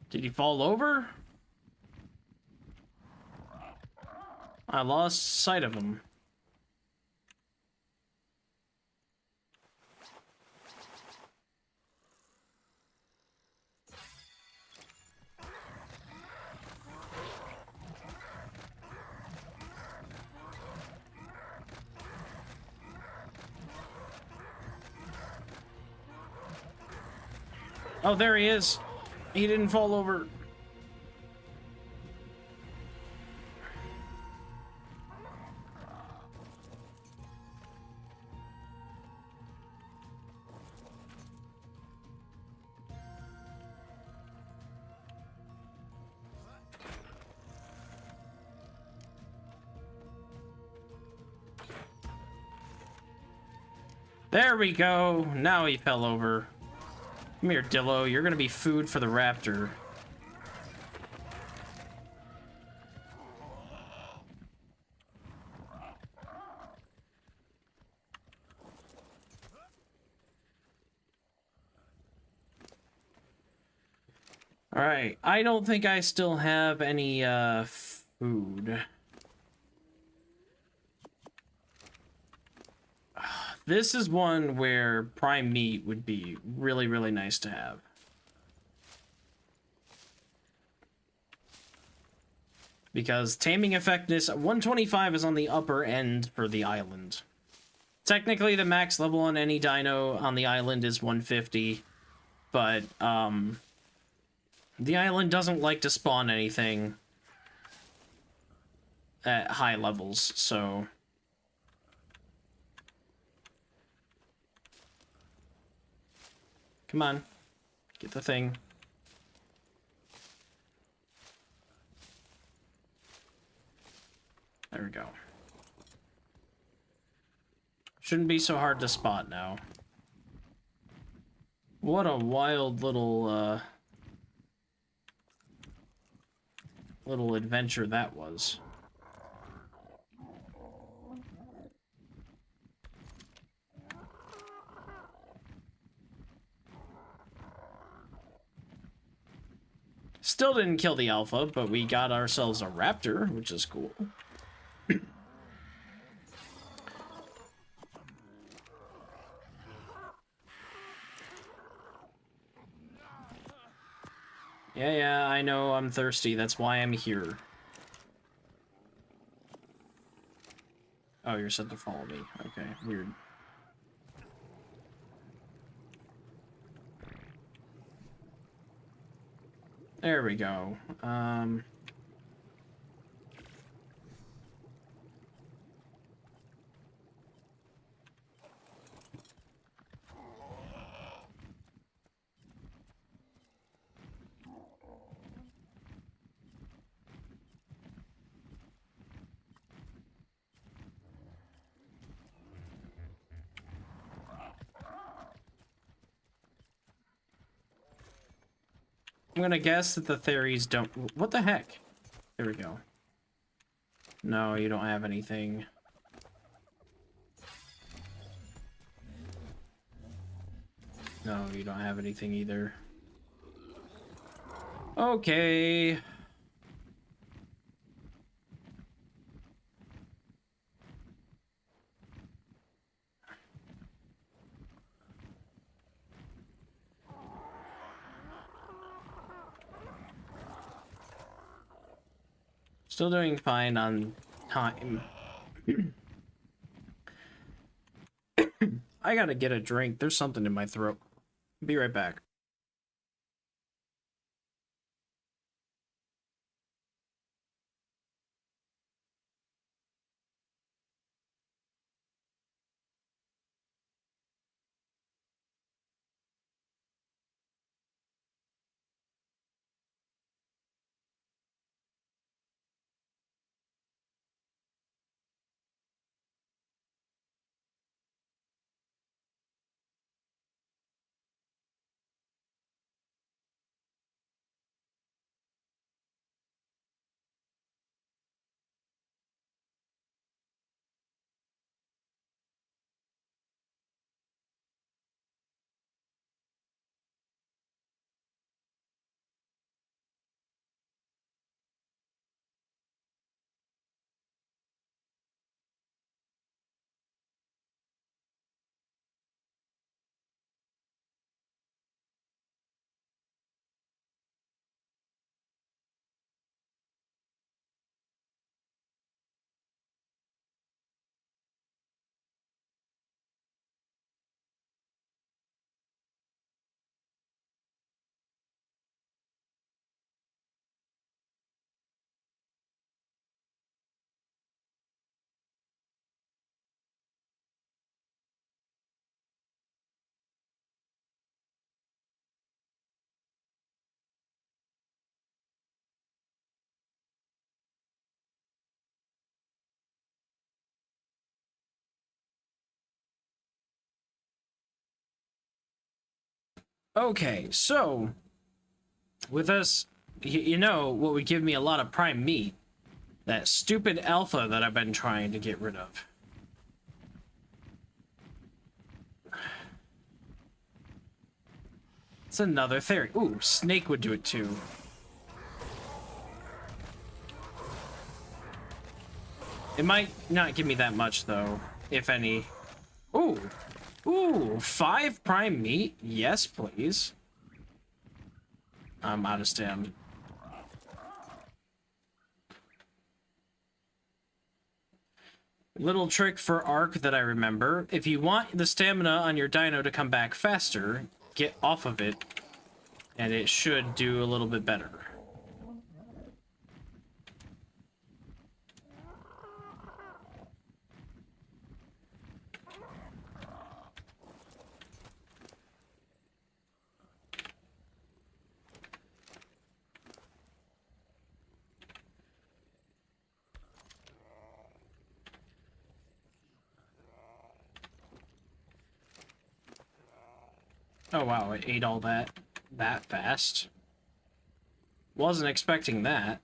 Did he fall over? I lost sight of him. Oh, there he is. He didn't fall over. There we go. Now he fell over. Come here, Dillo. You're gonna be food for the raptor. Alright, I don't think I still have any, food. This is one where prime meat would be really, really nice to have. Because taming effectiveness, 125 is on the upper end for the island. Technically, the max level on any dino on the island is 150, but, the island doesn't like to spawn anything at high levels, so... Come on. Get the thing. There we go. Shouldn't be so hard to spot now. What a wild little, little adventure that was. Still didn't kill the alpha, but we got ourselves a raptor, which is cool. Yeah, I know I'm thirsty. That's why I'm here. Oh, you're set to follow me. Okay, weird. There we go. I'm gonna guess that the Theris don't... What the heck? There we go. No, you don't have anything. No, you don't have anything either. Okay. Still doing fine on time. I gotta get a drink. There's something in my throat. Be right back. Okay, so with us, you know what would give me a lot of prime meat? That stupid alpha that I've been trying to get rid of. It's another theory. Ooh, snake would do it too. It might not give me that much though, if any. Ooh. Ooh, 5 prime meat? Yes, please. I'm out of stem. Little trick for arc that I remember. If you want the stamina on your dino to come back faster, get off of it, and it should do a little bit better. Oh wow, it ate all that fast. Wasn't expecting that.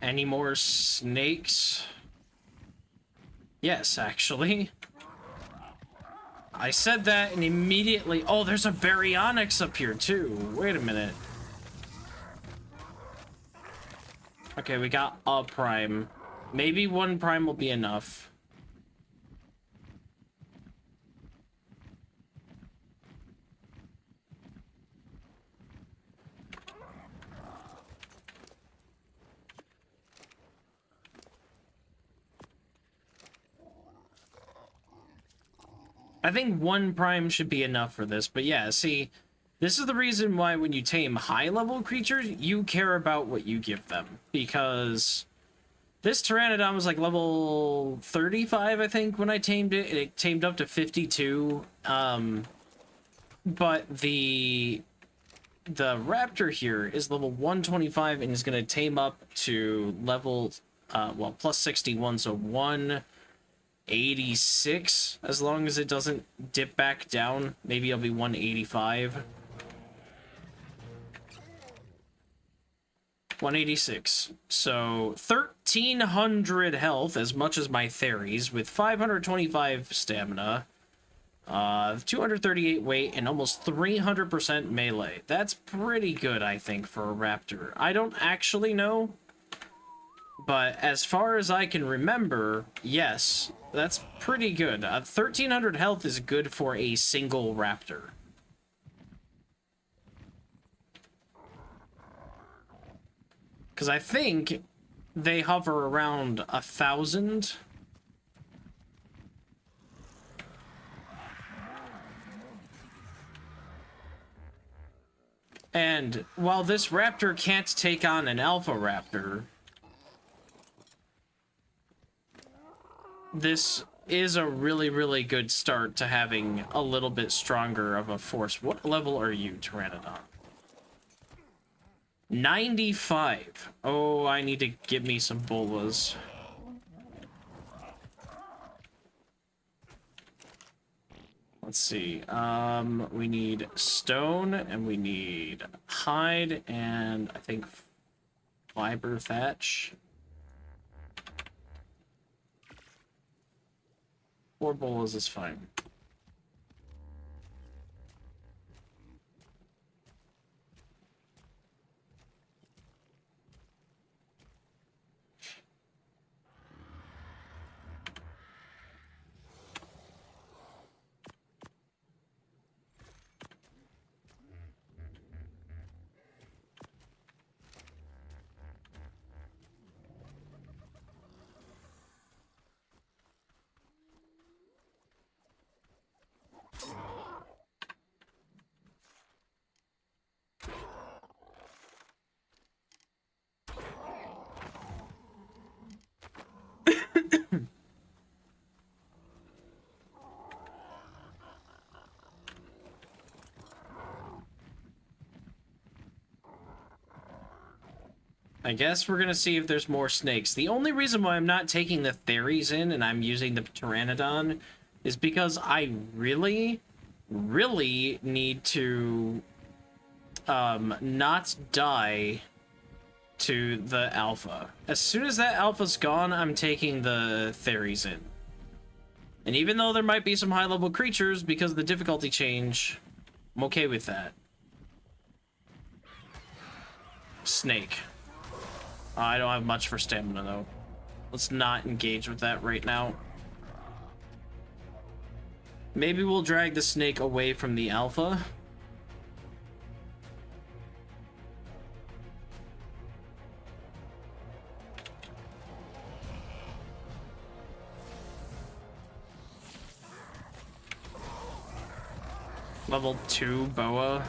Any more snakes? Yes, actually. I said that and immediately... Oh, there's a baryonyx up here too. Wait a minute. Okay, we got a prime. Maybe 1 prime will be enough. I think 1 prime should be enough for this, but yeah, see, this is the reason why when you tame high-level creatures, you care about what you give them, because this Pteranodon was like level 35, I think, when I tamed it, and it tamed up to 52, but the raptor here is level 125 and is going to tame up to level well, plus 61, so 186, as long as it doesn't dip back down. Maybe it'll be 185. 186. So 1300 health, as much as my Theris, with 525 stamina, 238 weight, and almost 300% melee. That's pretty good, I think, for a raptor. I don't actually know, but as far as I can remember, yes, that's pretty good. 1300 health is good for a single raptor. Because I think they hover around 1,000. And while this raptor can't take on an alpha raptor, this is a really, really good start to having a little bit stronger of a force. What level are you, Pteranodon? 95. Oh, I need to get me some bolas. Let's see. We need stone, and we need hide, and I think fiber thatch. 4 bolas is fine. I guess we're gonna see if there's more snakes. The only reason why I'm not taking the Theris in and I'm using the Pteranodon is because I really, really need to not die to the alpha. As soon as that alpha's gone, I'm taking the Theris in. And even though there might be some high-level creatures because of the difficulty change, I'm okay with that. Snake. I don't have much for stamina, though. Let's not engage with that right now. Maybe we'll drag the snake away from the alpha. Level 2 boa.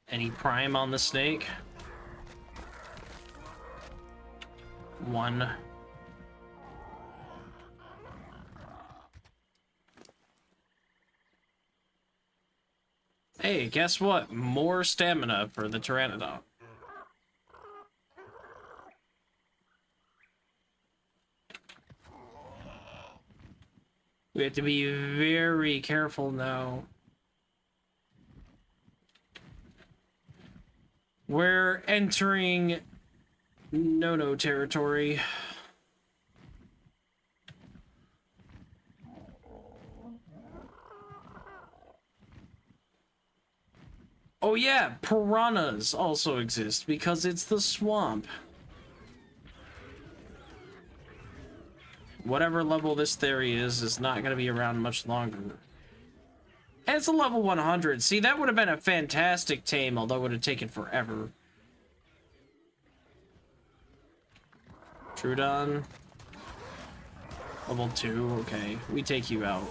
Any prime on the snake? 1. Hey, guess what? More stamina for the Pteranodon. We have to be very careful now. We're entering no-no territory. Oh yeah, piranhas also exist because it's the swamp. Whatever level this Theri is not going to be around much longer. And it's a level 100. See, that would have been a fantastic tame, although it would have taken forever. Trudon. Level 2, okay. We take you out.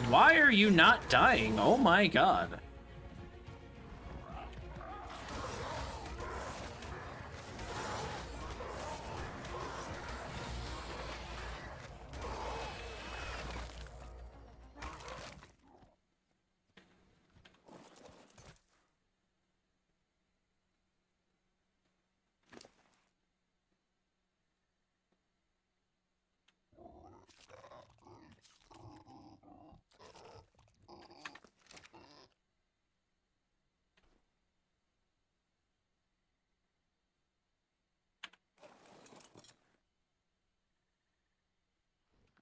Why are you not dying? Oh my god.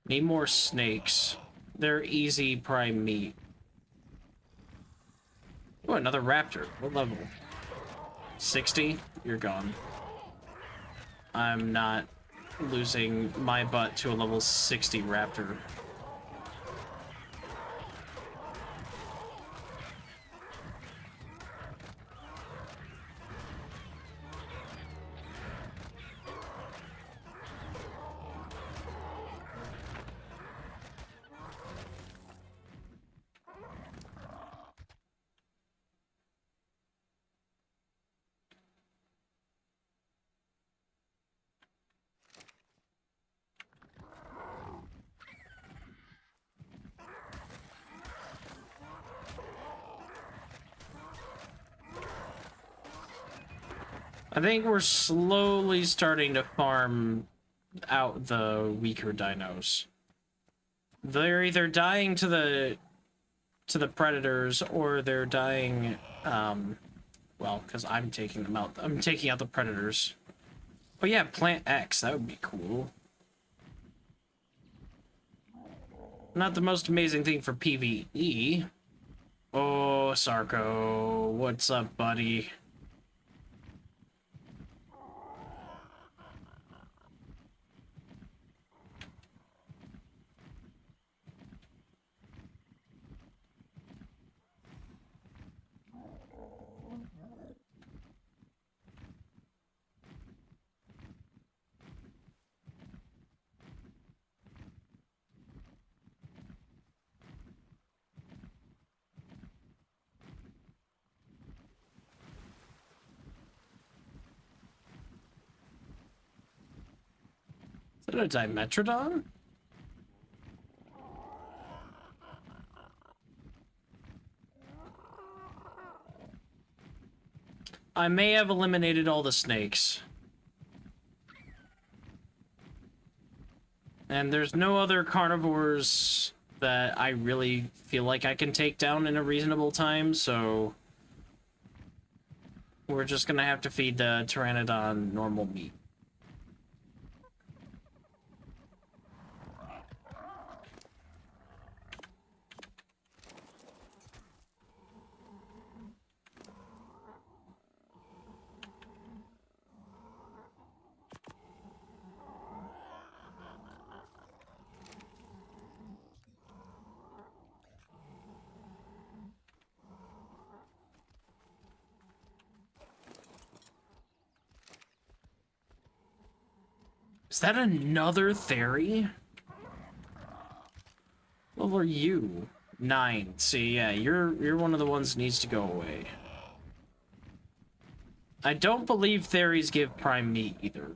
Need more snakes. They're easy prime meat. Oh, another raptor. What level? 60? You're gone. I'm not losing my butt to a level 60 raptor. I think we're slowly starting to farm out the weaker dinos. They're either dying to the predators, or they're dying, well, because I'm taking them out. I'm taking out the predators. Oh yeah, Plant X, that would be cool. Not the most amazing thing for PvE. Oh, Sarko, what's up, buddy? Is that a Dimetrodon? I may have eliminated all the snakes. And there's no other carnivores that I really feel like I can take down in a reasonable time, so we're just gonna have to feed the Pteranodon normal meat. Is that another Theri? What level are you? 9. See, yeah, you're one of the ones that needs to go away. I don't believe Theris give prime meat either.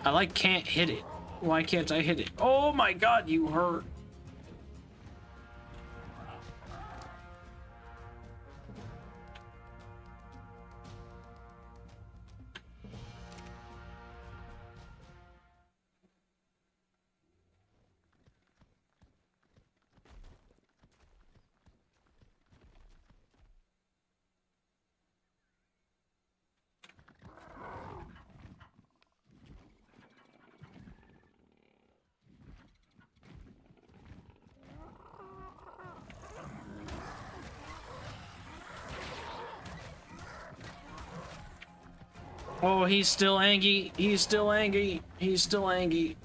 I like can't hit it. Why can't I hit it? Oh my god, you hurt. Oh, he's still angry. He's still angry. He's still angry.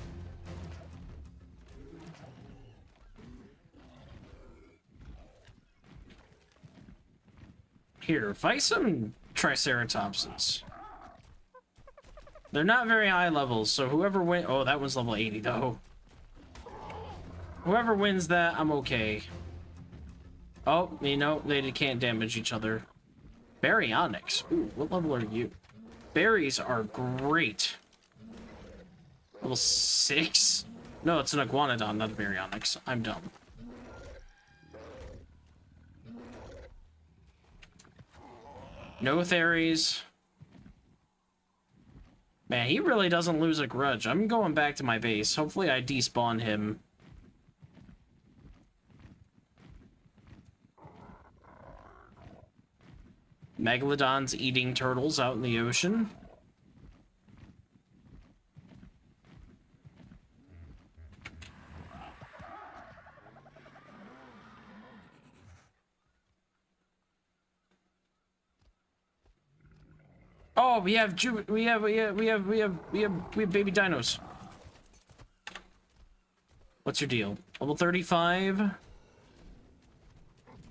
Here, fight some Triceratopses. They're not very high levels, so whoever wins... Oh, that one's level 80, though. Whoever wins that, I'm okay. Oh, you know, they can't damage each other. Baryonyx. Ooh, what level are you? Berries are great. Level 6? No, it's an Iguanodon, not a Baryonyx. I'm dumb. No Theris. Man, he really doesn't lose a grudge. I'm going back to my base. Hopefully I despawn him. Megalodon's eating turtles out in the ocean. Oh, we have baby dinos. What's your deal? Level 35?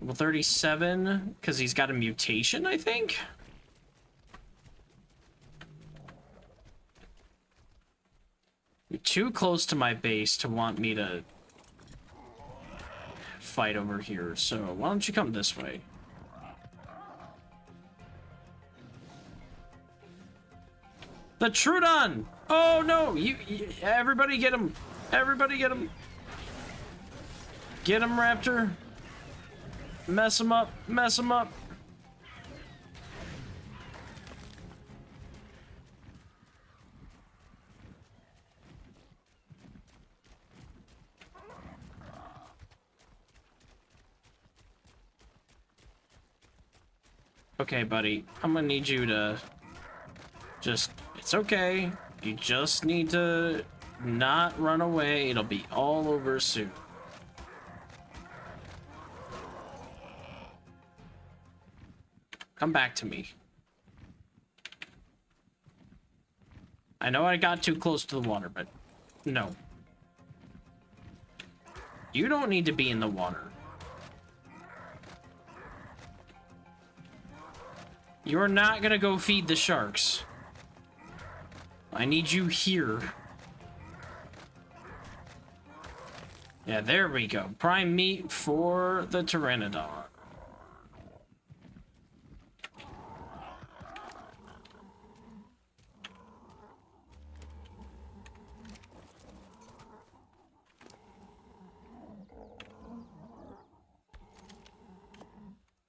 Level 37? Because he's got a mutation, I think? You're too close to my base to want me to fight over here, so why don't you come this way? The Trudon! Oh no! You everybody get him! Everybody get him! Get him, Raptor! Mess him up! Mess him up! Okay, buddy. I'm gonna need you to just... It's okay. You just need to not run away. It'll be all over soon. Come back to me. I know I got too close to the water, but no. You don't need to be in the water. You're not gonna go feed the sharks. I need you here. Yeah, there we go. Prime meat for the Pteranodon.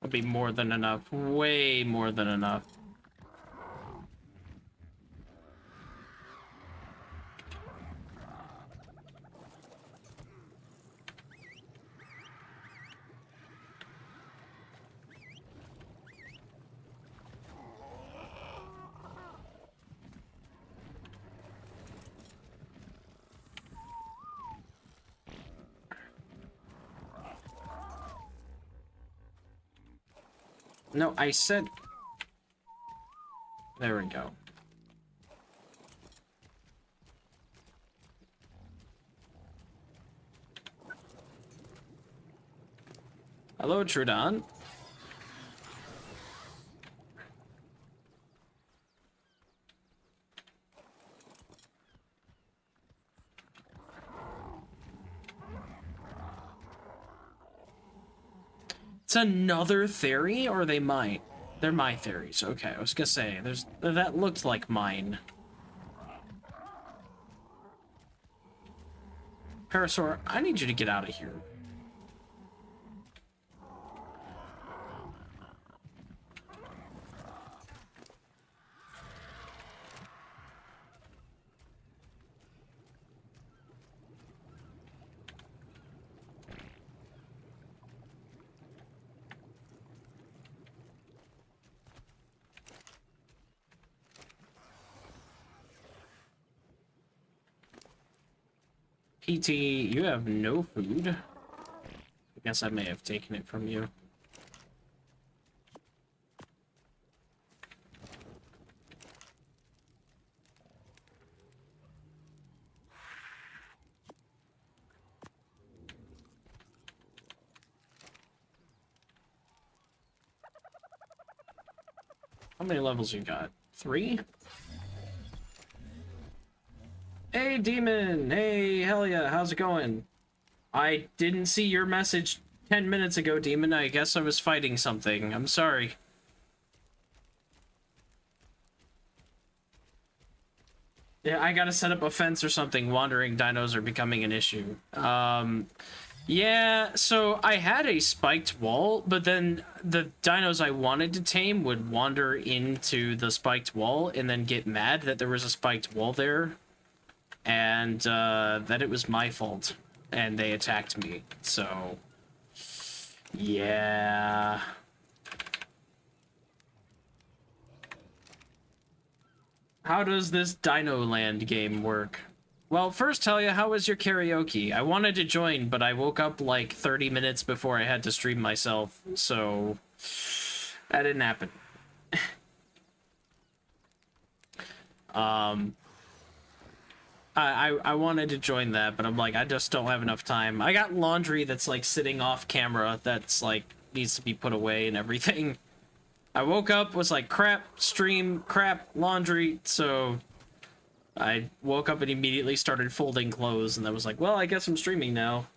That'll be more than enough. Way more than enough. No, I said... There we go. Hello, Trudon. It's another Theri, or are they mine? They're my Theris. Okay, I was gonna say, that looked like mine. Parasaur, I need you to get out of here. PT, you have no food. I guess I may have taken it from you. How many levels you got? 3? Hey, Demon! Hey, hell yeah, how's it going? I didn't see your message 10 minutes ago, Demon. I guess I was fighting something. I'm sorry. Yeah, I gotta set up a fence or something. Wandering dinos are becoming an issue. Yeah, so I had a spiked wall, but then the dinos I wanted to tame would wander into the spiked wall and then get mad that there was a spiked wall there, and that it was my fault, and they attacked me. So, yeah. How does this Dino Land game work? Well, first tell you, how was your karaoke? I wanted to join, but I woke up like 30 minutes before I had to stream myself, so that didn't happen. I wanted to join that, but I'm like, I just don't have enough time. I got laundry that's like sitting off camera that's like needs to be put away and everything. I woke up, was like, crap, stream, crap, laundry, so I woke up and immediately started folding clothes, and I was like, well, I guess I'm streaming now.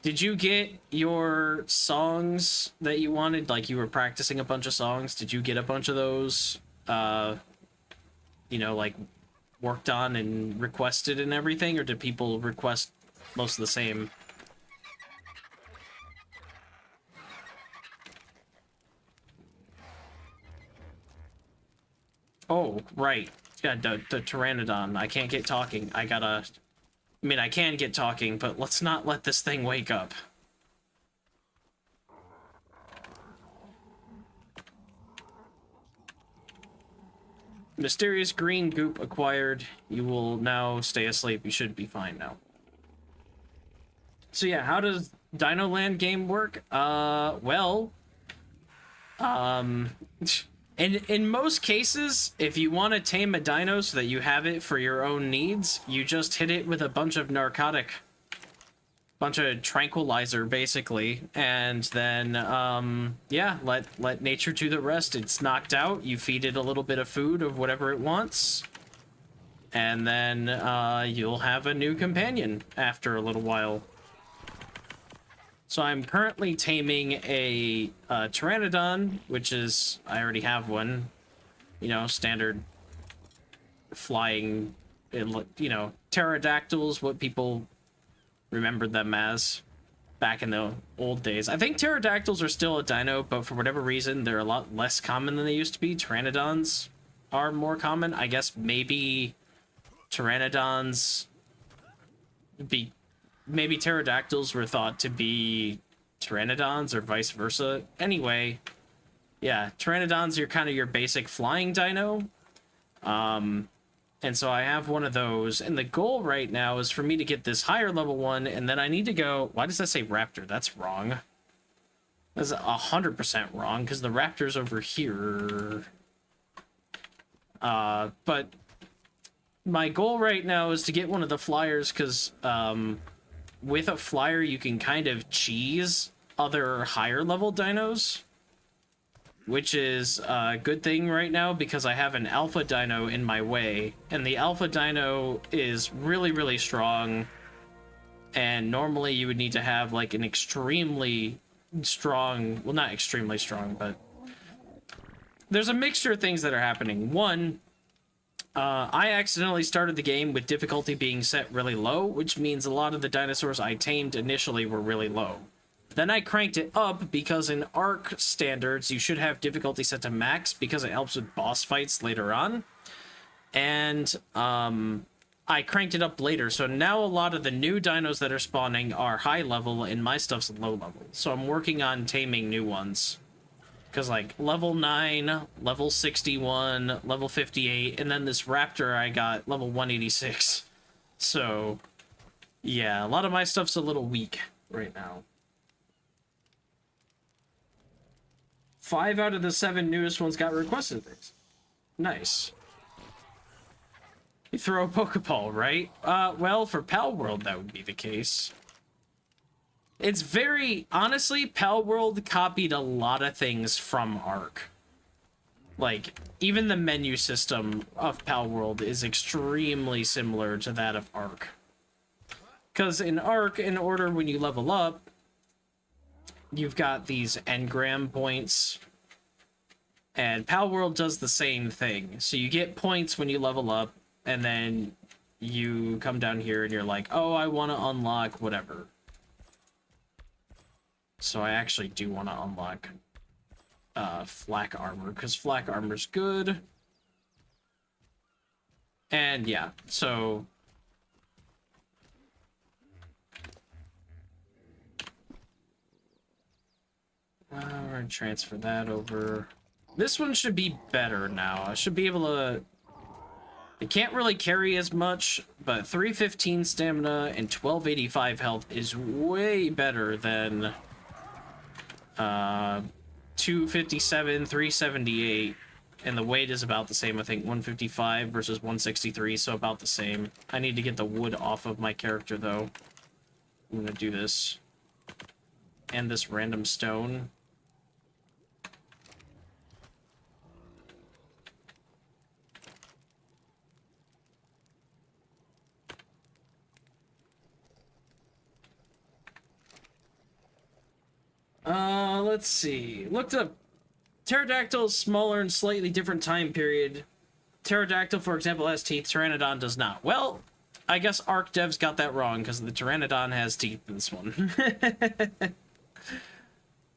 Did you get your songs that you wanted? Like, you were practicing a bunch of songs. Did you get a bunch of those, you know, like, worked on and requested and everything? Or did people request most of the same? Oh, right. Yeah, the Pteranodon. I can't get talking. I mean, I can get talking, but let's not let this thing wake up. Mysterious green goop acquired. You will now stay asleep. You should be fine now. So yeah, how does Dino Land game work? Well, in most cases, if you want to tame a dino so that you have it for your own needs, you just hit it with a bunch of tranquilizer, basically, and then, yeah, let nature do the rest. It's knocked out, you feed it a little bit of food of whatever it wants, and then, you'll have a new companion after a little while. So I'm currently taming a Pteranodon, which is, I already have one, you know, standard flying, you know, pterodactyls, what people remembered them as back in the old days. I think pterodactyls are still a dino, but for whatever reason, they're a lot less common than they used to be. Pteranodons are more common. I guess maybe Pteranodons maybe pterodactyls were thought to be pteranodons or vice versa. Anyway, yeah, pteranodons are kind of your basic flying dino. And so I have one of those, and the goal right now is for me to get this higher level one, and then I need to go... Why does that say raptor? That's wrong. That's 100% wrong, because the raptor's over here. But my goal right now is to get one of the flyers, because, with a flyer, you can kind of cheese other higher level dinos, which is a good thing right now because I have an alpha dino in my way, and the alpha dino is really, really strong, and normally you would need to have like an extremely strong, well, not extremely strong, but there's a mixture of things that are happening. One, I accidentally started the game with difficulty being set really low, which means a lot of the dinosaurs I tamed initially were really low. Then I cranked it up because in Ark standards, you should have difficulty set to max because it helps with boss fights later on. And I cranked it up later, so now a lot of the new dinos that are spawning are high level and my stuff's low level. So I'm working on taming new ones. Because, like, level 9, level 61, level 58, and then this raptor I got level 186. So, yeah, a lot of my stuff's a little weak right now. 5 out of the 7 newest ones got requested things. Nice. You throw a Pokeball, right? Well, for Pal World, that would be the case. It's very, honestly, Pal World copied a lot of things from Ark. Like, even the menu system of Pal World is extremely similar to that of Ark. Because in Ark, in order when you level up, you've got these engram points. And Pal World does the same thing. So you get points when you level up, and then you come down here and you're like, oh, I want to unlock whatever. So I actually do want to unlock flak armor, because flak armor's good. And yeah, so we're gonna transfer that over. This one should be better now. I should be able to... It can't really carry as much, but 315 stamina and 1285 health is way better than 257, 378, and the weight is about the same. I think 155 versus 163, so about the same. I need to get the wood off of my character, though. I'm gonna do this. And this random stone. Let's see. Looked up pterodactyl, smaller and slightly different time period. Pterodactyl, for example, has teeth. Pteranodon does not. Well, I guess Ark devs got that wrong because the Pteranodon has teeth in this one.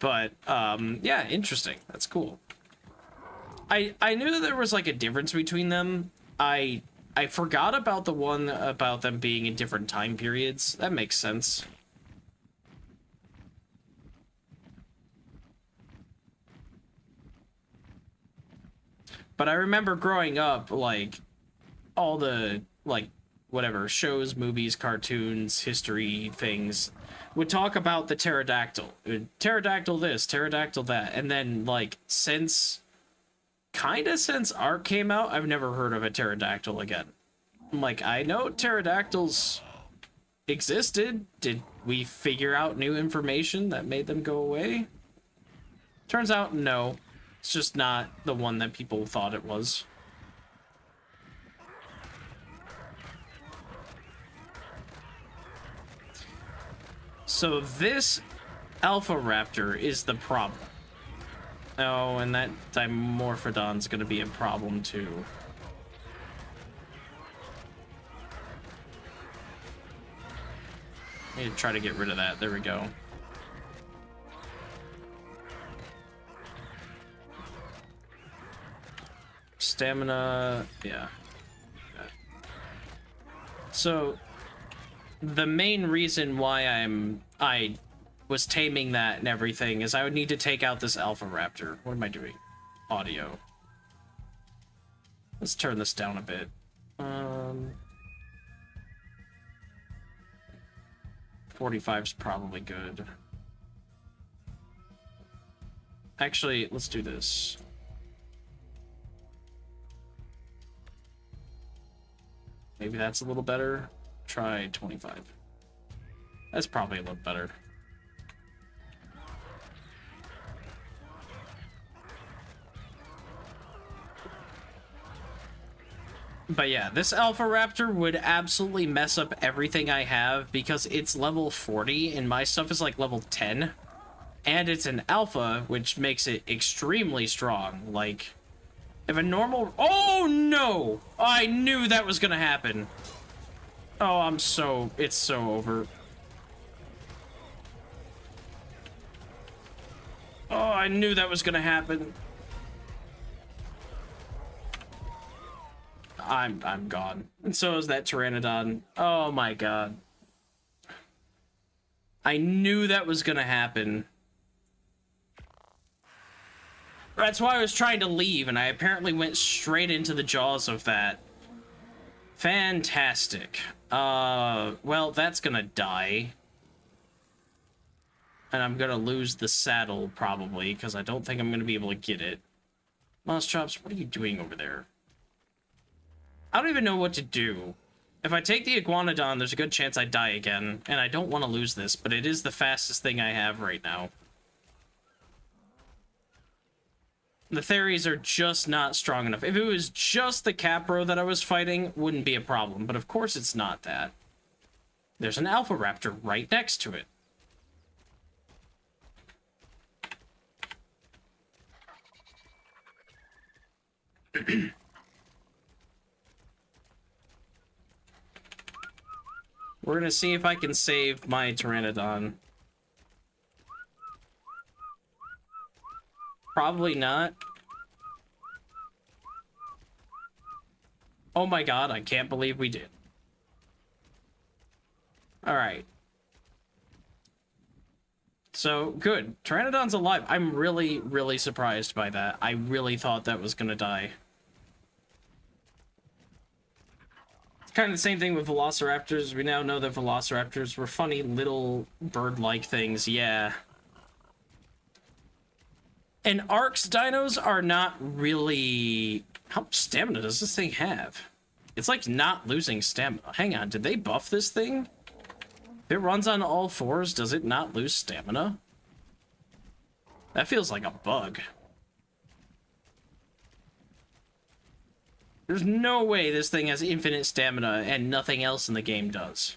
But, yeah, interesting. That's cool. I knew that there was, like, a difference between them. I forgot about the one about them being in different time periods. That makes sense. But I remember growing up, like, all the, like, whatever, shows, movies, cartoons, history things would talk about the pterodactyl. Pterodactyl this, pterodactyl that. And then, like, since Ark came out, I've never heard of a pterodactyl again. I'm like, I know pterodactyls existed. Did we figure out new information that made them go away? Turns out, no. It's just not the one that people thought it was. So this Alpha Raptor is the problem. Oh, and that Dimorphodon's gonna be a problem too. I need to try to get rid of that. There we go. Stamina, yeah. So the main reason why I was taming that and everything is I would need to take out this Alpha Raptor. What am I doing? Audio. Let's turn this down a bit. 45's probably good. Actually, let's do this. Maybe that's a little better. Try 25. That's probably a little better. But yeah, this Alpha Raptor would absolutely mess up everything I have because it's level 40 and my stuff is like level 10. And it's an Alpha, which makes it extremely strong. Like, if a normal... Oh, no! I knew that was gonna happen. Oh, it's so over. Oh, I knew that was gonna happen. I'm gone. And so is that Pteranodon. Oh my god. I knew that was gonna happen. That's why I was trying to leave, and I apparently went straight into the jaws of that. Fantastic. Well, that's gonna die. And I'm gonna lose the saddle, probably, because I don't think I'm gonna be able to get it. Moss Chops, what are you doing over there? I don't even know what to do. If I take the Iguanodon, there's a good chance I die again, and I don't want to lose this, but it is the fastest thing I have right now. The Theris are just not strong enough. If it was just the Capro that I was fighting, wouldn't be a problem, but of course it's not that. There's an Alpha Raptor right next to it. We're gonna see if I can save my Pteranodon. Probably not. Oh my god, I can't believe we did. Alright. So, good. Pteranodon's alive. I'm really, really surprised by that. I really thought that was gonna die. It's kind of the same thing with Velociraptors. We now know that Velociraptors were funny little bird-like things, yeah. And Ark's dinos are not really... How much stamina does this thing have? It's like not losing stamina. Hang on, did they buff this thing? If it runs on all fours, does it not lose stamina? That feels like a bug. There's no way this thing has infinite stamina and nothing else in the game does.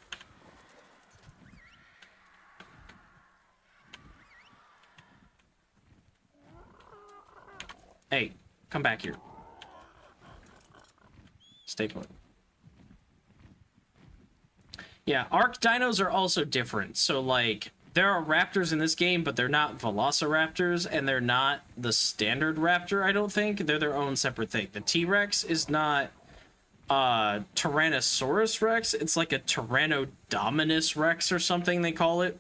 Hey, come back here. Stay put. Yeah, Arc dinos are also different. So, like, there are raptors in this game, but they're not velociraptors, and they're not the standard raptor, I don't think. They're their own separate thing. The T-Rex is not Tyrannosaurus Rex. It's like a Tyrannodominus Rex or something they call it.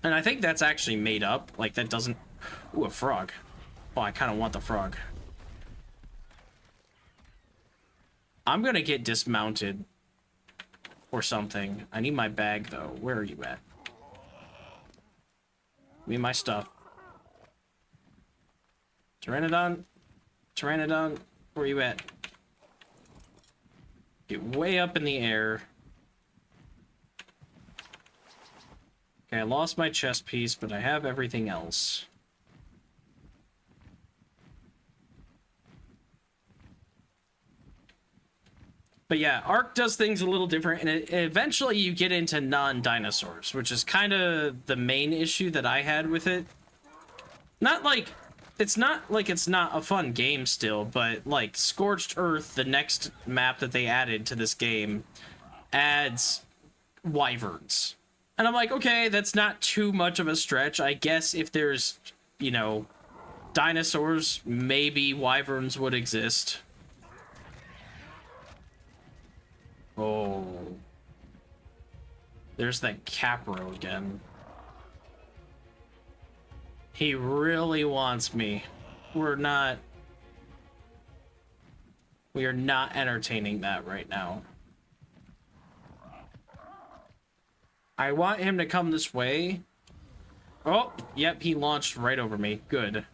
And I think that's actually made up. Like, that doesn't... Ooh, a frog. Oh, I kind of want the frog. I'm gonna get dismounted or something. I need my bag, though. Where are you at? Give me my stuff. Pteranodon? Pteranodon? Where are you at? Get way up in the air. Okay, I lost my chest piece, but I have everything else. But yeah, Ark does things a little different, and eventually you get into non-dinosaurs, which is kind of the main issue that I had with it. Not like it's not a fun game still, but like Scorched Earth, the next map that they added to this game, adds wyverns. And I'm like, okay, that's not too much of a stretch. I guess if there's, you know, dinosaurs, maybe wyverns would exist. Oh. There's that Capro again. He really wants me. We are not entertaining that right now. I want him to come this way. Oh, yep, he launched right over me. Good.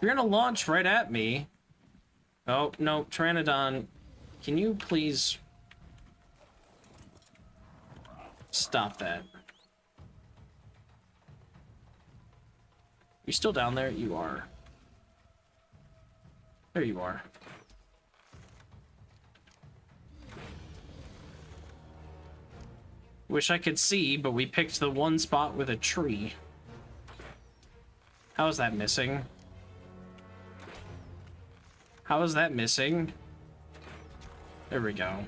You're gonna launch right at me. Oh, no, Pteranodon. Can you please stop that? You still down there? You are. There you are. Wish I could see, but we picked the one spot with a tree. How is that missing? How is that missing? There we go.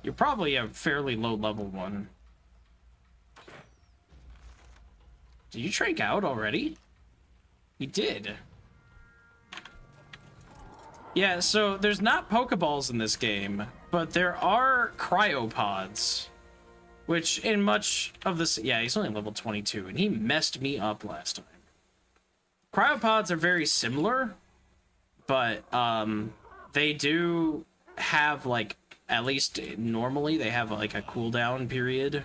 You're probably a fairly low level one. Did you trank out already? You did. Yeah, so there's not Pokeballs in this game, but there are cryopods. Which, in much of this... Yeah, he's only level 22, and he messed me up last time. Cryopods are very similar, but they do have, like, At least normally they have like a cooldown period.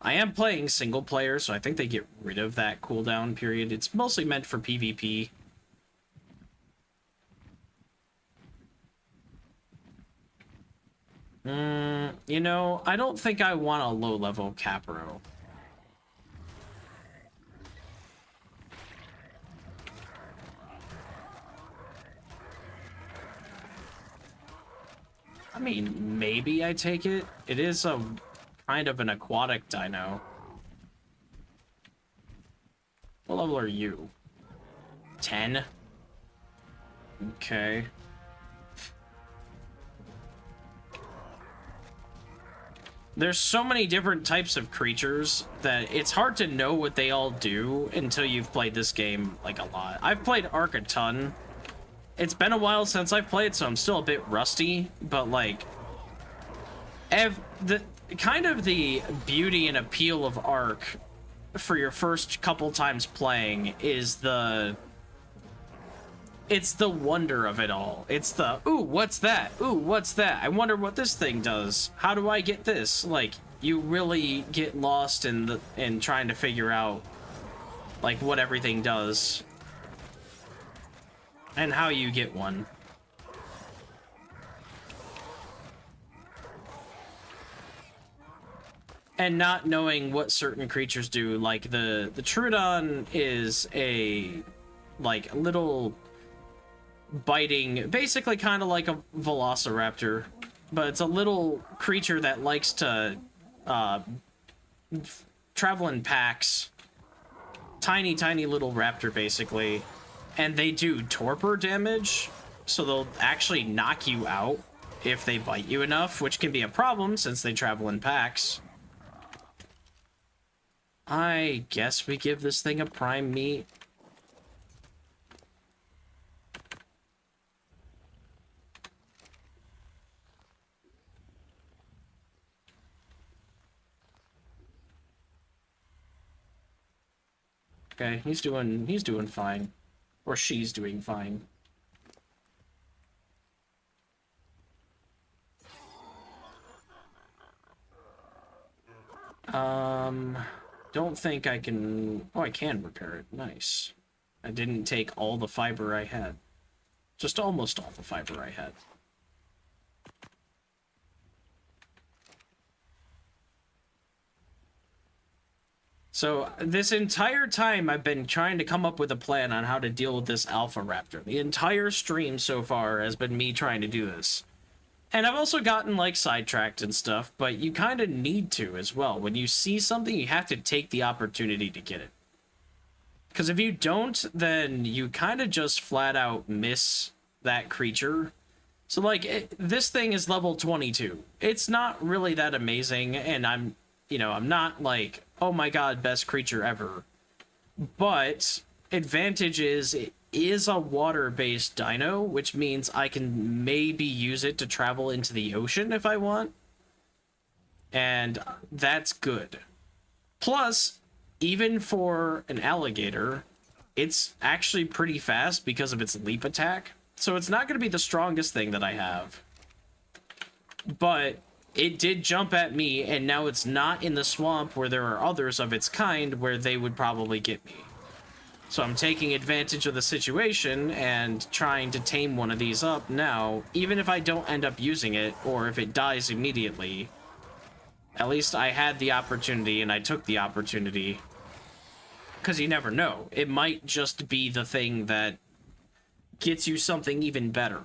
I am playing single player, so I think they get rid of that cooldown period. It's mostly meant for PvP. You know, I don't think I want a low-level Capro. I mean, maybe I take it. It is a kind of an aquatic dino. What level are you? 10? Okay. There's so many different types of creatures that it's hard to know what they all do until you've played this game, like, a lot. I've played Ark a ton. It's been a while since I've played, so I'm still a bit rusty, but, like, the kind of the beauty and appeal of Ark for your first couple times playing is it's the wonder of it all. It's the, ooh, what's that? Ooh, what's that? I wonder what this thing does. How do I get this? Like, you really get lost in trying to figure out, like, what everything does. And how you get one. And not knowing what certain creatures do. Like, the Troodon is a, like, little biting, basically kind of like a velociraptor, but it's a little creature that likes to travel in packs. Tiny little raptor, basically, and they do torpor damage, so they'll actually knock you out if they bite you enough, which can be a problem since they travel in packs. I guess we give this thing a prime meat. Okay, he's doing fine. Or she's doing fine. Don't think I can... Oh, I can repair it. Nice. I didn't take all the fiber I had. Just almost all the fiber I had. So, this entire time I've been trying to come up with a plan on how to deal with this Alpha Raptor. The entire stream so far has been me trying to do this. And I've also gotten, like, sidetracked and stuff, but you kind of need to as well. When you see something, you have to take the opportunity to get it. Because if you don't, then you kind of just flat out miss that creature. So, like, this thing is level 22. It's not really that amazing, and I'm not like, oh my god, best creature ever. But advantage is it is a water-based dino, which means I can maybe use it to travel into the ocean if I want. And that's good. Plus, even for an alligator, it's actually pretty fast because of its leap attack. So it's not going to be the strongest thing that I have. But it did jump at me, and now it's not in the swamp where there are others of its kind where they would probably get me. So I'm taking advantage of the situation and trying to tame one of these up now, even if I don't end up using it, or if it dies immediately. At least I had the opportunity, and I took the opportunity. Because you never know. It might just be the thing that gets you something even better.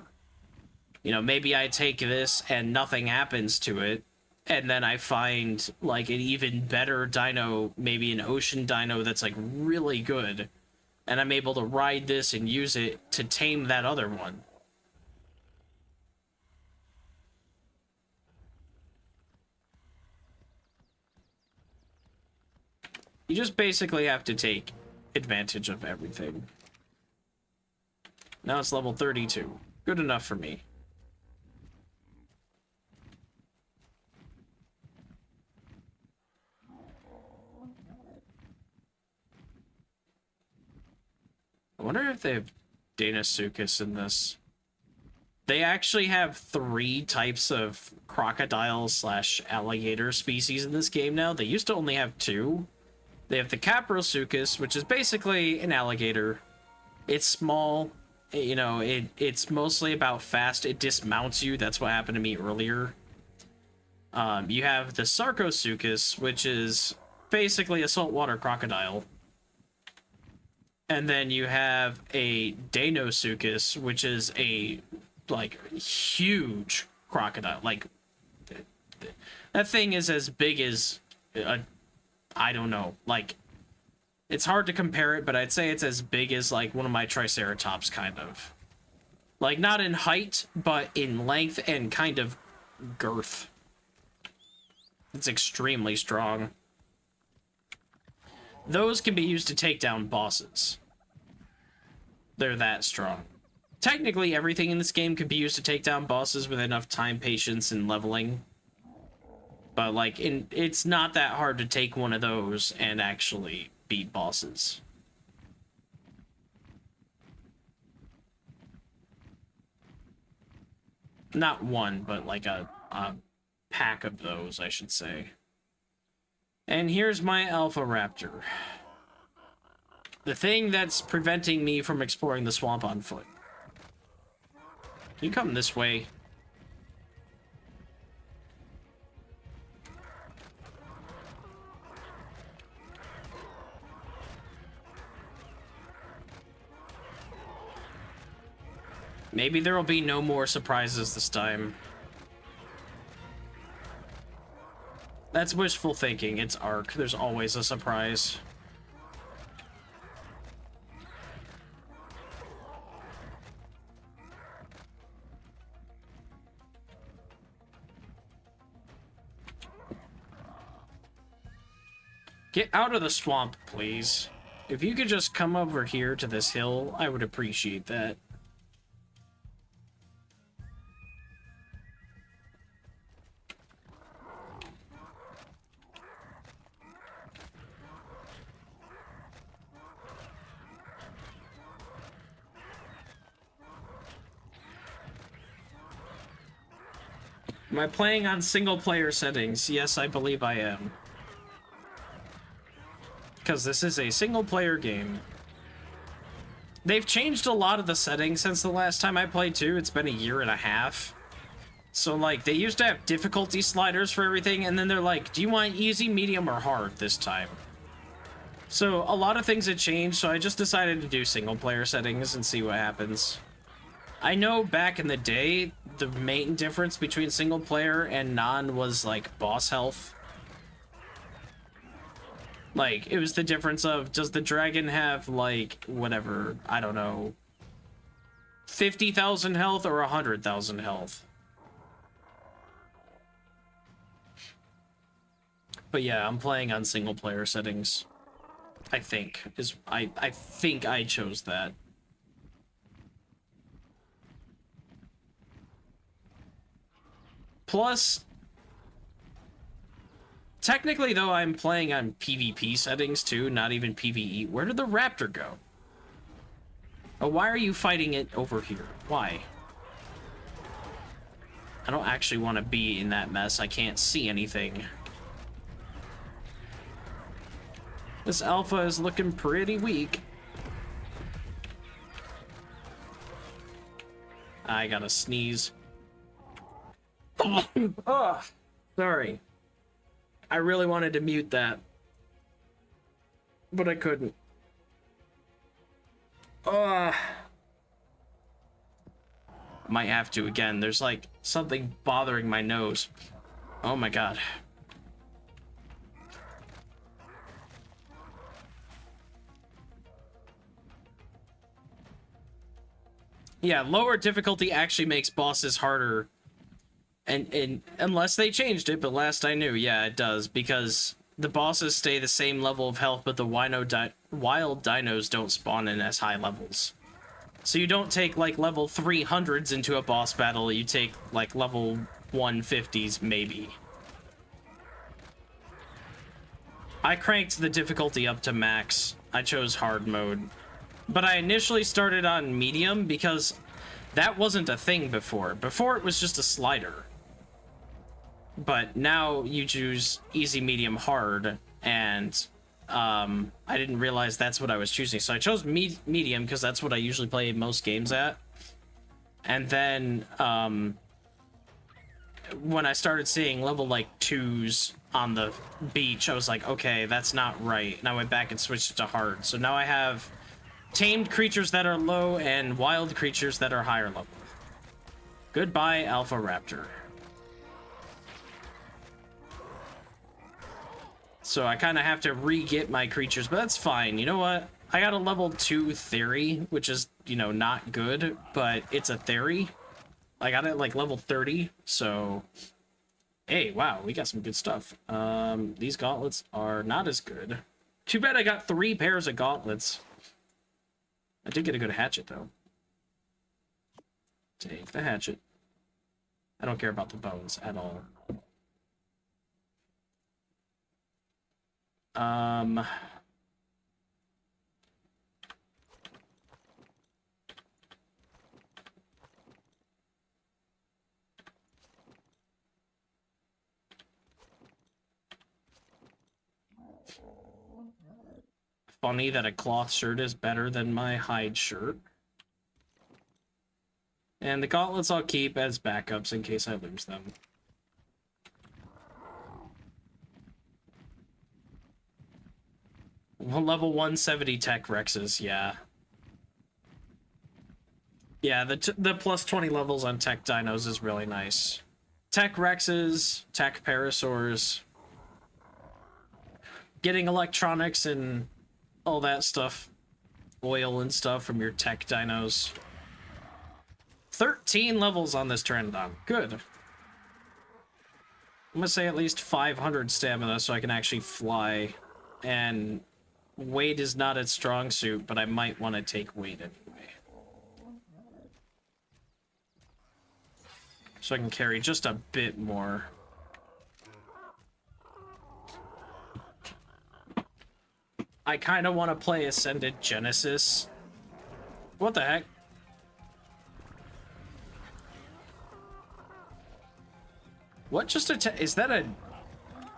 You know, maybe I take this and nothing happens to it, and then I find, like, an even better dino, maybe an ocean dino that's, like, really good, and I'm able to ride this and use it to tame that other one. You just basically have to take advantage of everything. Now it's level 32. Good enough for me. I wonder if they have Deinosuchus in this. They actually have 3 types of crocodile slash alligator species in this game now. They used to only have 2. They have the Caprosuchus, which is basically an alligator. It's small. You know, it's mostly about fast. It dismounts you. That's what happened to me earlier. You have the Sarcosuchus, which is basically a saltwater crocodile. And then you have a Deinosuchus, which is a, like, huge crocodile. Like, that thing is as big as I don't know. Like, it's hard to compare it, but I'd say it's as big as, like, one of my Triceratops, kind of. Like, not in height, but in length and kind of girth. It's extremely strong. Those can be used to take down bosses. They're that strong. Technically, everything in this game could be used to take down bosses with enough time, patience, and leveling. But, like, it's not that hard to take one of those and actually beat bosses. Not one, but, like, a pack of those, I should say. And here's my Alpha Raptor. The thing that's preventing me from exploring the swamp on foot. Can you come this way? Maybe there will be no more surprises this time. That's wishful thinking. It's Ark. There's always a surprise. Get out of the swamp, please. If you could just come over here to this hill, I would appreciate that. Am I playing on single-player settings? Yes, I believe I am. Because this is a single-player game. They've changed a lot of the settings since the last time I played, too. It's been a year and a half. So, like, they used to have difficulty sliders for everything, and then they're like, do you want easy, medium, or hard this time? So, a lot of things had changed, so I just decided to do single-player settings and see what happens. I know back in the day, the main difference between single player and non was, like, boss health. Like, it was the difference of, does the dragon have, like, whatever, I don't know, 50,000 health or 100,000 health? But yeah, I'm playing on single player settings. I think. I think I chose that. Plus, technically, though, I'm playing on PvP settings, too, not even PvE. Where did the raptor go? Oh, why are you fighting it over here? Why? I don't actually want to be in that mess. I can't see anything. This alpha is looking pretty weak. I gotta sneeze. Oh, sorry. I really wanted to mute that, but I couldn't. Might have to again. There's like something bothering my nose. Oh my god. Yeah, lower difficulty actually makes bosses harder. And unless they changed it, but last I knew, yeah, it does, because the bosses stay the same level of health, but the wild dinos don't spawn in as high levels. So you don't take, like, level 300s into a boss battle, you take, like, level 150s, maybe. I cranked the difficulty up to max. I chose hard mode. But I initially started on medium because That wasn't a thing before. Before it was just a slider. But now you choose easy, medium, hard, and I didn't realize that's what I was choosing. So I chose medium because that's what I usually play most games at. And then when I started seeing level like 2s on the beach, I was like, okay, that's not right. And I went back and switched it to hard. So now I have tamed creatures that are low and wild creatures that are higher level. Goodbye, Alpha Raptor. So I kind of have to re-get my creatures, but that's fine. You know what? I got a level 2 Theri, which is, you know, not good, but it's a Theri. I got it like level 30, so... Hey, wow, we got some good stuff. These gauntlets are not as good. Too bad I got 3 pairs of gauntlets. I did get a good hatchet, though. Take the hatchet. I don't care about the bones at all. Funny that a cloth shirt is better than my hide shirt. And the gauntlets I'll keep as backups in case I lose them. Level 170 tech Rexes, yeah. Yeah, the plus 20 levels on tech dinos is really nice. Tech Rexes, tech Parasaurs. Getting electronics and all that stuff. Oil and stuff from your tech dinos. 13 levels on this Pteranodon. Good. I'm gonna say at least 500 stamina so I can actually fly. And weight is not its strong suit, but I might want to take weight anyway. So I can carry just a bit more. I kind of want to play Ascended Genesis. What the heck? What just attack? Is that a...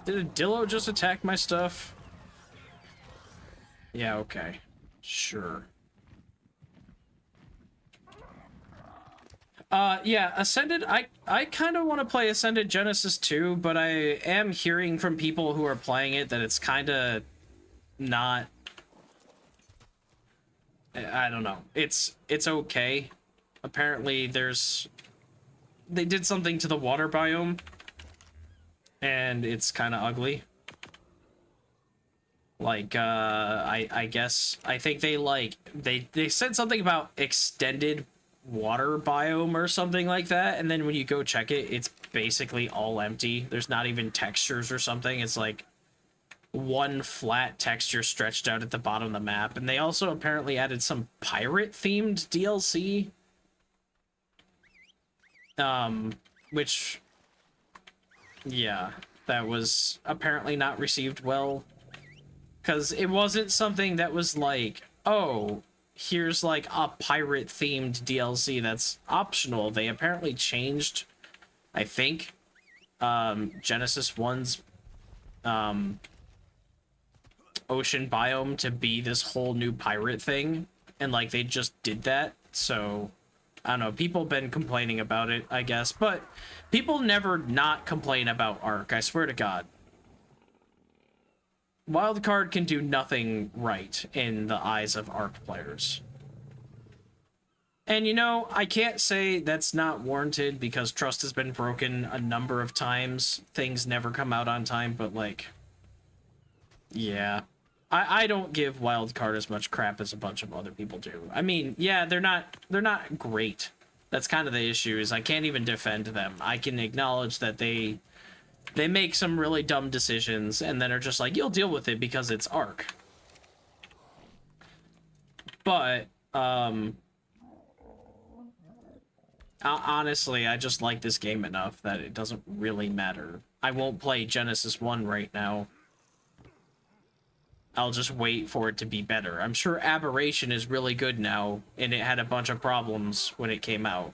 Did a Dillo just attack my stuff? Yeah, okay. Sure. Yeah, Ascended, I kind of want to play Ascended Genesis too, but I am hearing from people who are playing it that it's kind of not... I don't know. It's okay. Apparently there's... They did something to the water biome, and it's kind of ugly. Like, I guess, I think they, like, they said something about extended water biome or something like that, and then when you go check it, it's basically all empty. There's not even textures or something. It's like one flat texture stretched out at the bottom of the map. And they also apparently added some pirate-themed DLC. Which, yeah, that was apparently not received well. Because it wasn't something that was like, oh, here's like a pirate-themed DLC that's optional. They apparently changed, I think, Genesis 1's ocean biome to be this whole new pirate thing. And like, they just did that, so... I don't know, people have been complaining about it, I guess, but people never not complain about Ark, I swear to God. Wildcard can do nothing right in the eyes of Ark players. And you know, I can't say that's not warranted because trust has been broken a number of times. Things never come out on time, but like, yeah. I don't give Wildcard as much crap as a bunch of other people do. I mean, yeah, they're not great. That's kind of the issue, is I can't even defend them. I can acknowledge that they make some really dumb decisions and then are just like, you'll deal with it because it's Ark. But, honestly, I just like this game enough that it doesn't really matter. I won't play Genesis 1 right now. I'll just wait for it to be better. I'm sure Aberration is really good now, and it had a bunch of problems when it came out.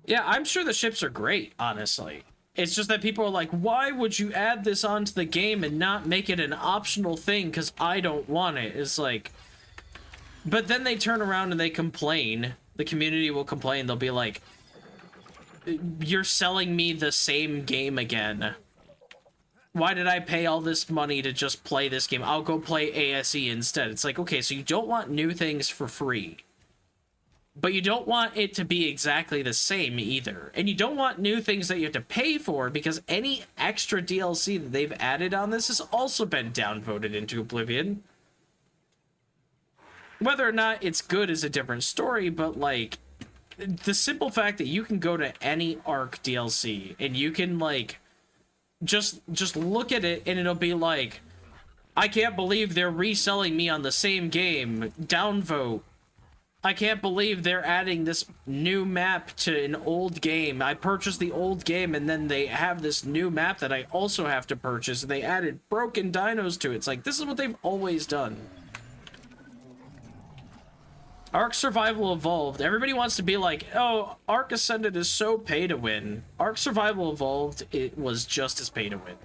Yeah, I'm sure the ships are great, honestly. It's just that people are like, why would you add this onto the game and not make it an optional thing? Because I don't want it. It's like... But then they turn around and they complain. The community will complain. They'll be like, you're selling me the same game again. Why did I pay all this money to just play this game? I'll go play ASE instead. It's like, okay, so you don't want new things for free. But you don't want it to be exactly the same either. And you don't want new things that you have to pay for, because any extra DLC that they've added on this has also been downvoted into oblivion. Whether or not it's good is a different story, but like, the simple fact that you can go to any Arc DLC and you can like just look at it and it'll be like, I can't believe they're reselling me on the same game, downvote. I can't believe they're adding this new map to an old game. I purchased the old game and then they have this new map that I also have to purchase, and they added broken dinos to it. It's like, this is what they've always done. Ark Survival Evolved, everybody wants to be like, oh, Ark Ascended is so pay to win. Ark Survival Evolved, it was just as pay to win.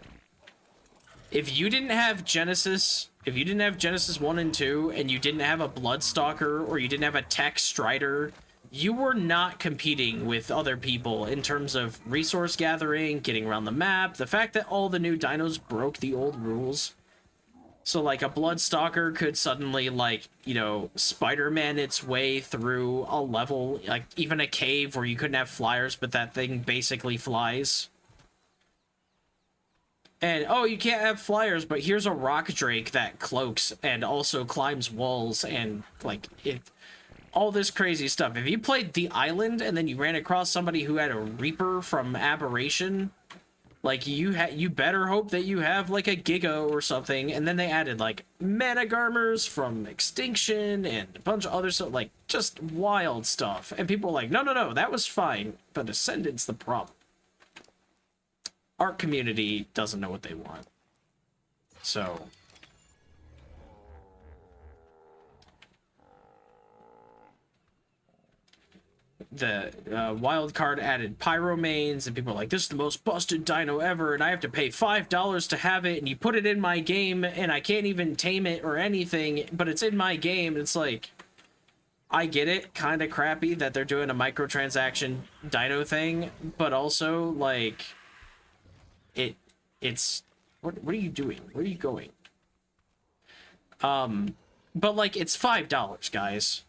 If you didn't have Genesis 1 and 2, and you didn't have a Bloodstalker, or you didn't have a Tech Strider, you were not competing with other people in terms of resource gathering, getting around the map, the fact that all the new dinos broke the old rules. So, like, a Bloodstalker could suddenly, like, you know, Spider-Man its way through a level, like, even a cave where you couldn't have flyers, but that thing basically flies. And, oh, you can't have flyers, but here's a rock drake that cloaks and also climbs walls and, like, all this crazy stuff. If you played The Island and then you ran across somebody who had a Reaper from Aberration, like, you better hope that you have, like, a Giga or something. And then they added, like, Managarmers from Extinction and a bunch of other stuff, like, just wild stuff. And people were like, no, that was fine, but Ascendant's the problem. Our community doesn't know what they want. So... the wild card added pyromanes, and people are like, this is the most busted dino ever, and I have to pay $5 to have it, and you put it in my game, and I can't even tame it or anything, but it's in my game. It's like, I get it, kind of crappy that they're doing a microtransaction dino thing, but also, like, it's... What are you doing? Where are you going? But, like, it's $5, guys.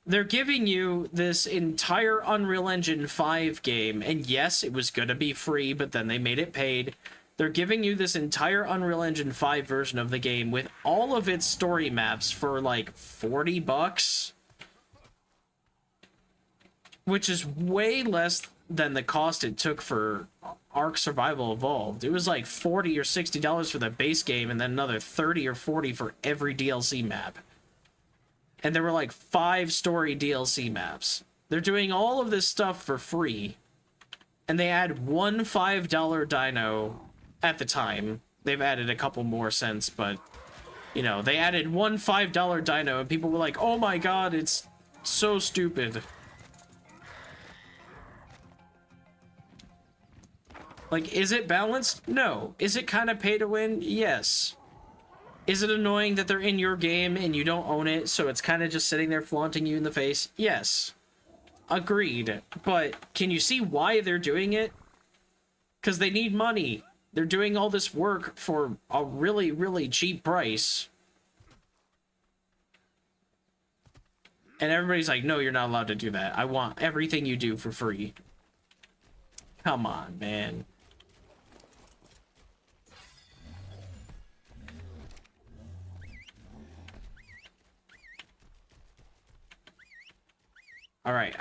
They're giving you this entire Unreal Engine 5 game, and yes, it was gonna be free, but then they made it paid. They're giving you this entire Unreal Engine 5 version of the game with all of its story maps for, like, $40, which is way less than the cost it took for Ark Survival Evolved. It was like $40 or $60 for the base game, and then another $30 or $40 for every DLC map. And there were like 5 story DLC maps. They're doing all of this stuff for free. And they add one $5 dino at the time. They've added a couple more since, but, you know, they added one $5 dino and people were like, oh my god, it's so stupid. Like, is it balanced? No. Is it kind of pay to win? Yes. Is it annoying that they're in your game and you don't own it, so it's kind of just sitting there flaunting you in the face? Yes. Agreed. But can you see why they're doing it? Because they need money. They're doing all this work for a really, really cheap price. And everybody's like, no, you're not allowed to do that. I want everything you do for free. Come on, man. Alright,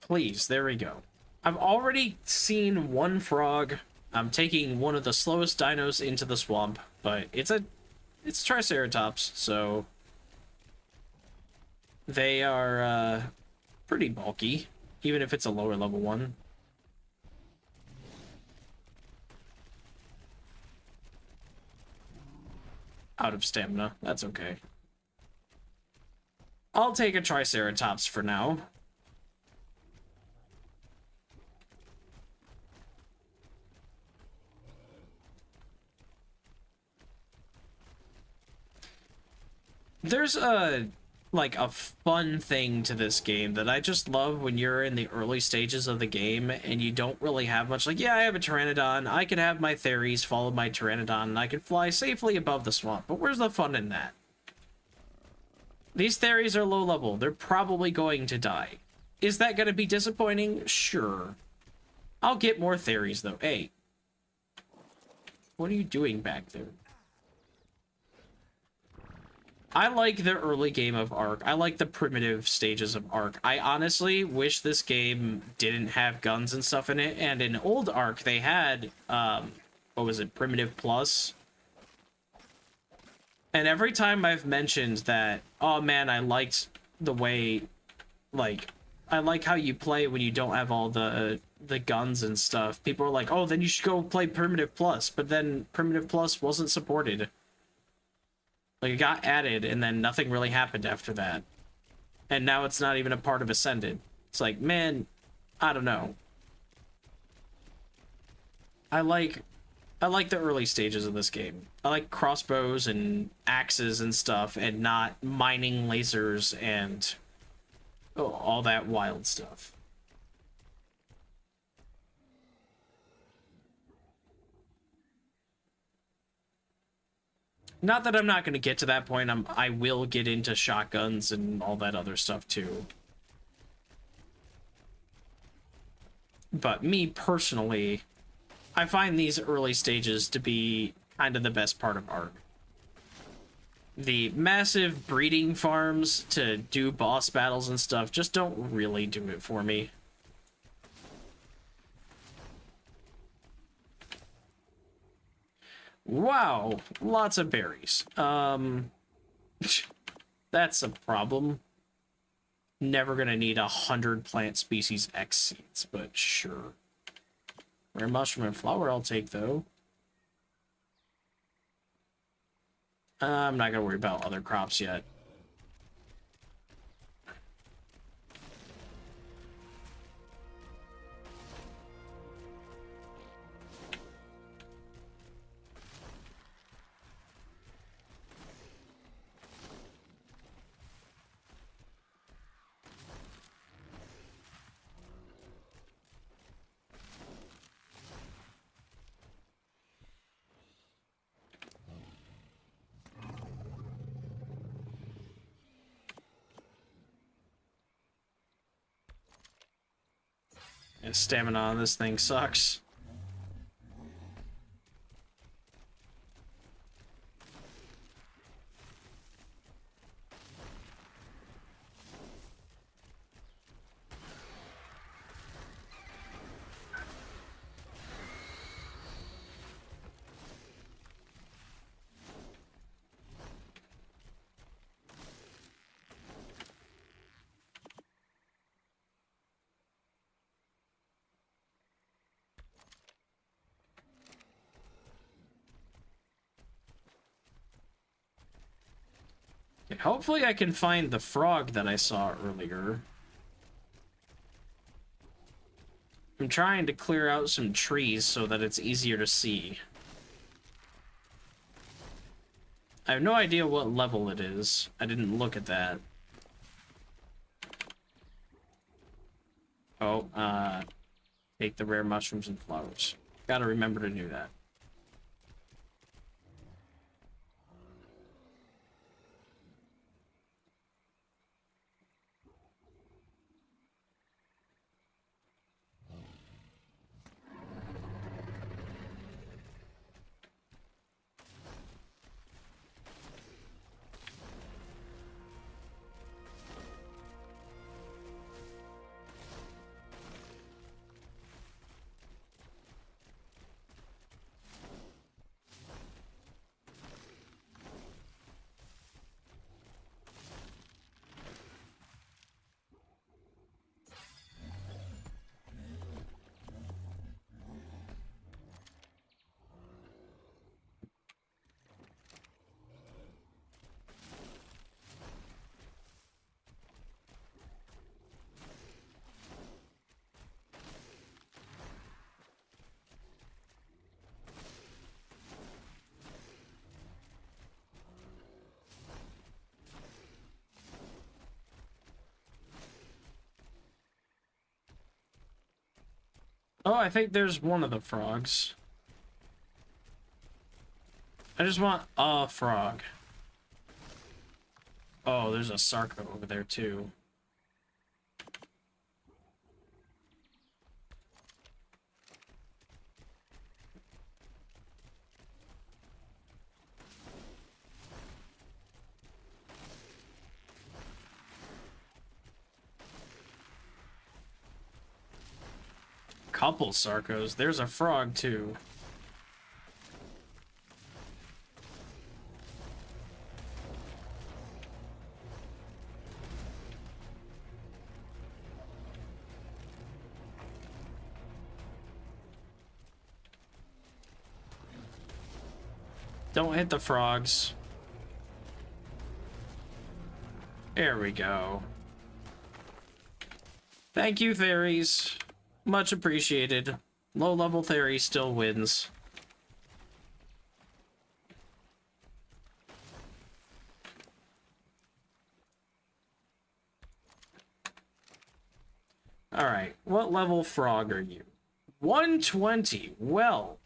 please, there we go. I've already seen one frog. I'm taking one of the slowest dinos into the swamp, but it's Triceratops, so... They are, pretty bulky. even if it's a lower level one. Out of stamina. That's okay. I'll take a Triceratops for now. There's a fun thing to this game that I just love when you're in the early stages of the game and you don't really have much. Like, yeah, I have a Pteranodon, I could have my Theris follow my Pteranodon, and I could fly safely above the swamp, but where's the fun in that? These Theris are low level, they're probably going to die. Is that going to be disappointing? Sure. I'll get more Theris, though. Hey. What are you doing back there? I like the early game of Ark. I like the primitive stages of Ark. I honestly wish this game didn't have guns and stuff in it. And in old Ark, they had, what was it, Primitive Plus? And every time I've mentioned that, oh man, I liked the way, like, I like how you play when you don't have all the guns and stuff. People are like, oh, then you should go play Primitive Plus. But then Primitive Plus wasn't supported. Like, it got added, and then nothing really happened after that. And now it's not even a part of Ascended. It's like, man, I don't know. I like the early stages of this game. I like crossbows and axes and stuff, and not mining lasers and all that wild stuff. Not that I'm not going to get to that point. I will get into shotguns and all that other stuff too. But me personally, I find these early stages to be kind of the best part of Ark. The massive breeding farms to do boss battles and stuff just don't really do it for me. Wow, lots of berries. That's a problem. Never gonna need 100 plant species X seeds, but sure. Rare mushroom and flower I'll take, though. I'm not gonna worry about other crops yet. And stamina on this thing sucks. Okay, hopefully I can find the frog that I saw earlier. I'm trying to clear out some trees so that it's easier to see. I have no idea what level it is. I didn't look at that. Oh, take the rare mushrooms and flowers. Gotta remember to do that. Oh, I think there's one of the frogs. I just want a frog. Oh, there's a Sarco over there too. Couple Sarcos. There's a frog too. Don't hit the frogs. There we go. Thank you, Theris. Much appreciated. Low-level Theri still wins. Alright, what level frog are you? 120. Well,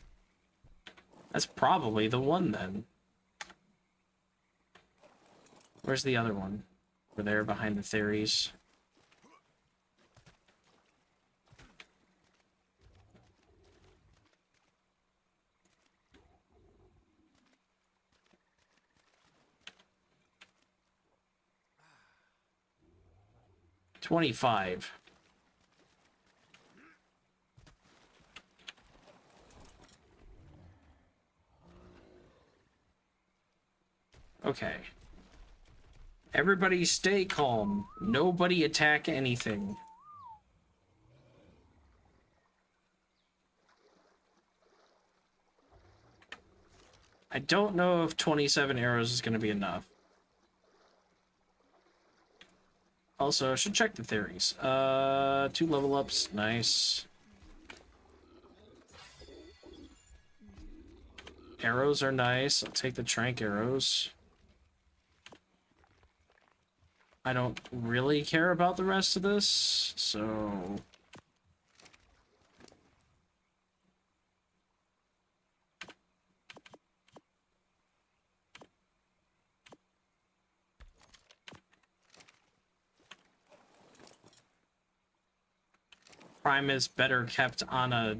that's probably the one then. Where's the other one? Over there behind the Theris. $25. Okay. Everybody stay calm. Nobody attack anything. I don't know if 27 arrows is going to be enough. Also, I should check the Theris. 2 level ups. Nice. Arrows are nice. I'll take the trank arrows. I don't really care about the rest of this, so... Prime is better kept on a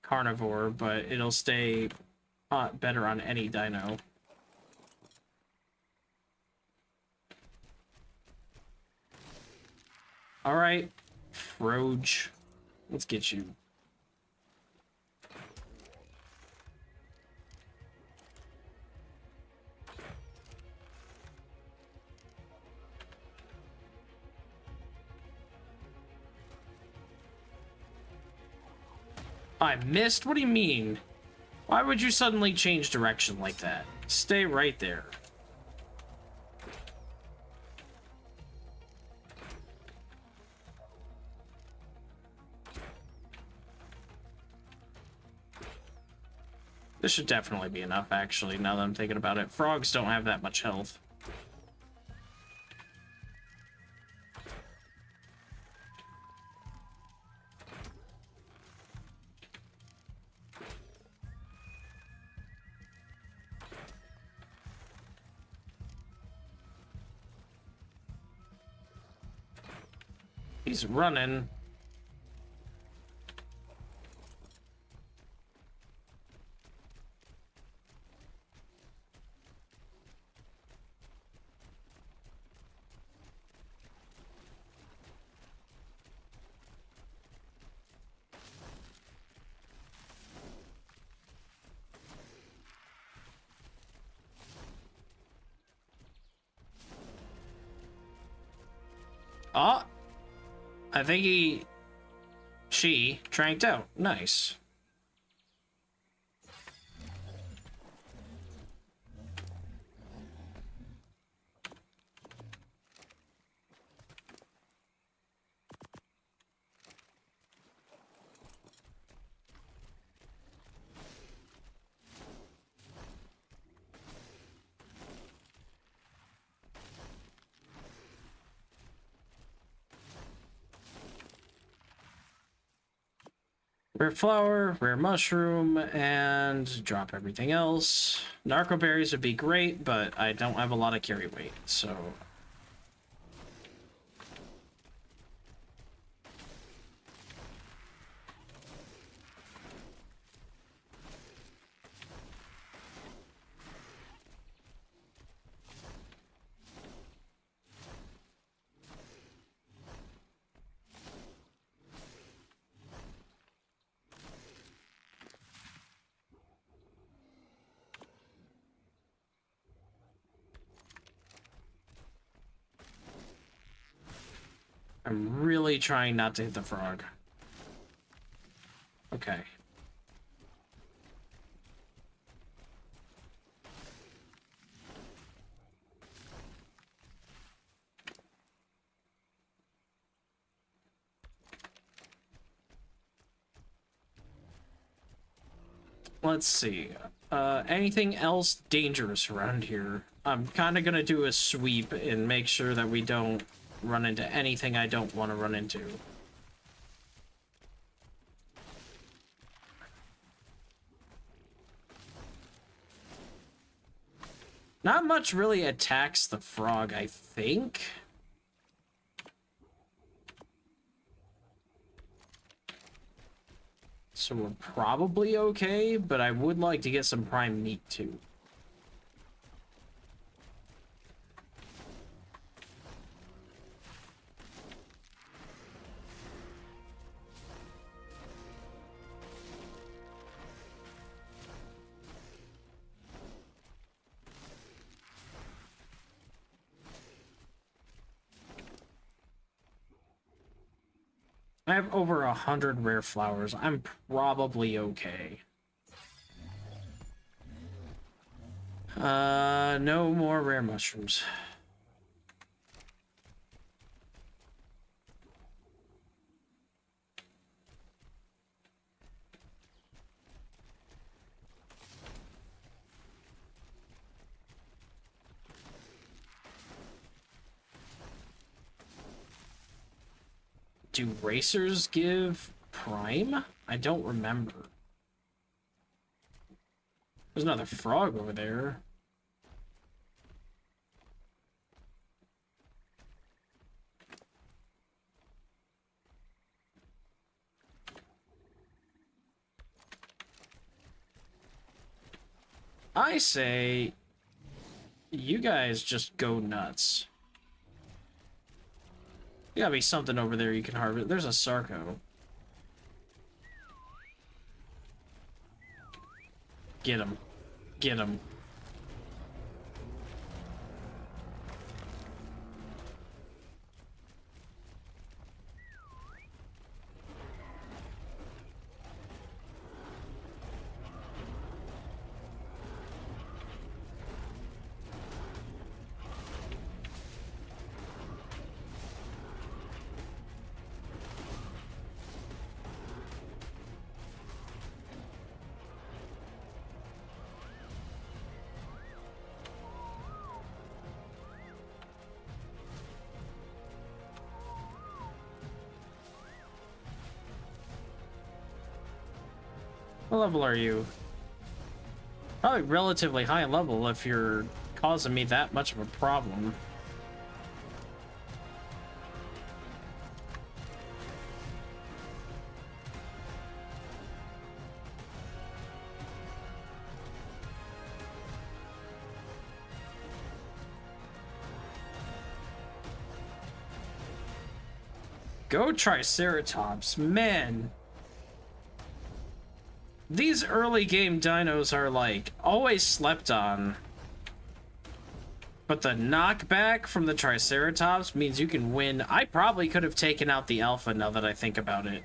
carnivore, but it'll stay better on any dino. Alright, Froge. Let's get you. I missed? What do you mean? Why would you suddenly change direction like that? Stay right there. This should definitely be enough, actually, now that I'm thinking about it. Frogs don't have that much health. He's running. Oh! I think she tranked out. Nice. Rare flower, rare mushroom, and drop everything else. Narco berries would be great, but I don't have a lot of carry weight, so... I'm really trying not to hit the frog. Okay. Let's see. Anything else dangerous around here? I'm kind of gonna do a sweep and make sure that we don't run into anything I don't want to run into. Not much really attacks the frog, I think. So we're probably okay, but I would like to get some prime meat too. I have over 100 rare flowers. I'm probably okay. No more rare mushrooms. Do racers give prime? I don't remember. There's another frog over there. I say, you guys just go nuts. There gotta be something over there you can harvest. There's a Sarco. Get him. Get him. What level are you? Probably relatively high level if you're causing me that much of a problem. Go Triceratops, man. These early game dinos are like always slept on. But the knockback from the Triceratops means you can win. I probably could have taken out the alpha now that I think about it.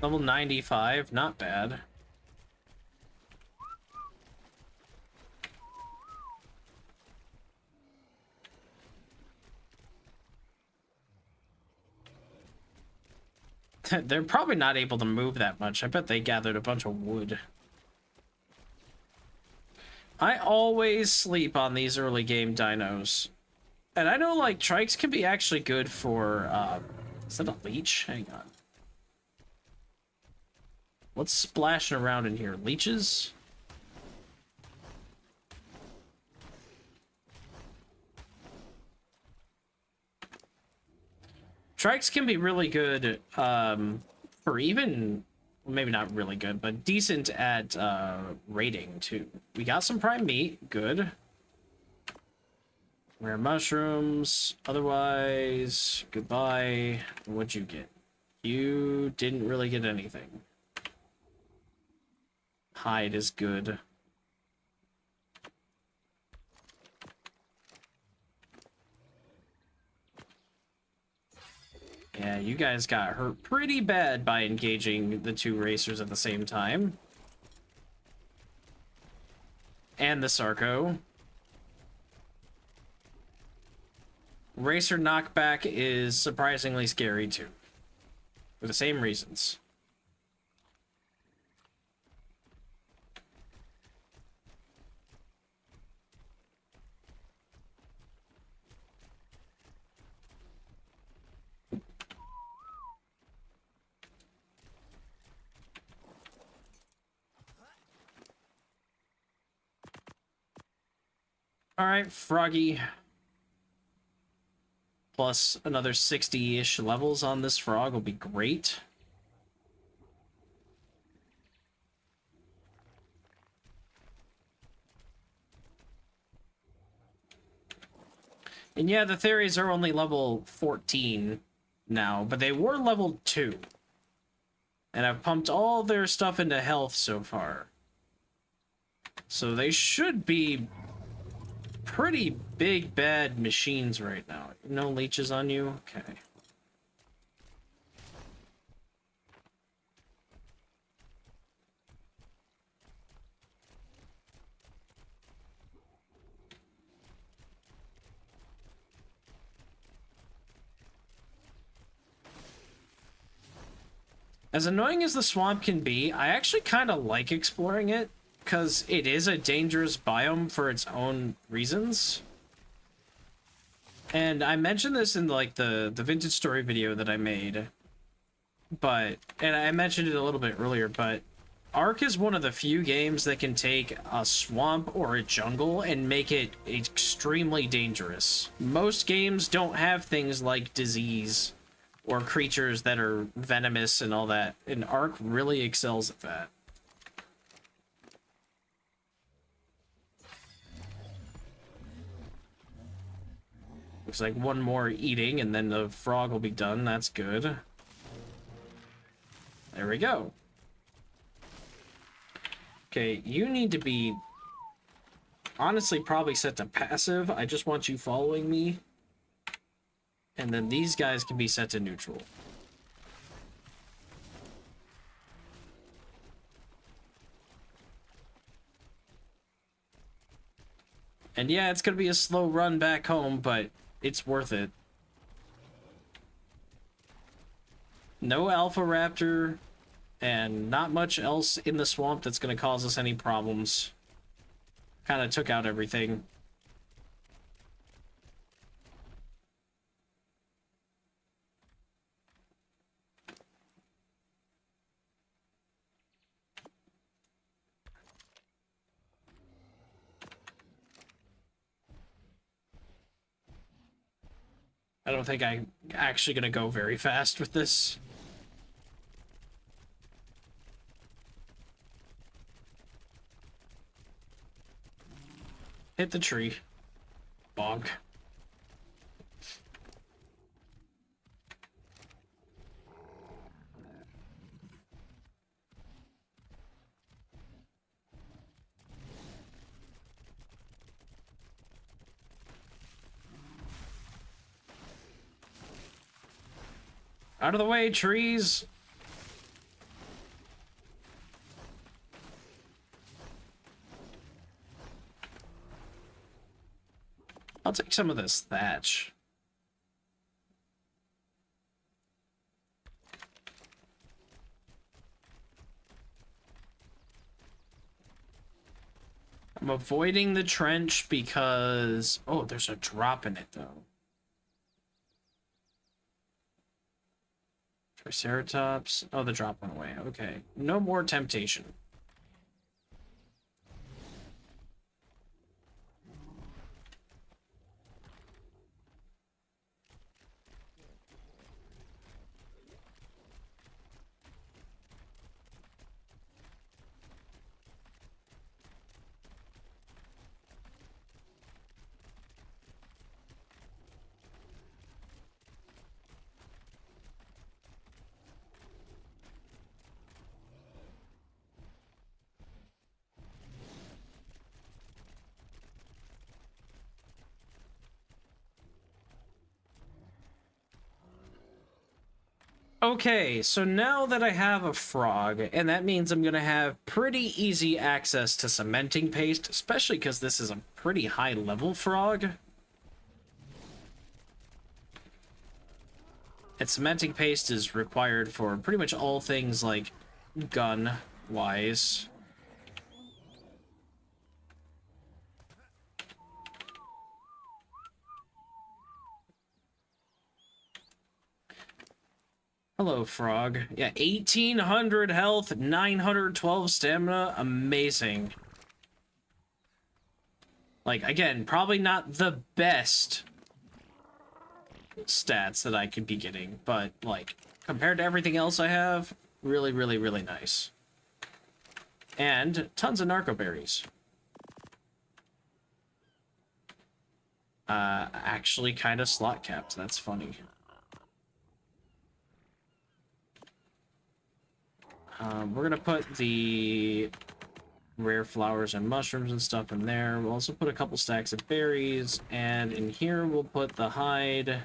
Level 95, not bad. They're probably not able to move that much. I bet they gathered a bunch of wood. I always sleep on these early game dinos. And I know, like, trikes can be actually good for, is that a leech? Hang on. What's splashing around in here? Leeches? Trikes can be really good, for even, well, maybe not really good, but decent at, raiding, too. We got some prime meat. Good. Rare mushrooms. Otherwise, goodbye. What'd you get? You didn't really get anything. Hide is good. Yeah, you guys got hurt pretty bad by engaging the two racers at the same time. And the Sarco. Racer knockback is surprisingly scary too. For the same reasons. Alright, Froggy. Plus another 60-ish levels on this frog will be great. And yeah, the Theris are only level 14 now, but they were level 2. And I've pumped all their stuff into health so far. So they should be pretty big bad machines right now. No leeches on you? Okay. As annoying as the swamp can be, I actually kind of like exploring it, because it is a dangerous biome for its own reasons. And I mentioned this in, like, the vintage story video that I made, but, and I mentioned it a little bit earlier, but Ark is one of the few games that can take a swamp or a jungle and make it extremely dangerous. Most games don't have things like disease or creatures that are venomous and all that, and Ark really excels at that. Looks like one more eating and then the frog will be done. That's good. There we go. Okay, you need to be honestly probably set to passive. I just want you following me. And then these guys can be set to neutral. And yeah, it's gonna be a slow run back home, but it's worth it. No Alpha Raptor, and not much else in the swamp that's gonna cause us any problems. Kind of took out everything. I don't think I'm actually gonna go very fast with this. Hit the tree. Bonk. Out of the way, trees! I'll take some of this thatch. I'm avoiding the trench because... Oh, there's a drop in it, though. Triceratops. Oh, the drop went away. Okay. No more temptation. Okay, so now that I have a frog, and that means I'm going to have pretty easy access to cementing paste, especially because this is a pretty high level frog. And cementing paste is required for pretty much all things like gun-wise. Hello, frog. Yeah, 1800 health, 912 stamina. Amazing. Like, again, probably not the best stats that I could be getting, but, like, compared to everything else I have, really, really, really nice. And tons of narco berries. Actually kind of slot capped. That's funny. We're gonna put the rare flowers and mushrooms and stuff in there. We'll also put a couple stacks of berries, and in here we'll put the hide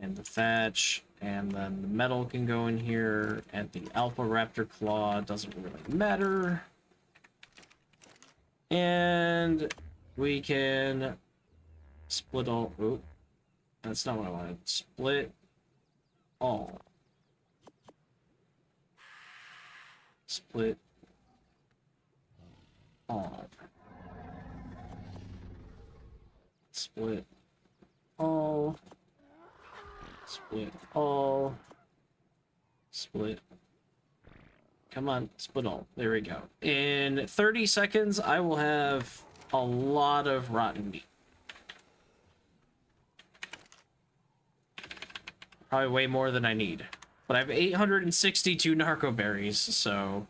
and the thatch, and then the metal can go in here, and the alpha raptor claw doesn't really matter. And we can split all. Oh, that's not what I wanted. Split all. Split all. Split all. Split all. Split. Come on, split all. There we go. In 30 seconds, I will have a lot of rotten meat. Probably way more than I need. But I have 862 narco berries, so...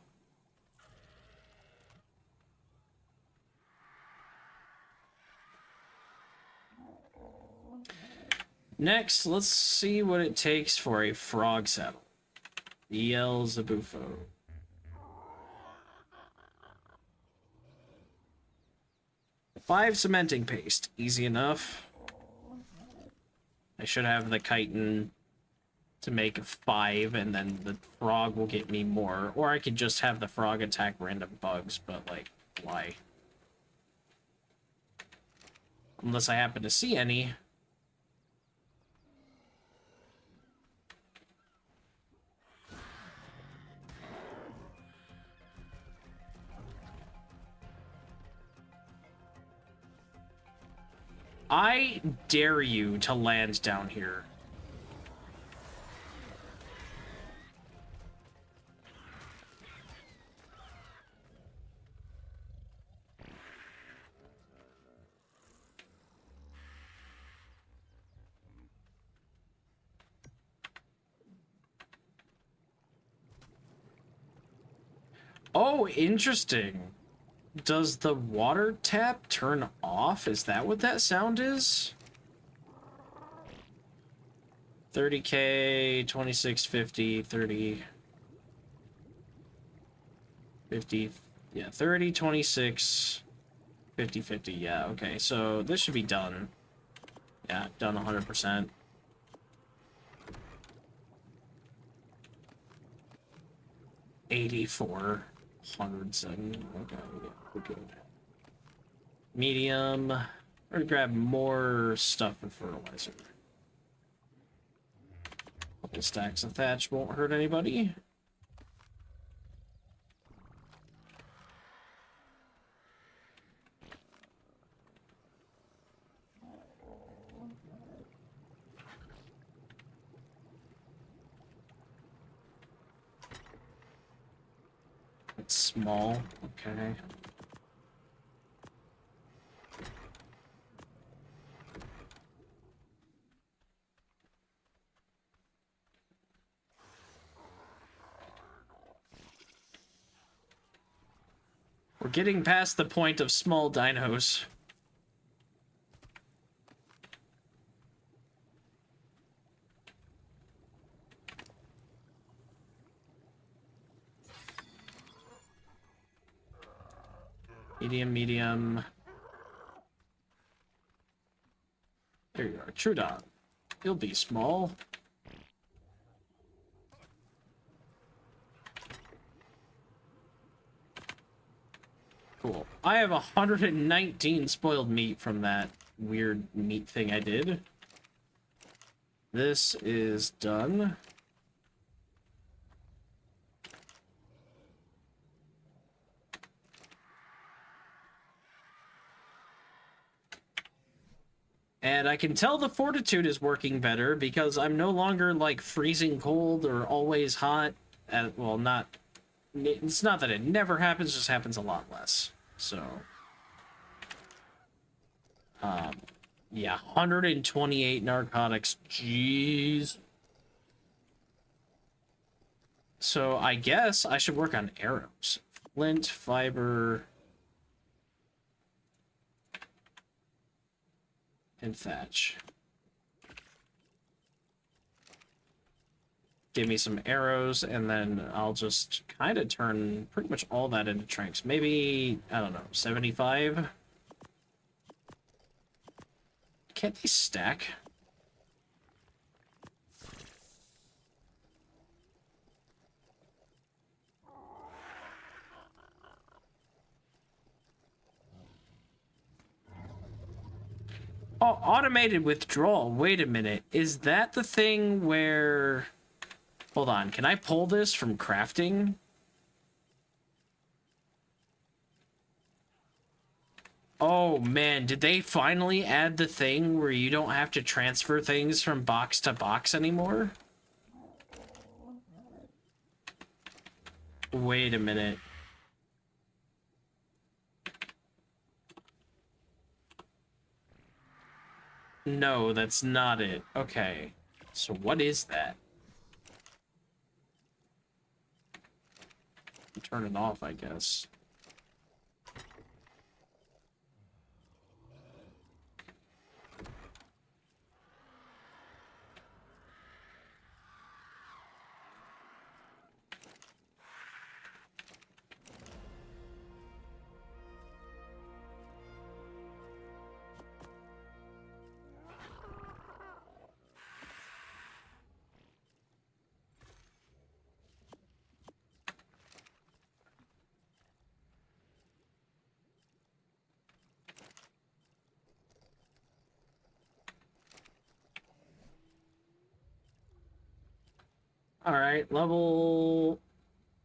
Next, let's see what it takes for a frog saddle. El Zabufo. Five cementing paste. Easy enough. I should have the chitin to make 5, and then the frog will get me more. Or I could just have the frog attack random bugs, but, like, why? Unless I happen to see any. I dare you to land down here. Oh, interesting. Does the water tap turn off? Is that what that sound is? 30k, 2650, 30, 50, yeah, 30, 26, 50, 50, yeah, okay, so this should be done. Yeah, done 100%. $84, 107, okay, yeah, we're good. Medium, we're gonna grab more stuff for fertilizer. Couple stacks of thatch won't hurt anybody. It's small. Okay. We're getting past the point of small dinos. Medium, medium. There you are, Trudon. You'll be small. Cool. I have 119 spoiled meat from that weird meat thing I did. This is done. And I can tell the fortitude is working better because I'm no longer like freezing cold or always hot. Well, not. It's not that it never happens, it just happens a lot less. So. Yeah, 128 narcotics. Jeez. So I guess I should work on arrows. Flint, fiber. And thatch. Give me some arrows, and then I'll just kind of turn pretty much all that into tranks. Maybe, I don't know, 75? Can't they stack? Oh, automated withdrawal. Wait a minute. Is that the thing where... Hold on. Can I pull this from crafting? Oh, man. Did they finally add the thing where you don't have to transfer things from box to box anymore? Wait a minute. No, that's not it. Okay. So what is that? Turn it off, I guess. All right, level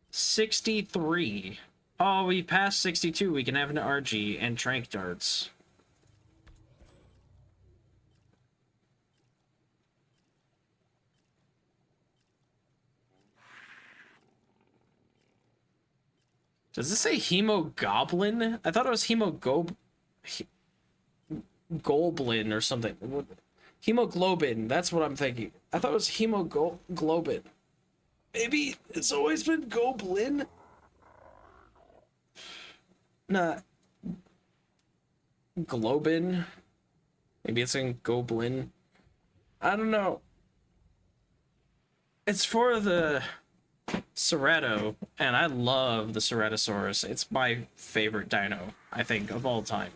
63. Oh, we passed 62. We can have an RG and trank darts. Does this say hemogoblin? I thought it was goblin or something. Hemoglobin, that's what I'm thinking. I thought it was hemoglobin. Maybe it's always been goblin? Nah. Globin? Maybe it's in goblin. I don't know. It's for the Cerato, and I love the Ceratosaurus. It's my favorite dino, I think, of all time.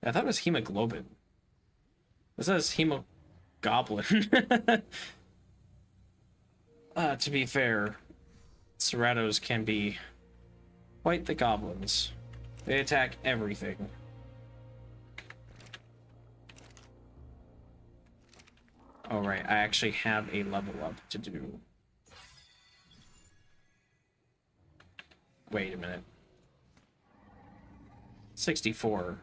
I thought it was hemoglobin. This says hemogoblin. To be fair, Ceratos can be quite the goblins. They attack everything. Oh, right, I actually have a level up to do. Wait a minute. 64.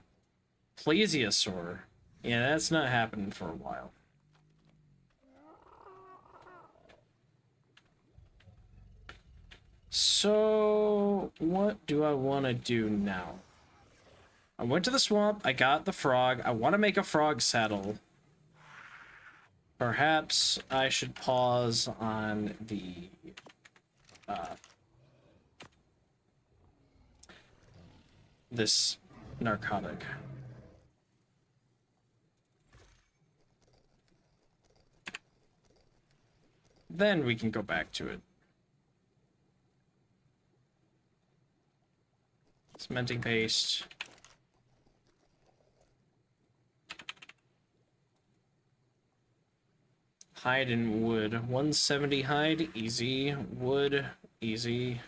Plesiosaur. Yeah, that's not happening for a while. So, what do I want to do now? I went to the swamp, I got the frog, I want to make a frog saddle. Perhaps I should pause on the this narcotic. Then we can go back to it. Cementing paste. Hide and wood. 170 hide, easy. Wood, easy.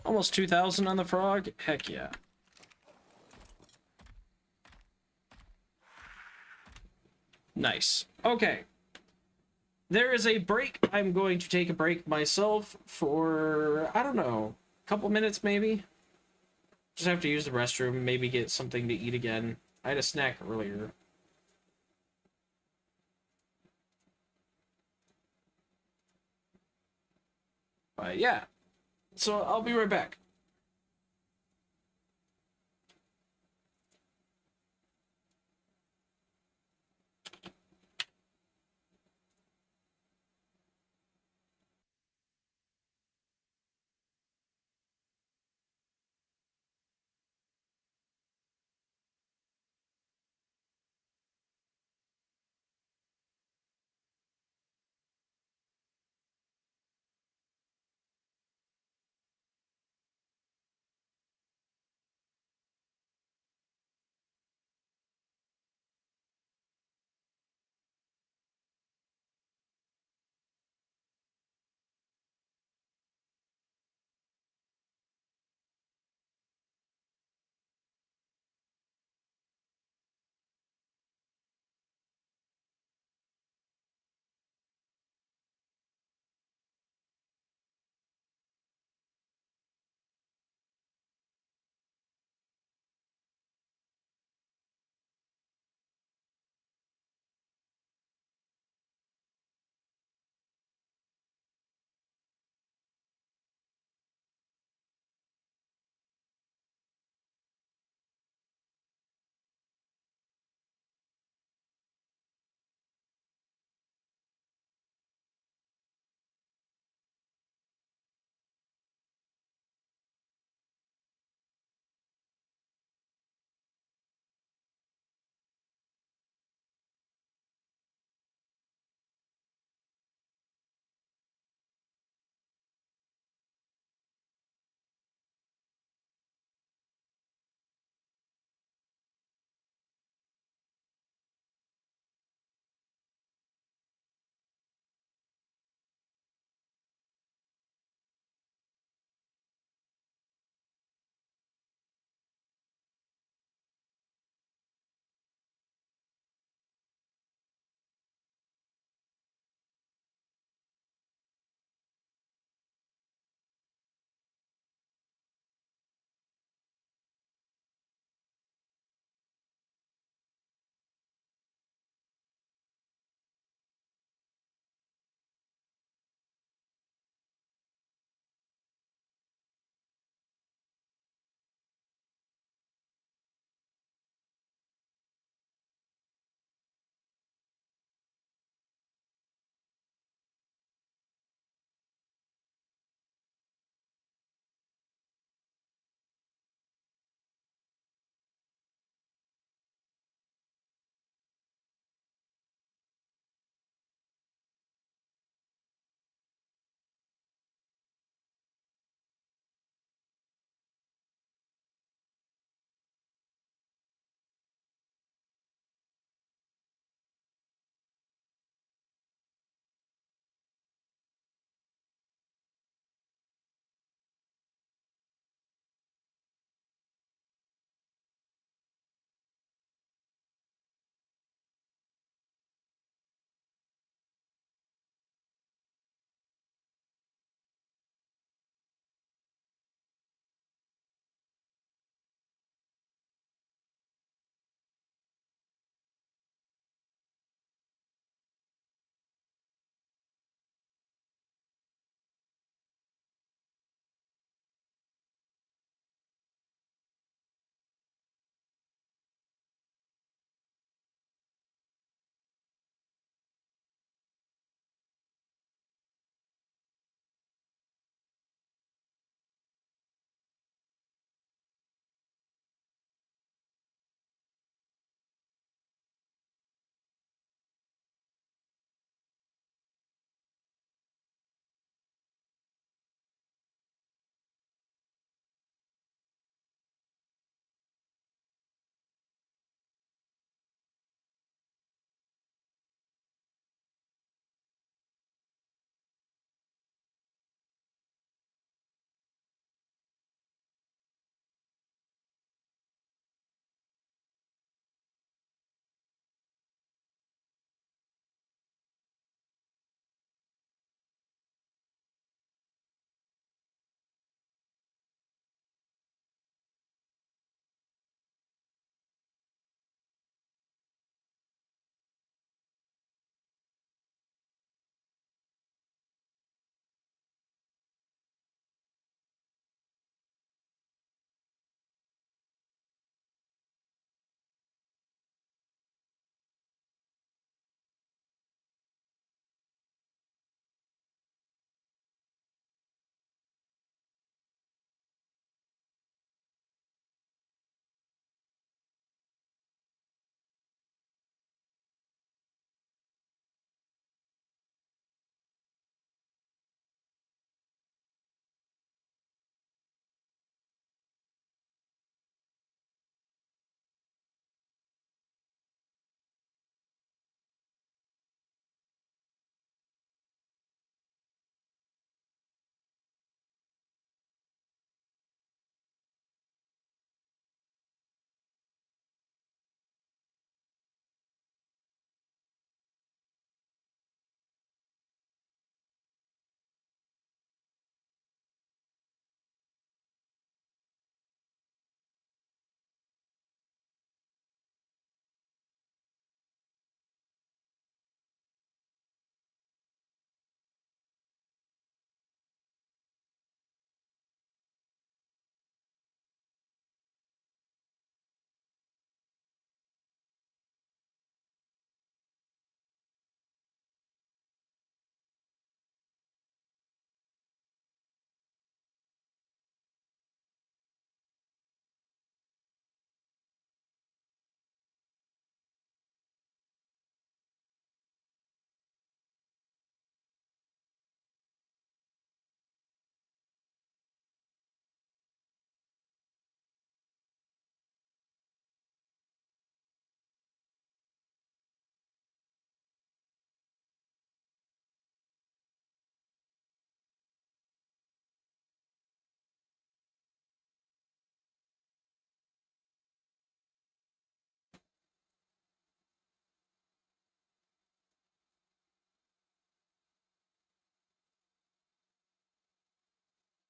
Almost 2,000 on the frog? Heck yeah. Nice. Okay. There is a break. I'm going to take a break myself for, I don't know, a couple minutes maybe. Just have to use the restroom, maybe get something to eat again. I had a snack earlier. But yeah. So I'll be right back.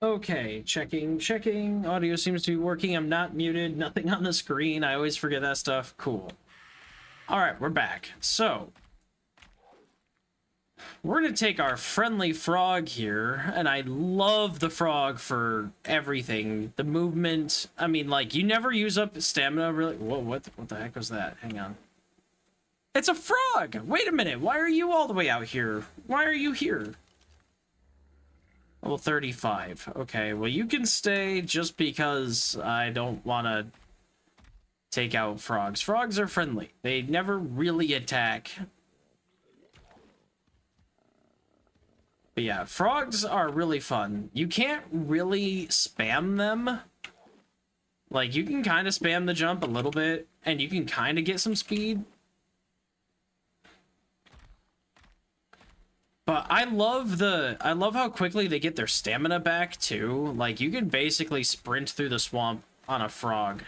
Okay, checking. Audio seems to be working. I'm not muted. Nothing on the screen. I always forget that stuff. Cool. All right, we're back. So, we're going to take our friendly frog here, and I love the frog for everything. The movement. I mean, like, you never use up stamina, really. Whoa, what the heck was that? Hang on. It's a frog! Wait a minute, why are you all the way out here? Why are you here? Level 35. Okay, well, you can stay just because I don't want to take out frogs. Frogs are friendly. They never really attack. But yeah, frogs are really fun. You can't really spam them. Like, you can kind of spam the jump a little bit, and you can kind of get some speed. But I love how quickly they get their stamina back too. Like, you can basically sprint through the swamp on a frog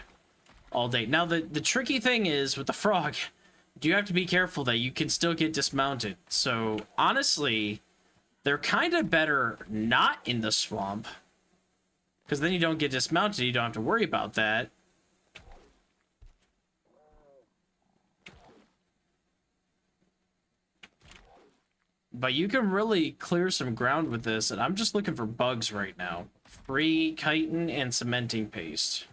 all day. Now the tricky thing is with the frog, you have to be careful that you can still get dismounted. So honestly, they're kind of better not in the swamp, because then you don't get dismounted, you don't have to worry about that. But you can really clear some ground with this, and I'm just looking for bugs right now. Free chitin and cementing paste.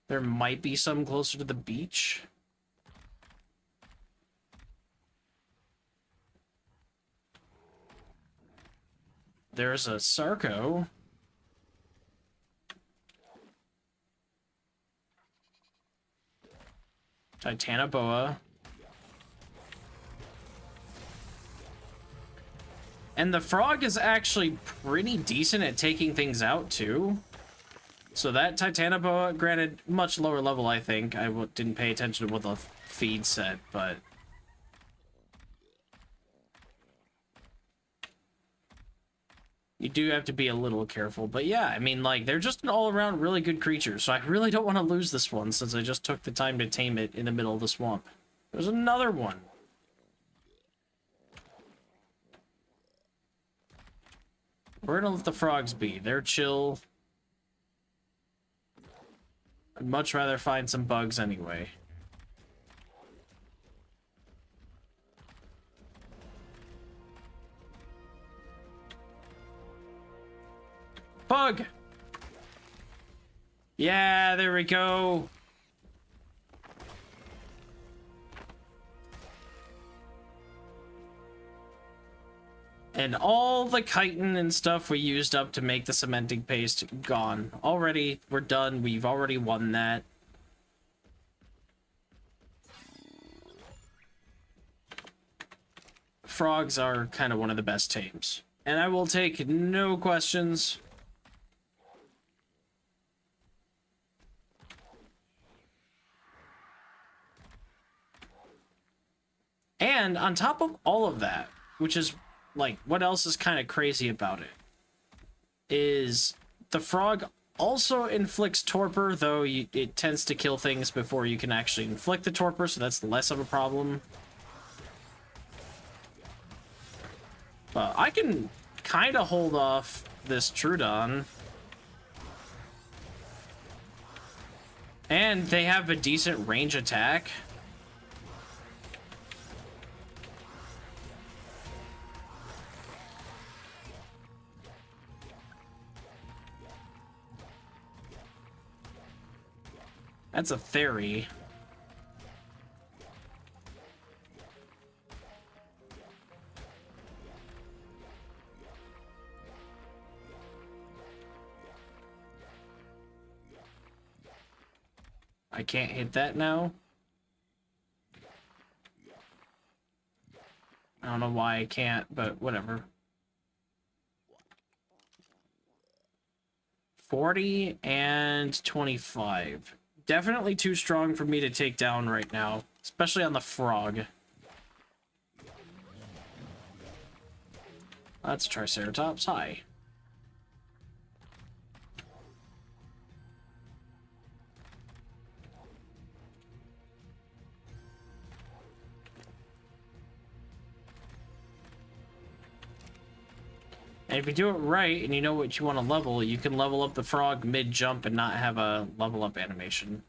There might be some closer to the beach. There's a Sarco. Titanoboa. And the frog is actually pretty decent at taking things out, too. So that Titanoboa, granted, much lower level, I think. I didn't pay attention to what the feed said, but... you do have to be a little careful. But yeah, I mean, like, they're just an all-around really good creature. So I really don't want to lose this one, since I just took the time to tame it in the middle of the swamp. There's another one. We're gonna let the frogs be. They're chill. I'd much rather find some bugs anyway. Bug! Yeah, there we go. And all the chitin and stuff we used up to make the cementing paste, gone. Already, we're done. We've already won that. Frogs are kind of one of the best tames. And I will take no questions. And on top of all of that, which is, like, what else is kind of crazy about it, is the frog also inflicts torpor, though it tends to kill things before you can actually inflict the torpor, so that's less of a problem. But I can kind of hold off this Trudon. And they have a decent range attack. That's a Theri. I can't hit that now. I don't know why I can't, but whatever. 40 and 25. Definitely too strong for me to take down right now, especially on the frog. That's Triceratops. Hi. And if you do it right and you know what you want to level, you can level up the frog mid-jump and not have a level up animation.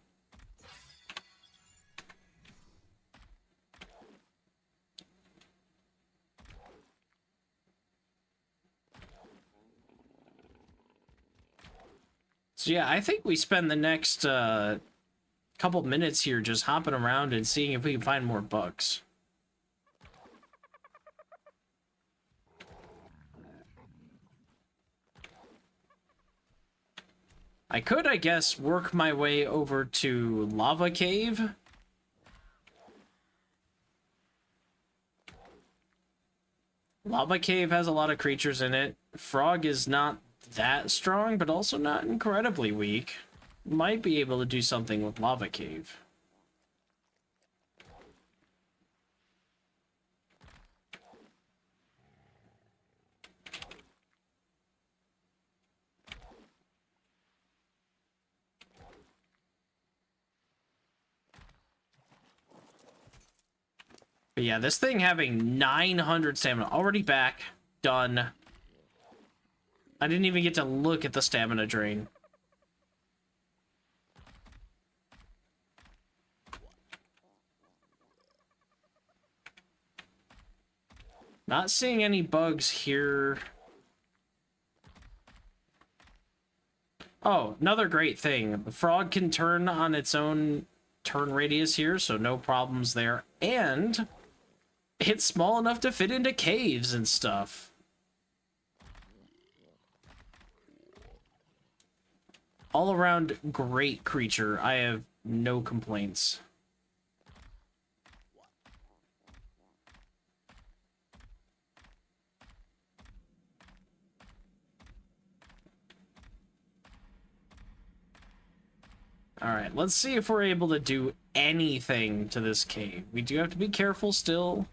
So yeah, I think we spend the next couple minutes here just hopping around and seeing if we can find more bugs. I could, I guess, work my way over to Lava Cave. Lava Cave has a lot of creatures in it. Frog is not that strong, but also not incredibly weak. Might be able to do something with Lava Cave. But yeah, this thing having 900 stamina. Already back. Done. I didn't even get to look at the stamina drain. Not seeing any bugs here. Oh, another great thing. The frog can turn on its own turn radius here, so no problems there. And it's small enough to fit into caves and stuff. All around great creature. I have no complaints. Alright, let's see if we're able to do anything to this cave. We do have to be careful still.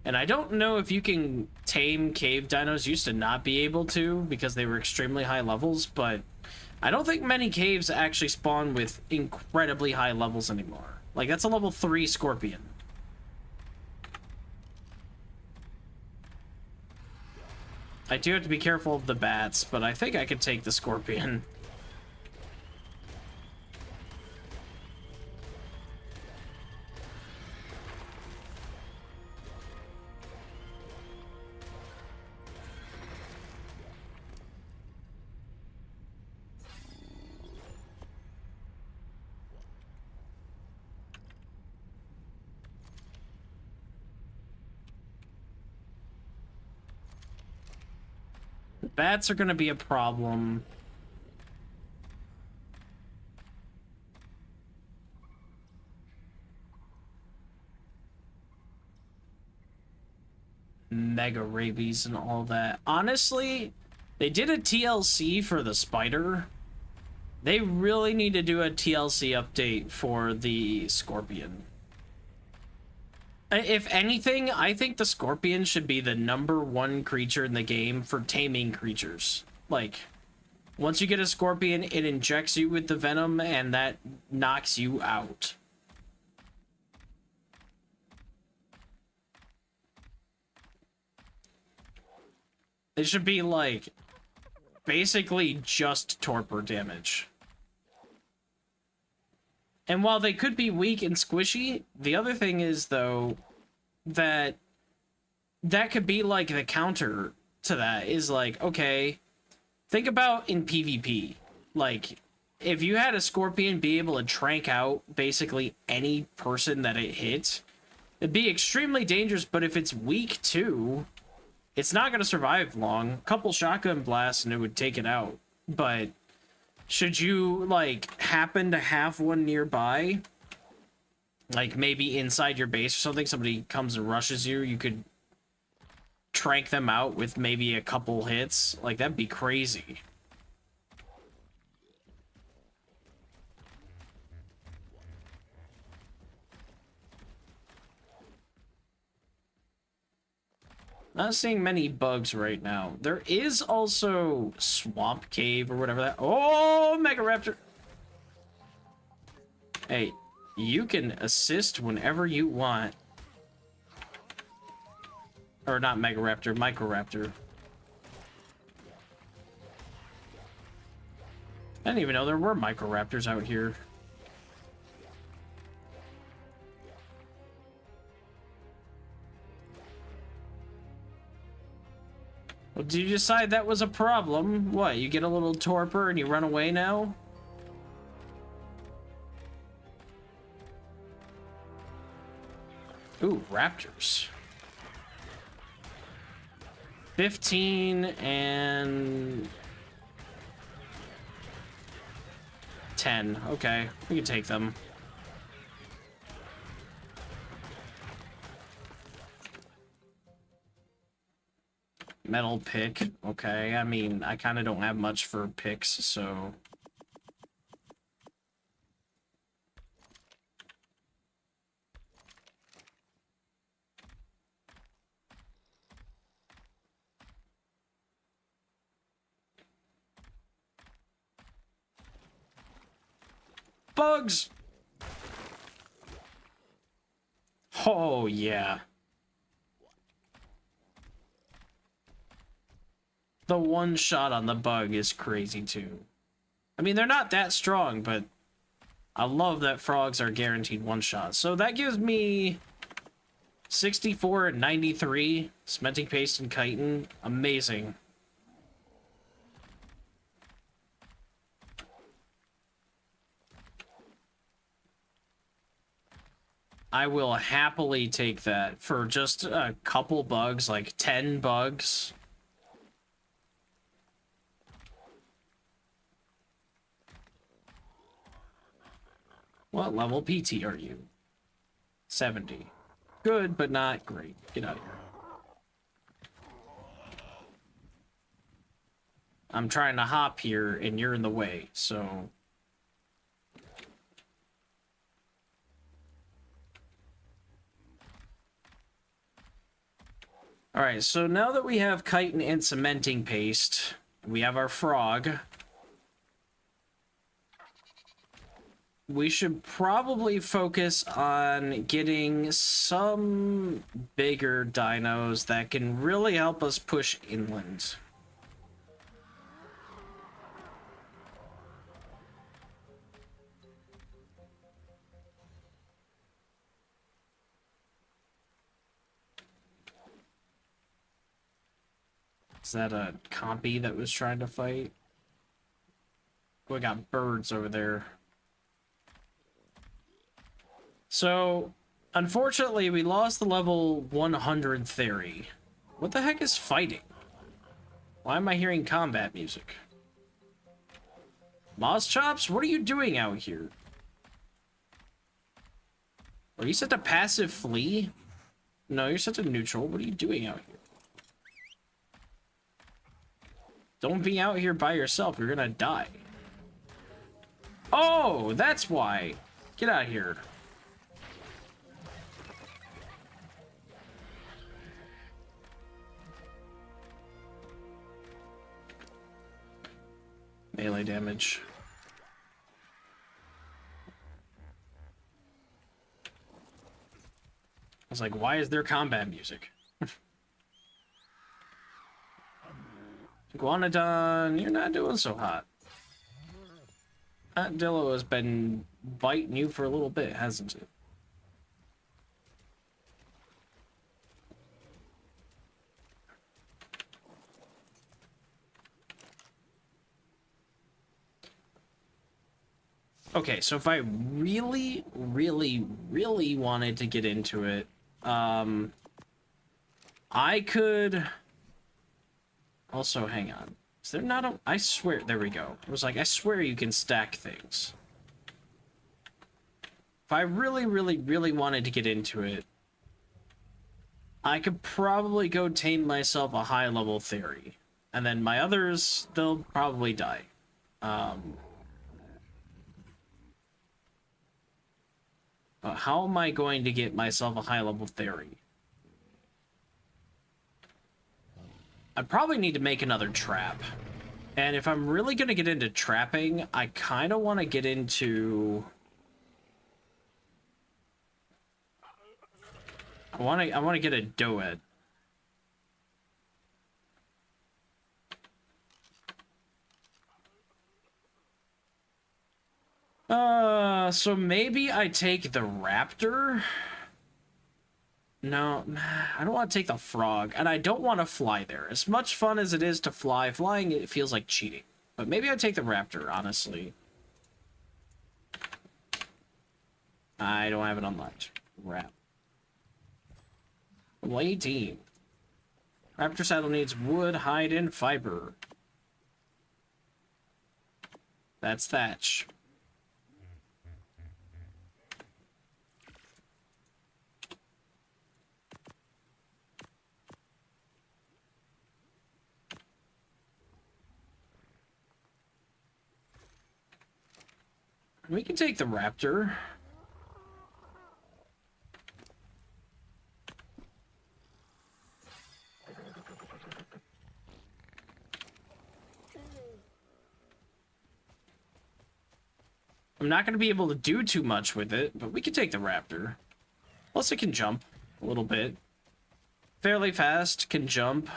And I don't know if you can tame cave dinos. Used to not be able to because they were extremely high levels, but I don't think many caves actually spawn with incredibly high levels anymore. Like, that's a level 3 scorpion. I do have to be careful of the bats, but I think I can take the scorpion. Bats are going to be a problem. Mega rabies and all that. Honestly, they did a TLC for the spider. They really need to do a TLC update for the scorpion. If anything, I think the scorpion should be the #1 creature in the game for taming creatures. Like, once you get a scorpion, it injects you with the venom, and that knocks you out. It should be, like, basically just torpor damage. And while they could be weak and squishy, the other thing is, though, that could be, like, the counter to that is, like, okay, think about in PvP. Like, if you had a scorpion be able to trank out basically any person that it hit, it'd be extremely dangerous, but if it's weak, too, it's not going to survive long. A couple shotgun blasts and it would take it out. But should you, like, happen to have one nearby, like maybe inside your base or something, somebody comes and rushes you, you could trank them out with maybe a couple hits. Like, that'd be crazy. Not seeing many bugs right now. There is also Swamp Cave or whatever that... Oh, Mega Raptor! Hey, you can assist whenever you want. Or not Megaraptor, Microraptor. I didn't even know there were Microraptors out here. Well, did you decide that was a problem? What, you get a little torpor and you run away now? Ooh, raptors. 15 and 10. Okay, we can take them. Metal pick. Okay, I mean, I kind of don't have much for picks, so... Bugs! Oh, yeah. The one shot on the bug is crazy, too. I mean, they're not that strong, but I love that frogs are guaranteed one shot. So that gives me 64 and 93. Cementing paste and chitin. Amazing. I will happily take that for just a couple bugs, like 10 bugs. What level PT are you? 70. Good, but not great. Get out of here. I'm trying to hop here, and you're in the way, so... Alright, so now that we have chitin and cementing paste, we have our frog. We should probably focus on getting some bigger dinos that can really help us push inland. Is that a compy that was trying to fight? We got birds over there. So, unfortunately, we lost the level 100 Theri. What the heck is fighting? Why am I hearing combat music? Moss Chops, what are you doing out here? Are you set to passive flee? No, you're set to neutral. What are you doing out here? Don't be out here by yourself. You're gonna die. Oh, that's why. Get out of here. Melee damage. I was like, why is there combat music? Iguanodon, you're not doing so hot. That Dillo has been biting you for a little bit, hasn't it? Okay, so if I really, really, really wanted to get into it, I could... Also, hang on. Is there not a... I swear... There we go. It was like, I swear you can stack things. If I really, really, really wanted to get into it, I could probably go tame myself a high-level Theri. And then my others, they'll probably die. How am I going to get myself a high-level Theri? I probably need to make another trap. And if I'm really going to get into trapping, I kind of want to get into... I want to get a Doed. So maybe I take the raptor? No, I don't want to take the frog, and I don't want to fly there. As much fun as it is to fly, flying it feels like cheating. But maybe I take the raptor, honestly. I don't have it unlocked. Rap. Level 18. Raptor saddle needs wood, hide, and fiber. That's thatch. We can take the raptor. I'm not going to be able to do too much with it, but we can take the raptor. Plus it can jump a little bit. Fairly fast, can jump.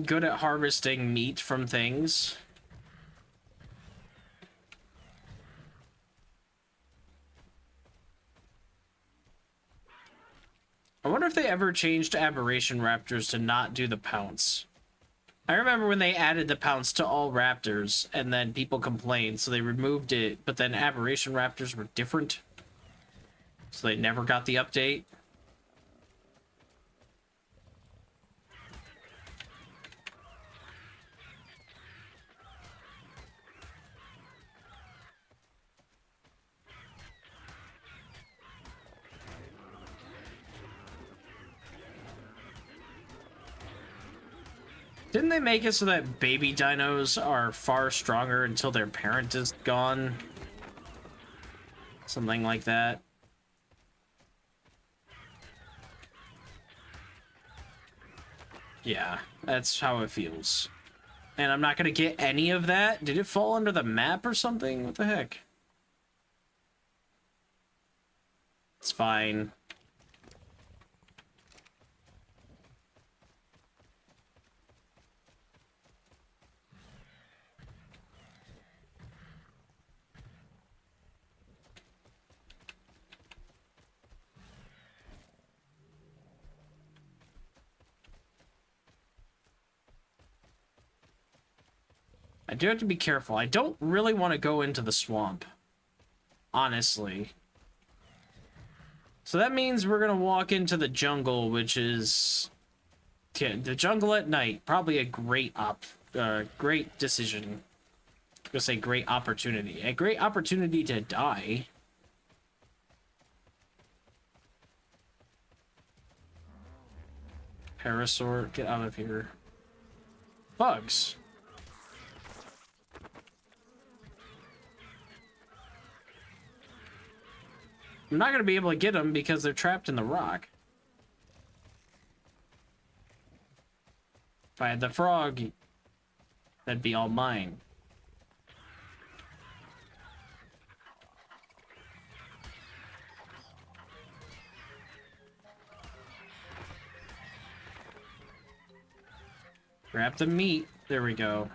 Good at harvesting meat from things. I wonder if they ever changed aberration raptors to not do the pounce. I remember when they added the pounce to all raptors, and then people complained, so they removed it, but then aberration raptors were different. So they never got the update. Didn't they make it so that baby dinos are far stronger until their parent is gone? Something like that. Yeah, that's how it feels. And I'm not gonna get any of that? Did it fall under the map or something? What the heck? It's fine. I do have to be careful. I don't really want to go into the swamp. Honestly. So that means we're going to walk into the jungle, which is... Yeah, the jungle at night. Probably a great great decision. I'm going to say great opportunity. A great opportunity to die. Parasaur, get out of here. Bugs. I'm not going to be able to get them because they're trapped in the rock. If I had the frog, that'd be all mine. Grab the meat. There we go.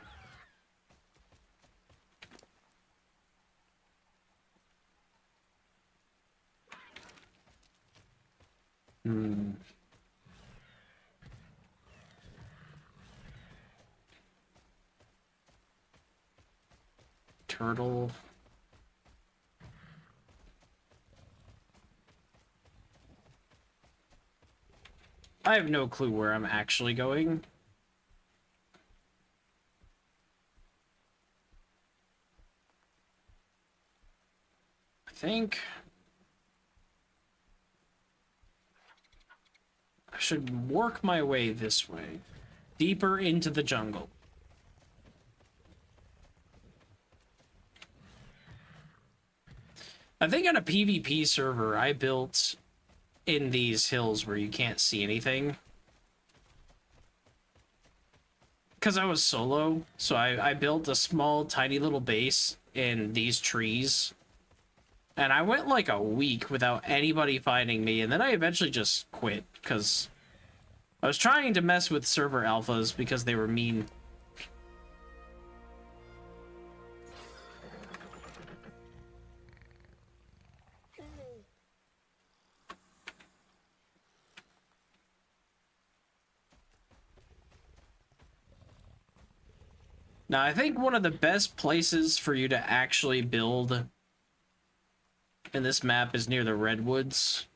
Turtle. I have no clue where I'm actually going. I think I should work my way this way, deeper into the jungle. I think on a PvP server I built in these hills where you can't see anything. Because I was solo, so I built a small, tiny little base in these trees. And I went like a week without anybody finding me, and then I eventually just quit, because I was trying to mess with server alphas because they were mean. Now, I think one of the best places for you to actually build in this map is near the redwoods,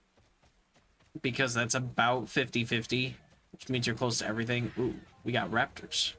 because that's about 50-50, which means you're close to everything. Ooh, we got raptors.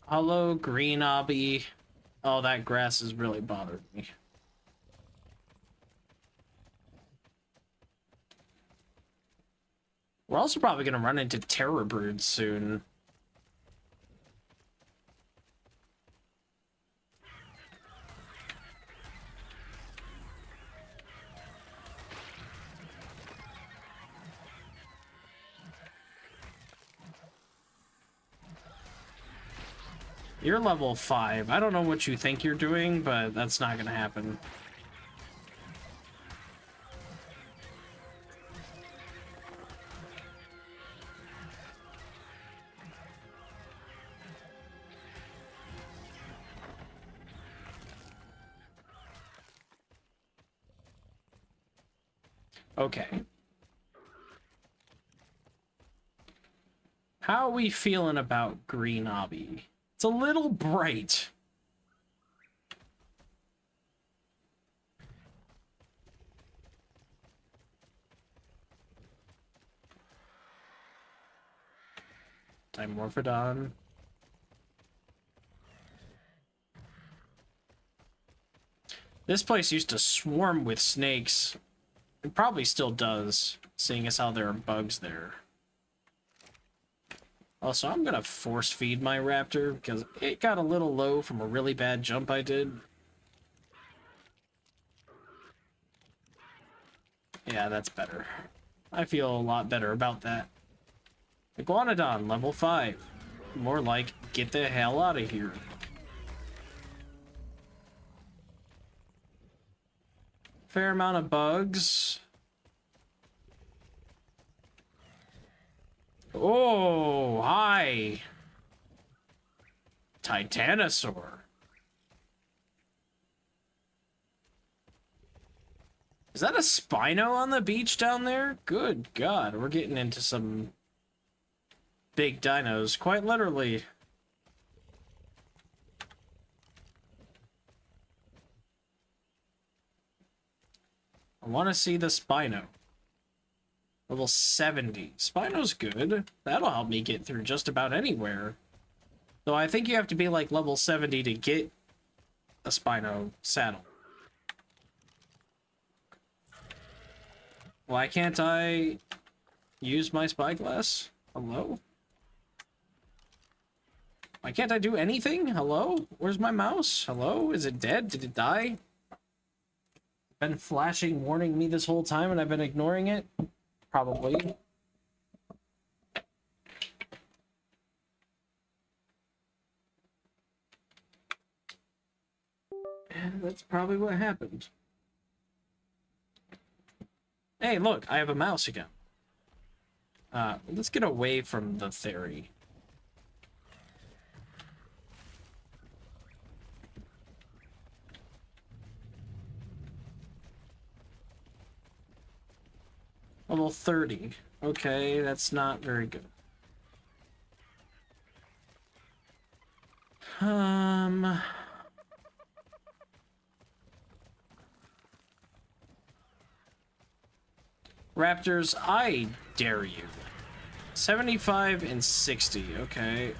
Hello, green obby. Oh, that grass is really bothering me. We're also probably going to run into terror broods soon. You're level 5. I don't know what you think you're doing, but that's not going to happen. Okay. How are we feeling about green obby? It's a little bright. Dimorphodon. This place used to swarm with snakes. It probably still does, seeing as how there are bugs there. Also, I'm gonna force feed my raptor because it got a little low from a really bad jump I did. Yeah, that's better. I feel a lot better about that. Iguanodon, level 5. More like, get the hell out of here. Fair amount of bugs. Oh, hi. Titanosaur. Is that a Spino on the beach down there? Good God, we're getting into some big dinos, quite literally. I want to see the Spino. Level 70. Spino's good. That'll help me get through just about anywhere. Though I think you have to be like level 70 to get a Spino saddle. Why can't I use my spyglass? Hello? Why can't I do anything? Hello? Where's my mouse? Hello? Is it dead? Did it die? Been flashing, warning me this whole time and I've been ignoring it? Probably. And that's probably what happened. Hey, look, I have a mouse again. Let's get away from the Theri. Level 30. Okay, that's not very good. Raptors, I dare you. 75 and 60, okay.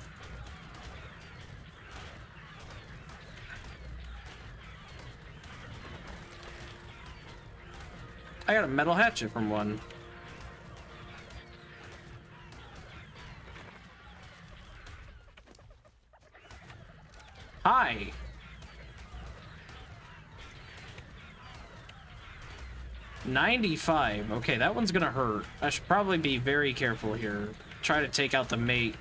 I got a metal hatchet from one. Hi. 95. Okay, that one's gonna hurt. I should probably be very careful here. Try to take out the mate.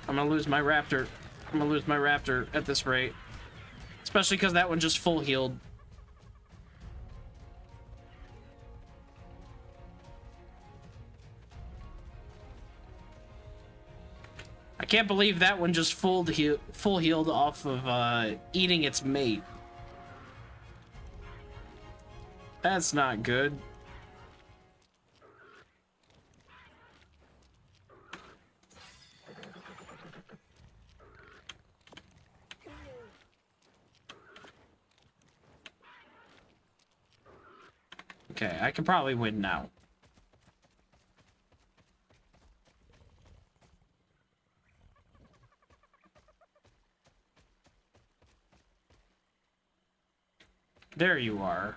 I'm gonna lose my raptor. I'm gonna lose my raptor at this rate. Especially because that one just full healed. I can't believe that one just full healed off of eating its mate. That's not good. Okay, I can probably win now. There you are.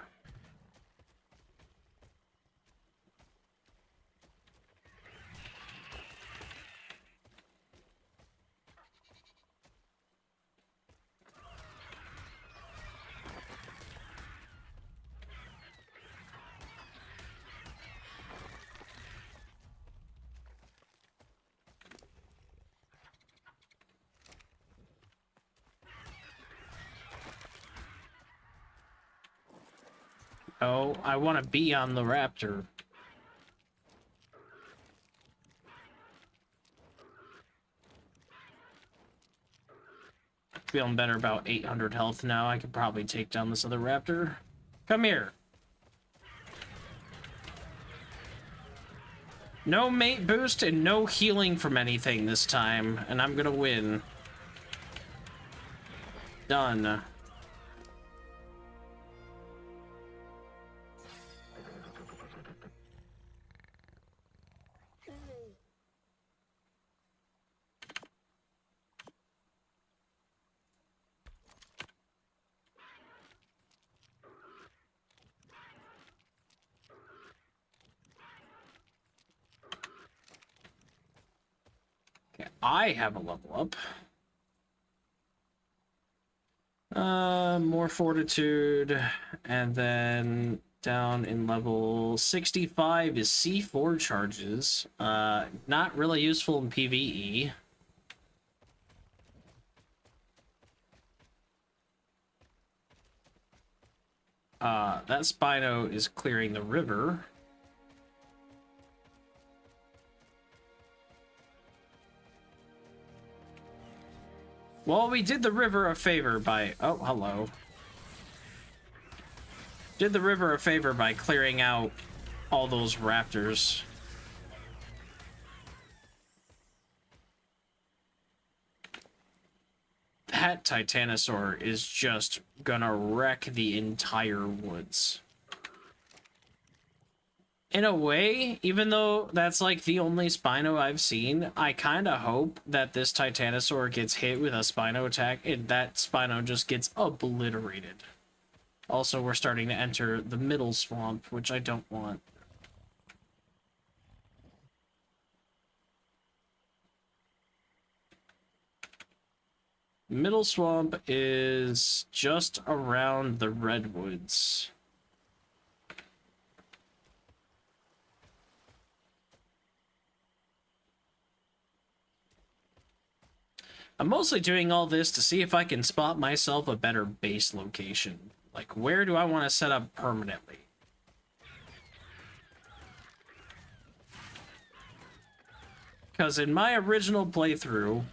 Oh, I want to be on the raptor. Feeling better, about 800 health now. I could probably take down this other raptor. Come here. No mate boost and no healing from anything this time, and I'm gonna win. Done. I have a level up. More fortitude, and then down in level 65 is C4 charges. Not really useful in PvE. That Spino is clearing the river. Well, we did the river a favor by... Oh, hello. Did the river a favor by clearing out all those raptors. That Titanosaur is just gonna wreck the entire woods. In a way, even though that's like the only Spino I've seen, I kind of hope that this Titanosaur gets hit with a Spino attack and that Spino just gets obliterated. Also, we're starting to enter the middle swamp, which I don't want. Middle swamp is just around the redwoods. I'm mostly doing all this to see if I can spot myself a better base location. Like, where do I want to set up permanently? Because in my original playthrough,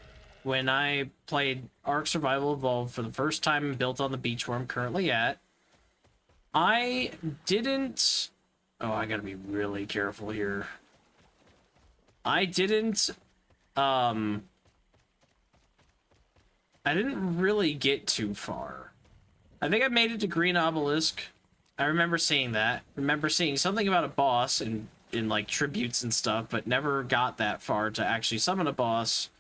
when I played Ark Survival Evolved for the first time and built on the beach where I'm currently at, I didn't... Oh, I gotta be really careful here. I didn't really get too far. I think I made it to Green Obelisk. I remember seeing that. Remember seeing something about a boss in like tributes and stuff, but never got that far to actually summon a boss.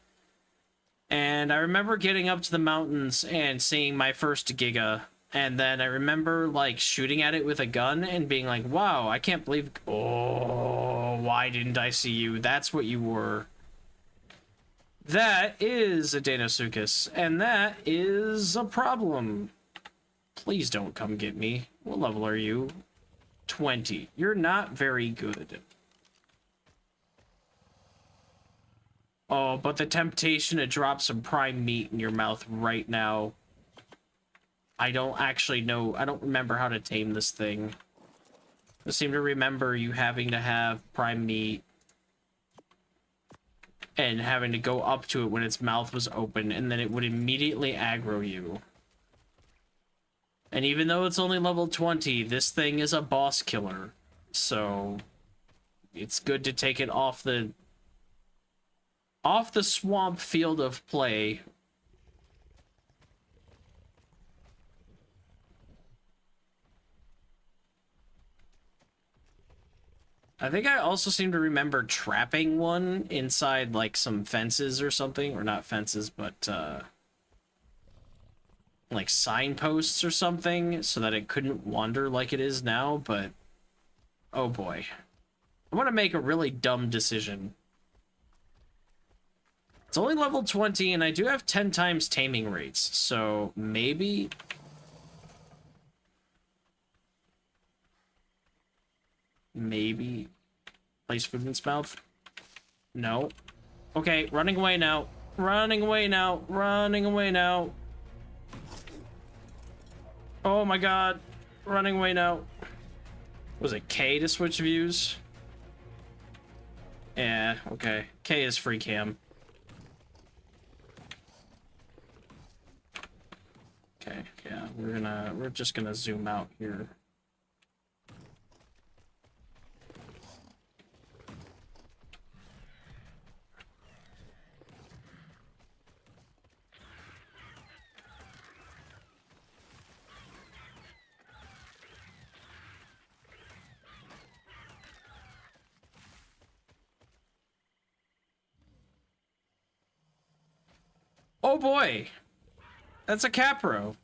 And I remember getting up to the mountains and seeing my first Giga. And then I remember like shooting at it with a gun and being like, wow, I can't believe... Oh, why didn't I see you? That's what you were. That is a Deinosuchus, and that is a problem. Please don't come get me. What level are you? 20. You're not very good. Oh, but the temptation to drop some prime meat in your mouth right now. I don't actually know. I don't remember how to tame this thing. I seem to remember you having to have prime meat and having to go up to it when its mouth was open, and then it would immediately aggro you. And even though it's only level 20, this thing is a boss killer. So it's good to take it off the swamp field of play. I think I also seem to remember trapping one inside like some fences or something, or not fences, but like signposts or something, so that it couldn't wander like it is now. But oh boy, I want to make a really dumb decision. It's only level 20, and I do have 10 times taming rates, so maybe... Maybe... Place food in its mouth? No. Okay, running away now. Running away now. Running away now. Oh my god. Running away now. Was it K to switch views? Yeah, okay. K is free cam. Okay, yeah, we're just gonna zoom out here. Oh boy! That's a Capro.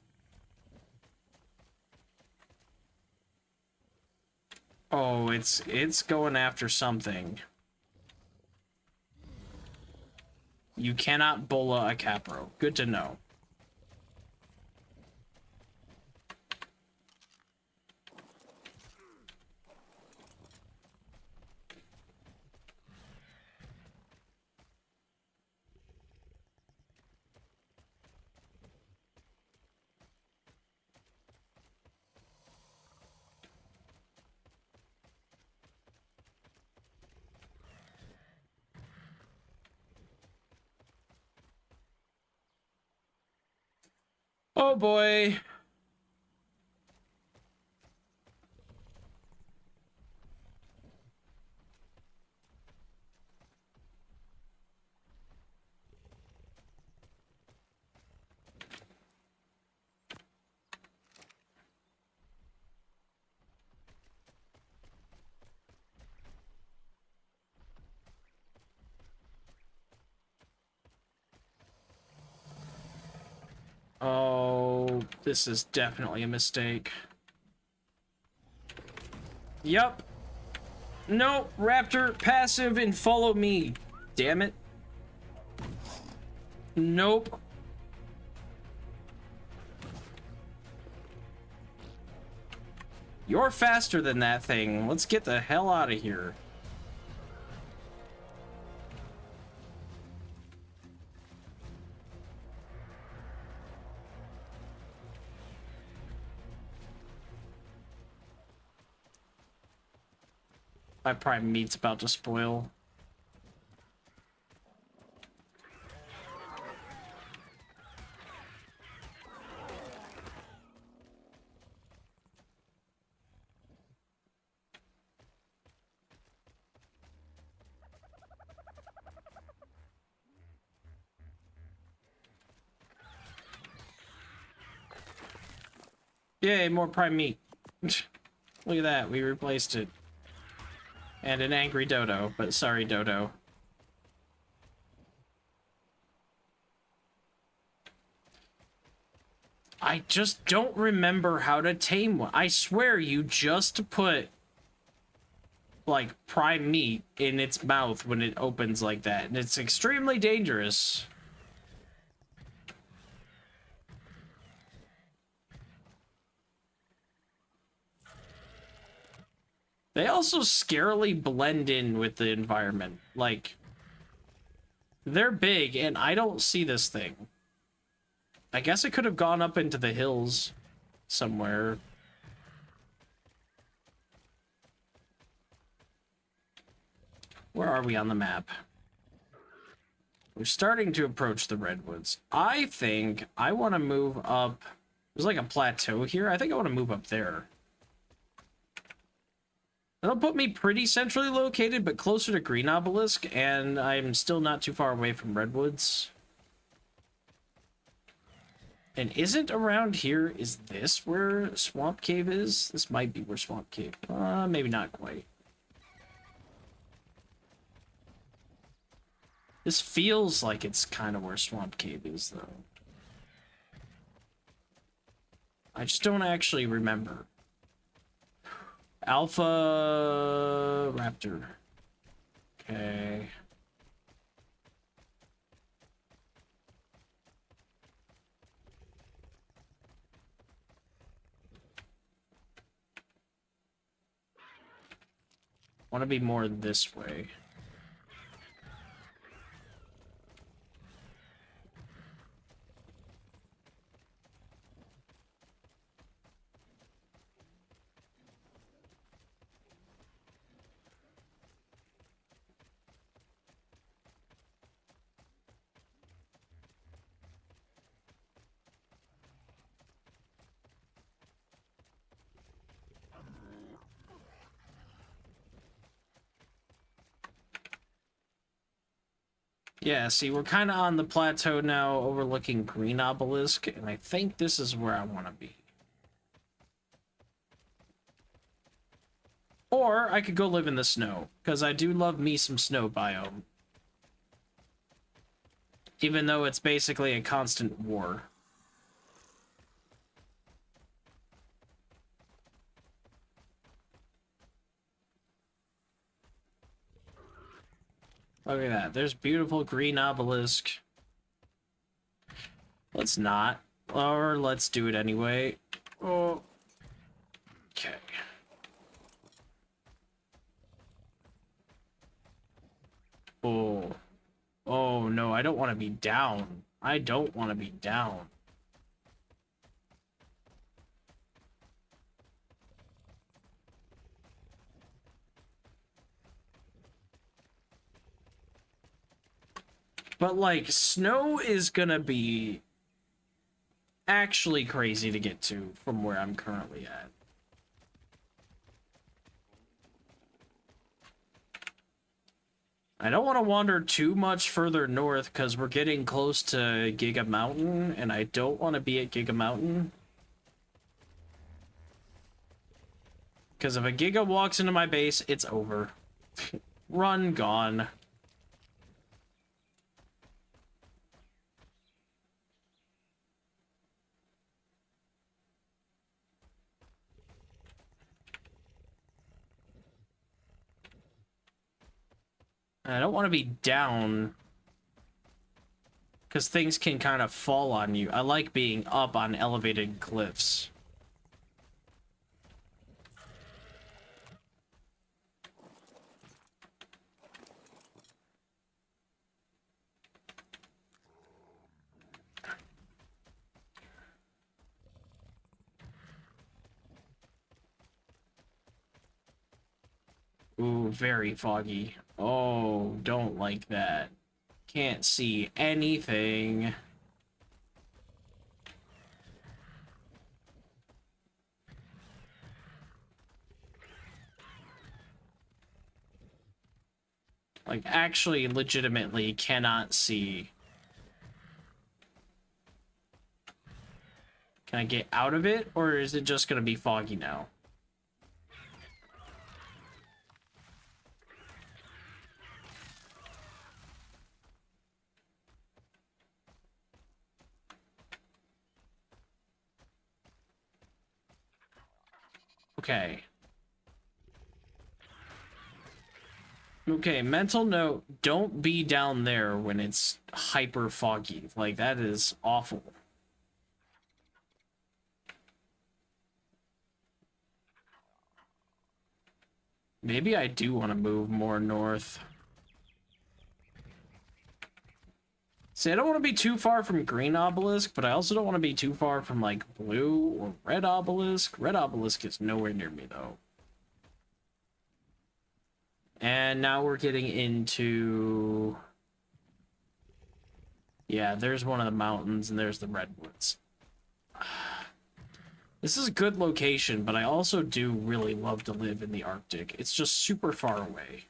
Oh, it's going after something. You cannot bola a Capro. Good to know. Oh boy. Oh, this is definitely a mistake. Yup. No, Raptor, passive and follow me. Damn it. Nope. You're faster than that thing. Let's get the hell out of here. My prime meat's about to spoil. Yay, more prime meat. Look at that, we replaced it. And an angry dodo, but sorry, dodo. I just don't remember how to tame one. I swear you just put like prime meat in its mouth when it opens like that, and it's extremely dangerous. They also scarily blend in with the environment. Like, they're big, and I don't see this thing. I guess it could have gone up into the hills somewhere. Where are we on the map? We're starting to approach the redwoods. I think I want to move up. There's like a plateau here. I think I want to move up there. That'll put me pretty centrally located, but closer to Green Obelisk, and I'm still not too far away from redwoods. And isn't around here, is this where Swamp Cave is? This might be where Swamp Cave, maybe not quite. This feels like it's kind of where Swamp Cave is, though. I just don't actually remember. Alpha Raptor. Okay. Want to be more this way. Yeah, see, we're kind of on the plateau now, overlooking Green Obelisk, and I think this is where I want to be. Or I could go live in the snow, because I do love me some snow biome. Even though it's basically a constant war. Look at that. There's beautiful Green Obelisk. Let's not. Or let's do it anyway. Oh. Okay. Oh. Oh, no. I don't want to be down. I don't want to be down. But, like, snow is gonna be actually crazy to get to from where I'm currently at. I don't want to wander too much further north because we're getting close to Giga Mountain, and I don't want to be at Giga Mountain. Because if a Giga walks into my base, it's over. Run, gone. I don't want to be down, because things can kind of fall on you. I like being up on elevated cliffs. Ooh, very foggy. Oh, don't like that. Can't see anything. Like, actually, legitimately cannot see. Can I get out of it, or is it just gonna be foggy now? Okay. Okay, mental note, don't be down there when it's hyper foggy. Like, that is awful. Maybe I do want to move more north. See, I don't want to be too far from green obelisk, but I also don't want to be too far from, like, blue or red obelisk. Red obelisk is nowhere near me, though. And now we're getting into... Yeah, there's one of the mountains, and there's the redwoods. This is a good location, but I also do really love to live in the Arctic. It's just super far away.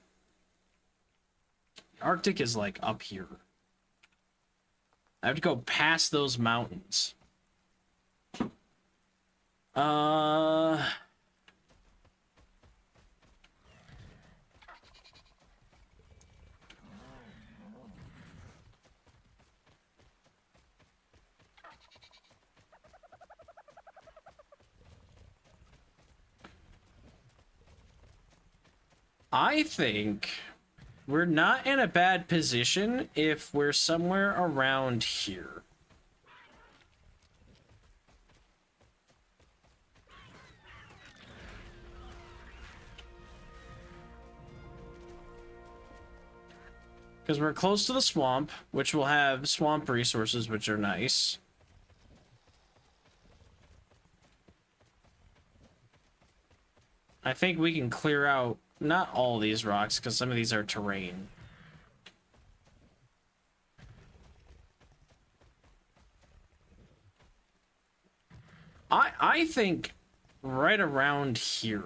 The Arctic is, like, up here. I have to go past those mountains. I think we're not in a bad position if we're somewhere around here. Because we're close to the swamp, which will have swamp resources, which are nice. I think we can clear out, not all these rocks, because some of these are terrain. I think right around here.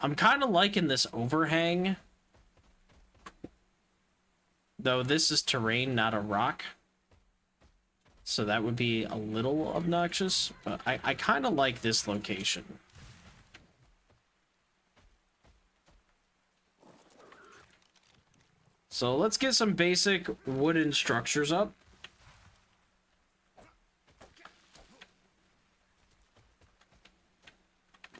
I'm kind of liking this overhang. Though this is terrain, not a rock. So that would be a little obnoxious. But I kind of like this location. So let's get some basic wooden structures up.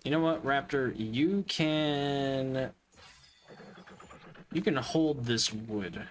You know what, Raptor? You can hold this wood.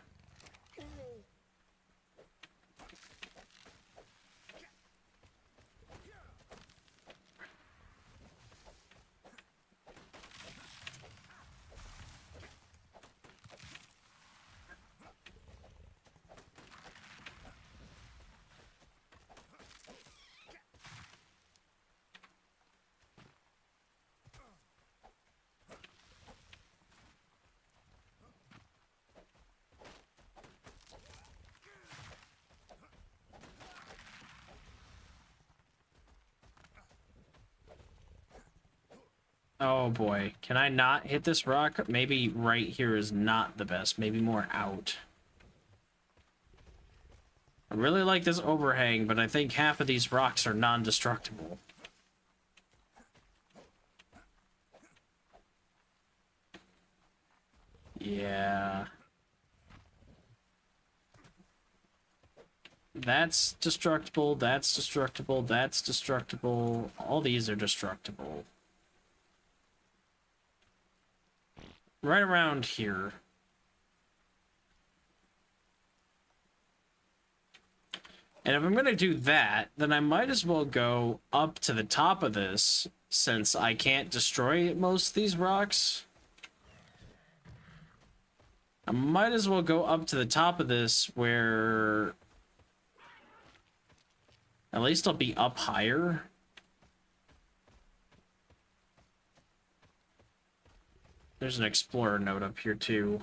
Oh boy, can I not hit this rock? Maybe right here is not the best, maybe more out. I really like this overhang, but I think half of these rocks are non-destructible. Yeah. That's destructible, that's destructible, that's destructible. All these are destructible. Right around here. And if I'm going to do that, then I might as well go up to the top of this, since I can't destroy most of these rocks. I might as well go up to the top of this where at least I'll be up higher. There's an explorer note up here too.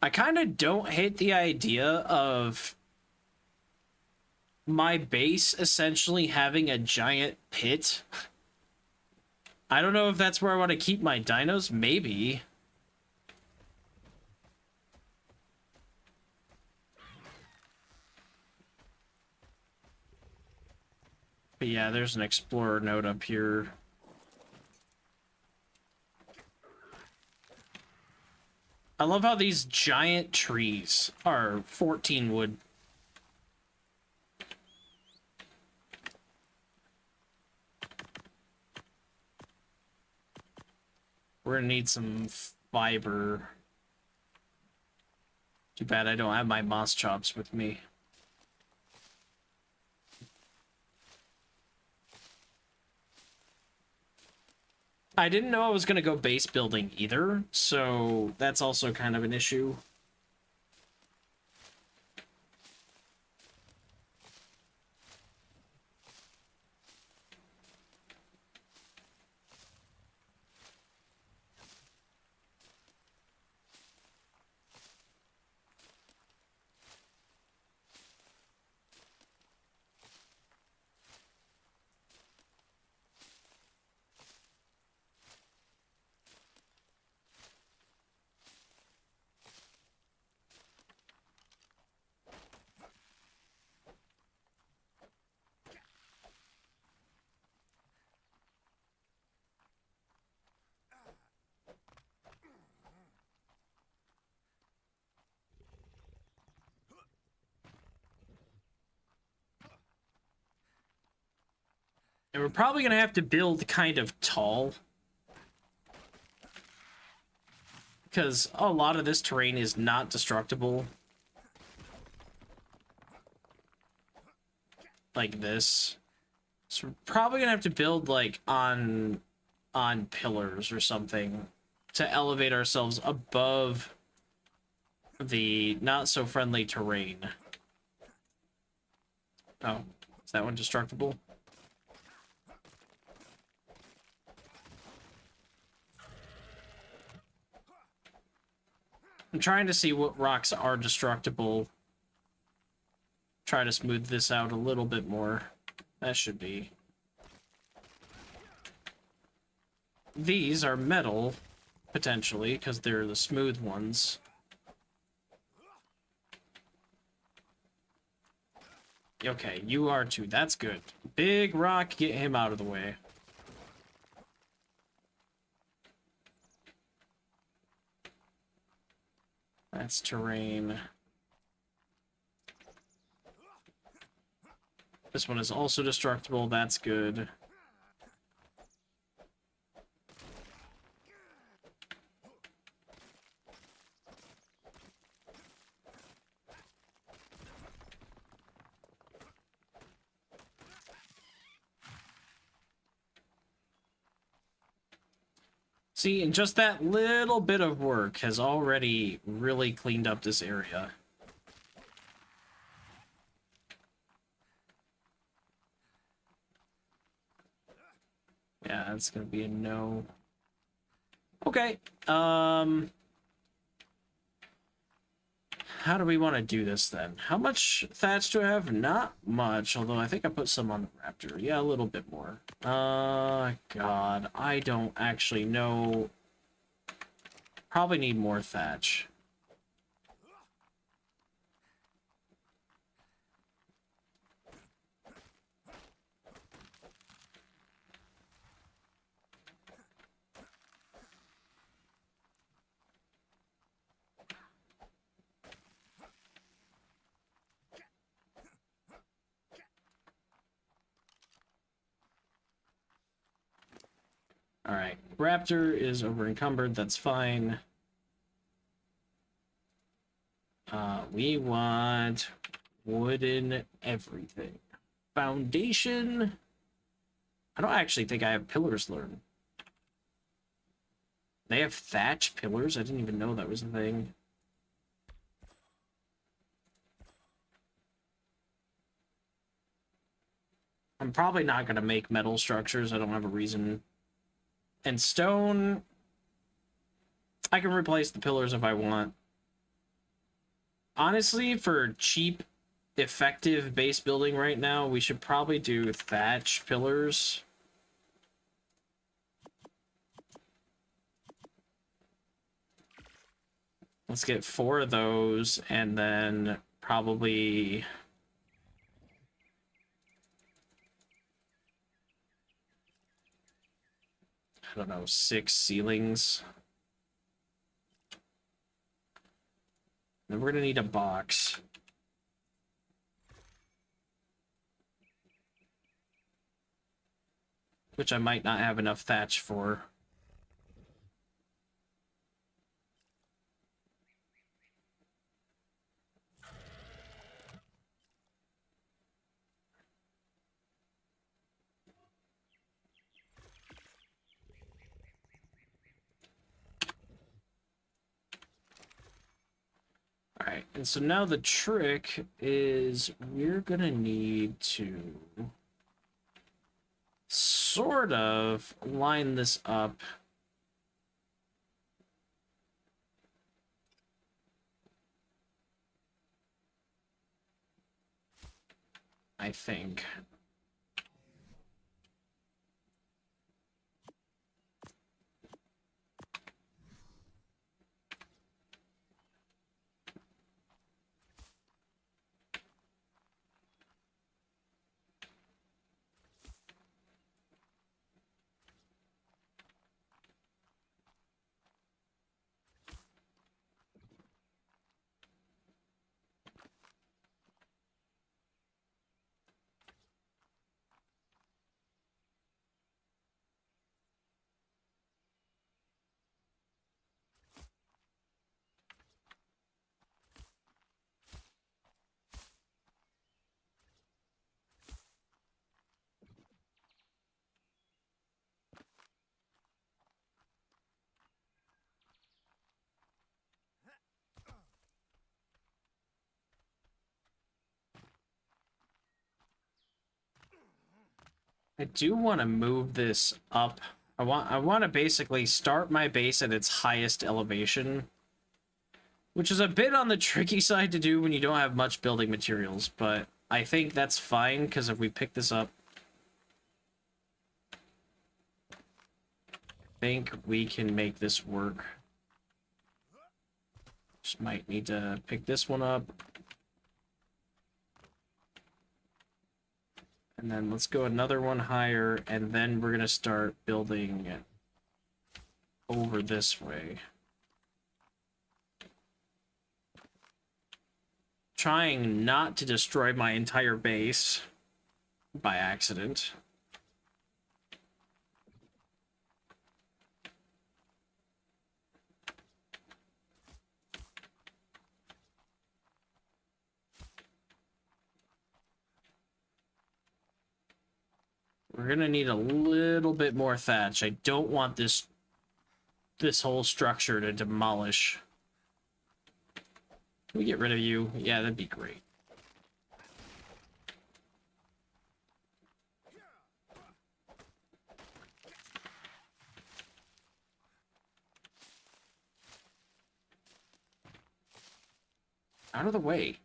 I kind of don't hate the idea of my base essentially having a giant pit. I don't know if that's where I want to keep my dinos. Maybe. But yeah, there's an explorer note up here. I love how these giant trees are 14 wood. We're gonna need some fiber. Too bad I don't have my moss chops with me. I didn't know I was gonna go base building either, so that's also kind of an issue. And we're probably gonna have to build kind of tall, because a lot of this terrain is not destructible. Like this. So we're probably gonna have to build like on pillars or something to elevate ourselves above the not so friendly terrain. Oh, is that one destructible? I'm trying to see what rocks are destructible. Try to smooth this out a little bit more. That should be. These are metal, potentially, because they're the smooth ones. Okay, you are too. That's good. Big rock, get him out of the way. That's terrain. This one is also destructible. That's good. See, and just that little bit of work has already really cleaned up this area. Yeah, that's gonna be a no. Okay, how do we want to do this then? How much thatch do I have? Not much, although I think I put some on the raptor. Yeah, a little bit more. God, I don't actually know. Probably need more thatch. Alright, raptor is over encumbered, that's fine. We want wooden everything. Foundation. I don't actually think I have pillars learned. They have thatch pillars? I didn't even know that was a thing. I'm probably not going to make metal structures. I don't have a reason. And stone, I can replace the pillars if I want. Honestly, for cheap, effective base building right now, we should probably do thatch pillars. Let's get 4 of those, and then probably... I don't know, 6 ceilings. Then we're gonna need a box. Which I might not have enough thatch for. Alright, and so now the trick is we're gonna need to sort of line this up. I think. I do want to move this up. I want to basically start my base at its highest elevation, which is a bit on the tricky side to do when you don't have much building materials, but I think that's fine because if we pick this up, I think we can make this work. Just might need to pick this one up. And then let's go another one higher, and then we're going to start building over this way. Trying not to destroy my entire base by accident. We're gonna need a little bit more thatch. I don't want this whole structure to demolish. Can we get rid of you? Yeah, that'd be great. Out of the way.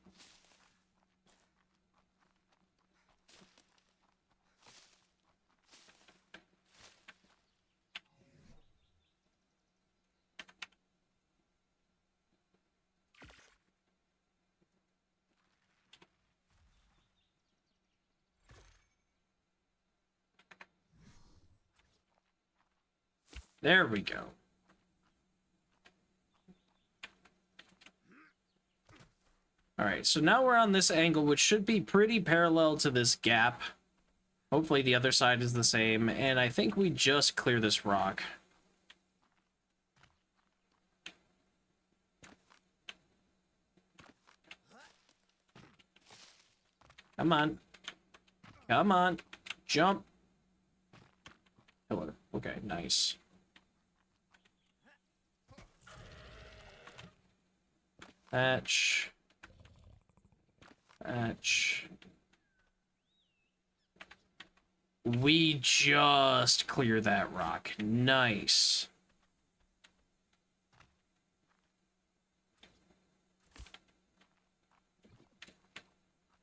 There we go. Alright, so now we're on this angle, which should be pretty parallel to this gap. Hopefully the other side is the same, and I think we just clear this rock. Come on. Come on. Jump. Pillar. Okay, nice. Thatch. Thatch. We just clear that rock. Nice.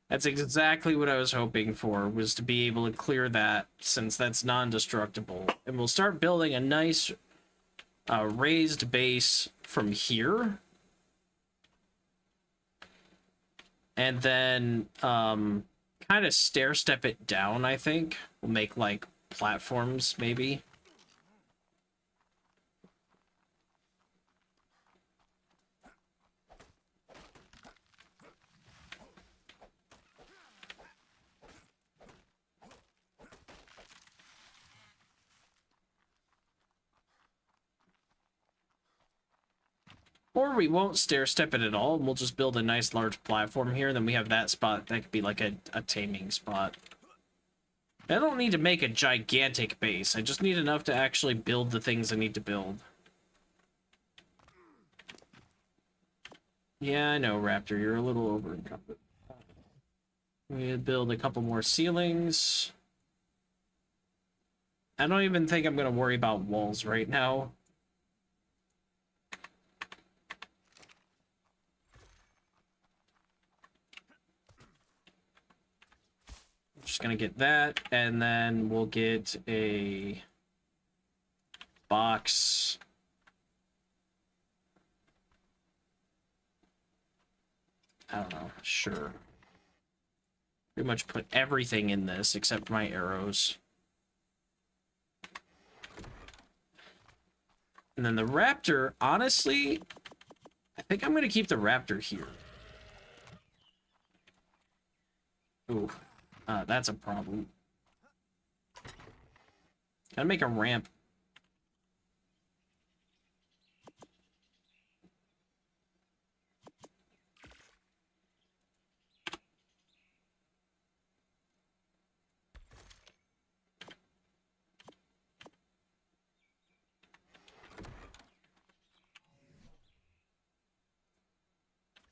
That's exactly what I was hoping for, was to be able to clear that, since that's non-destructible. And we'll start building a nice raised base from here. And then kind of stair-step it down, I think. We'll make, like, platforms, maybe. Or we won't stair step it at all, and we'll just build a nice large platform here, then we have that spot. That could be like a taming spot. I don't need to make a gigantic base. I just need enough to actually build the things I need to build. Yeah, I know, Raptor. You're a little over encumbered. We build a couple more ceilings. I don't even think I'm going to worry about walls right now. I'm just going to get that, and then we'll get a box. I don't know. Sure. Pretty much put everything in this except my arrows. And then the raptor, honestly, I think I'm going to keep the raptor here. Ooh, that's a problem. Gotta make a ramp.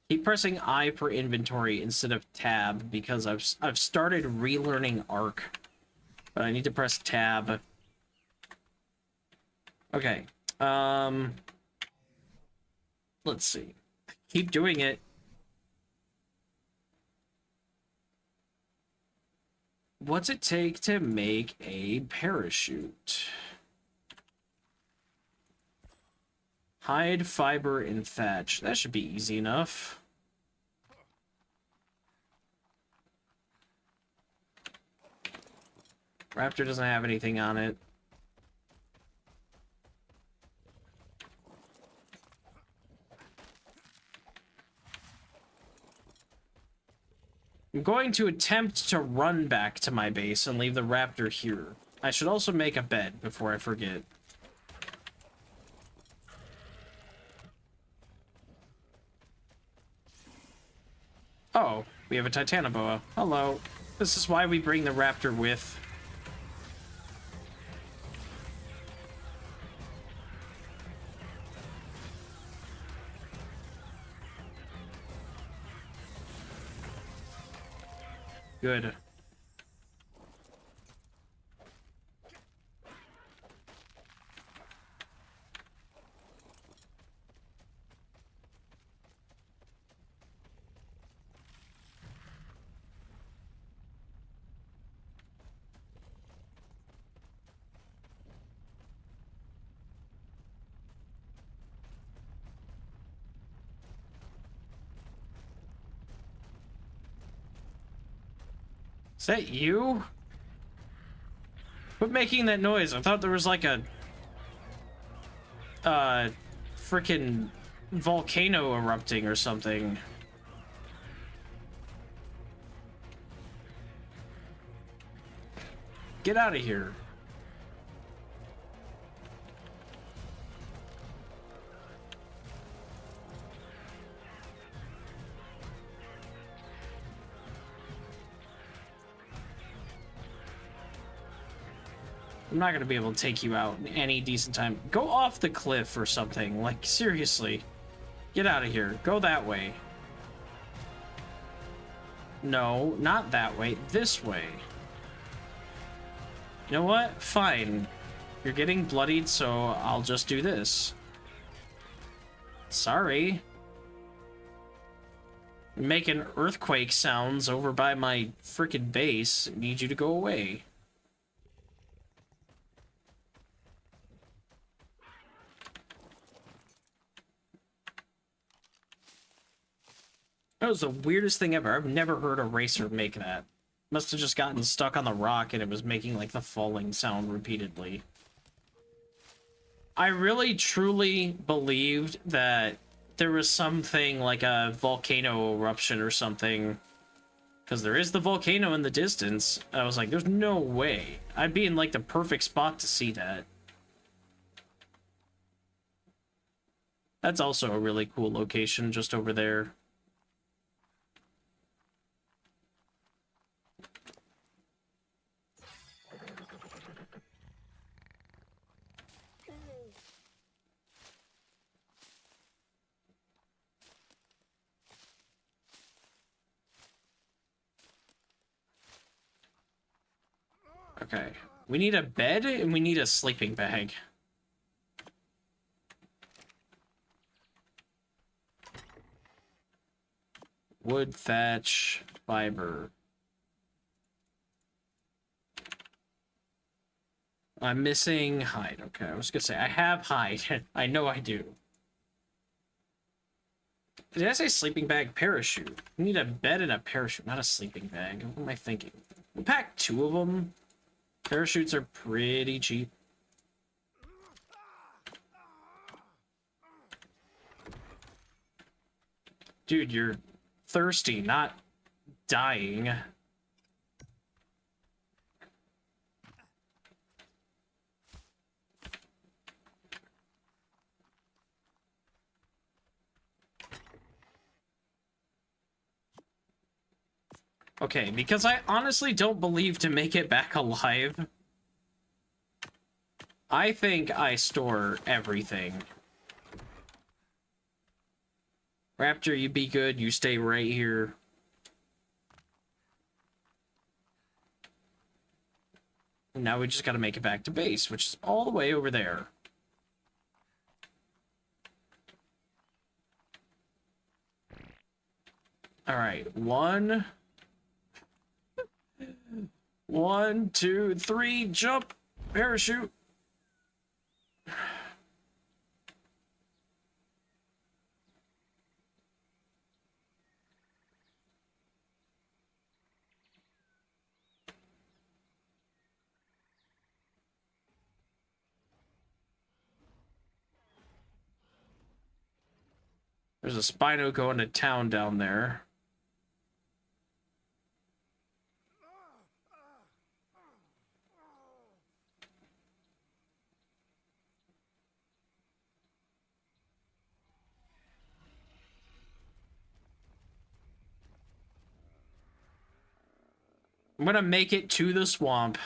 Keep pressing I for inventory instead of tab because I've started relearning Arc, but I need to press tab. Okay. Let's see. Keep doing it. What's it take to make a parachute? Hide, fiber, and thatch. That should be easy enough. Raptor doesn't have anything on it. I'm going to attempt to run back to my base and leave the raptor here. I should also make a bed before I forget. Oh, we have a Titanoboa. Hello. This is why we bring the raptor with. Good. Is that you? Quit making that noise. I thought there was like a freaking volcano erupting or something. Get out of here. I'm not gonna be able to take you out in any decent time. Go off the cliff or something. Like, seriously. Get out of here. Go that way. No, not that way. This way. You know what? Fine. You're getting bloodied, so I'll just do this. Sorry. I'm making earthquake sounds over by my frickin' base. I need you to go away. That was the weirdest thing ever. I've never heard a racer make that. Must have just gotten stuck on the rock and it was making like the falling sound repeatedly. I really truly believed that there was something like a volcano eruption or something. Because there is the volcano in the distance. I was like, there's no way. I'd be in like the perfect spot to see that. That's also a really cool location just over there. Okay. We need a bed and we need a sleeping bag. Wood, thatch, fiber. I'm missing hide. Okay, I was gonna say, I have hide. I know I do. Did I say sleeping bag? Parachute. We need a bed and a parachute, not a sleeping bag. What am I thinking? We'll pack 2 of them. Parachutes are pretty cheap. Dude, you're thirsty, not dying. Okay, because I honestly don't believe to make it back alive, I think I store everything. Raptor, you be good. You stay right here. And now we just gotta make it back to base, which is all the way over there. Alright, 1... 1, 2, 3, jump! Parachute! There's a Spino going to town down there. I'm gonna make it to the swamp.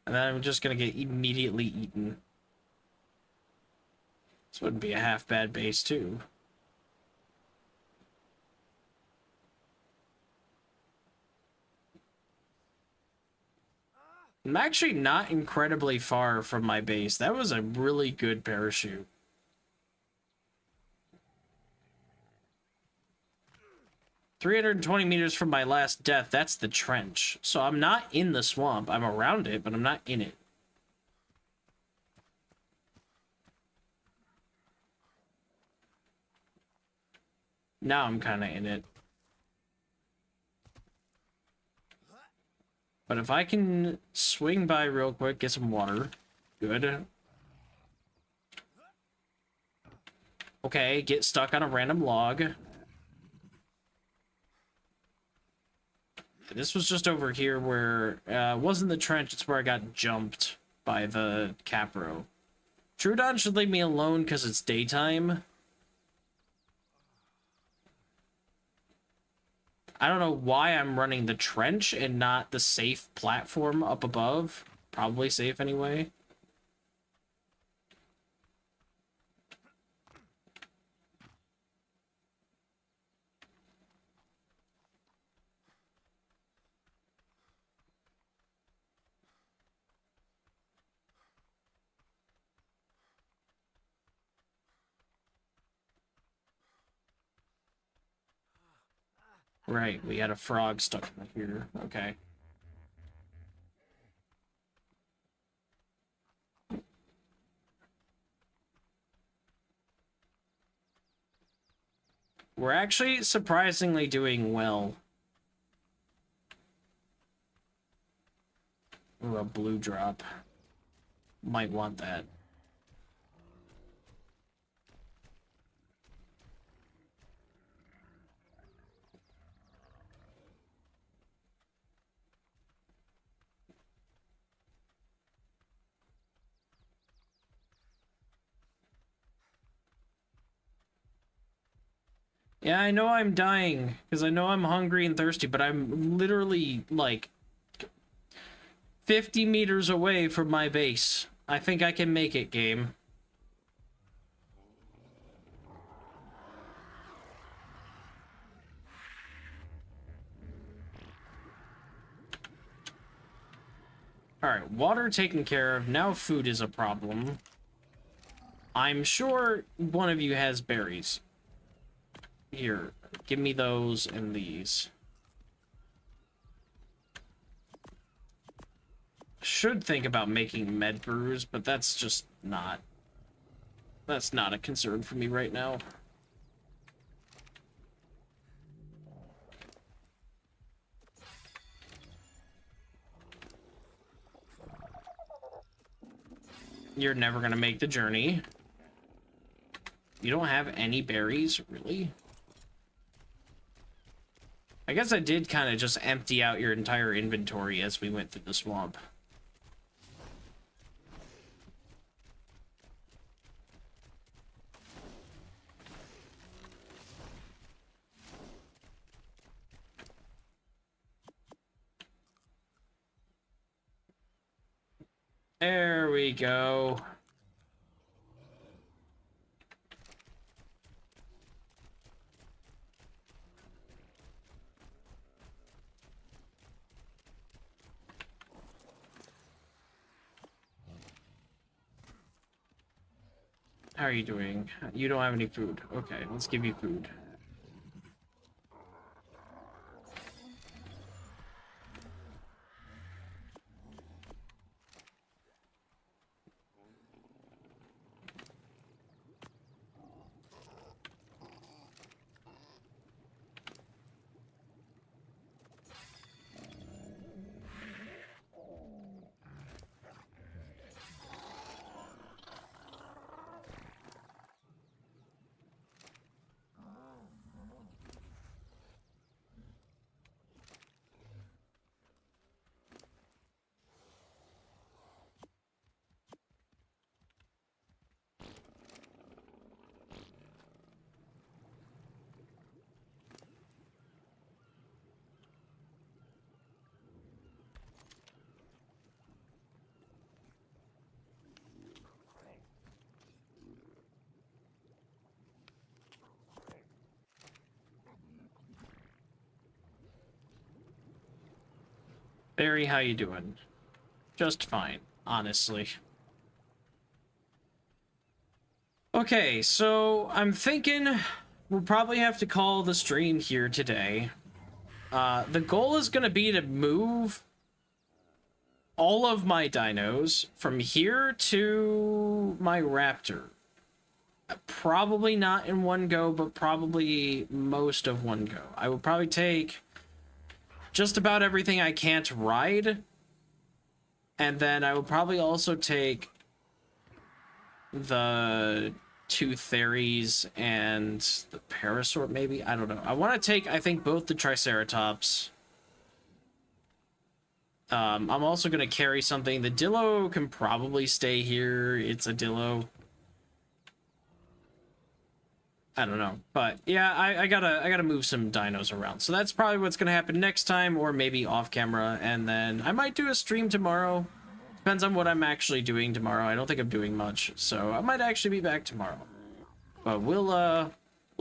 And then I'm just gonna get immediately eaten. This wouldn't be a half bad base, too. I'm actually not incredibly far from my base. That was a really good parachute. "320 meters from my last death, that's the trench. So I'm not in the swamp. I'm around it, but I'm not in it. Now I'm kind of in it. But if I can swing by real quick, get some water. Good. Okay, get stuck on a random log. This was just over here where... wasn't the trench, it's where I got jumped by the Capro. Trudon should leave me alone because it's daytime. I don't know why I'm running the trench and not the safe platform up above. Probably safe anyway. Right, we had a frog stuck in here. Okay. We're actually surprisingly doing well. Ooh, a blue drop. Might want that. Yeah, I know I'm dying, because I know I'm hungry and thirsty, but I'm literally, like, 50 meters away from my base. I think I can make it, game. Alright, water taken care of. Now food is a problem. I'm sure one of you has berries. Here, give me those and these. Should think about making med brews, but that's just not... That's not a concern for me right now. You're never gonna make the journey. You don't have any berries, really? I guess I did kind of just empty out your entire inventory as we went through the swamp. There we go. How are you doing? You don't have any food. Okay, let's give you food. Barry, how you doing? Just fine, honestly. Okay, so I'm thinking we'll probably have to call the stream here today. The goal is going to be to move all of my dinos from here to my raptor. Probably not in one go, but probably most of one go. I will probably take just about everything I can't ride, and then I will probably also take the 2 Theris and the Parasaur, maybe? I don't know. I want to take, I think, both the Triceratops. I'm also going to carry something. The Dillo can probably stay here. It's a Dillo. I don't know, but yeah, I gotta move some dinos around. So that's probably what's gonna happen next time, or maybe off camera, and then I might do a stream tomorrow. Depends on what I'm actually doing tomorrow. I don't think I'm doing much, so I might actually be back tomorrow. But we'll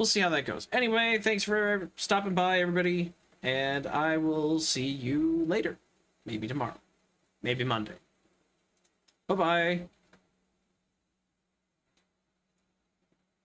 see how that goes. Anyway, thanks for stopping by, everybody, and I will see you later. Maybe tomorrow. Maybe Monday. Bye-bye.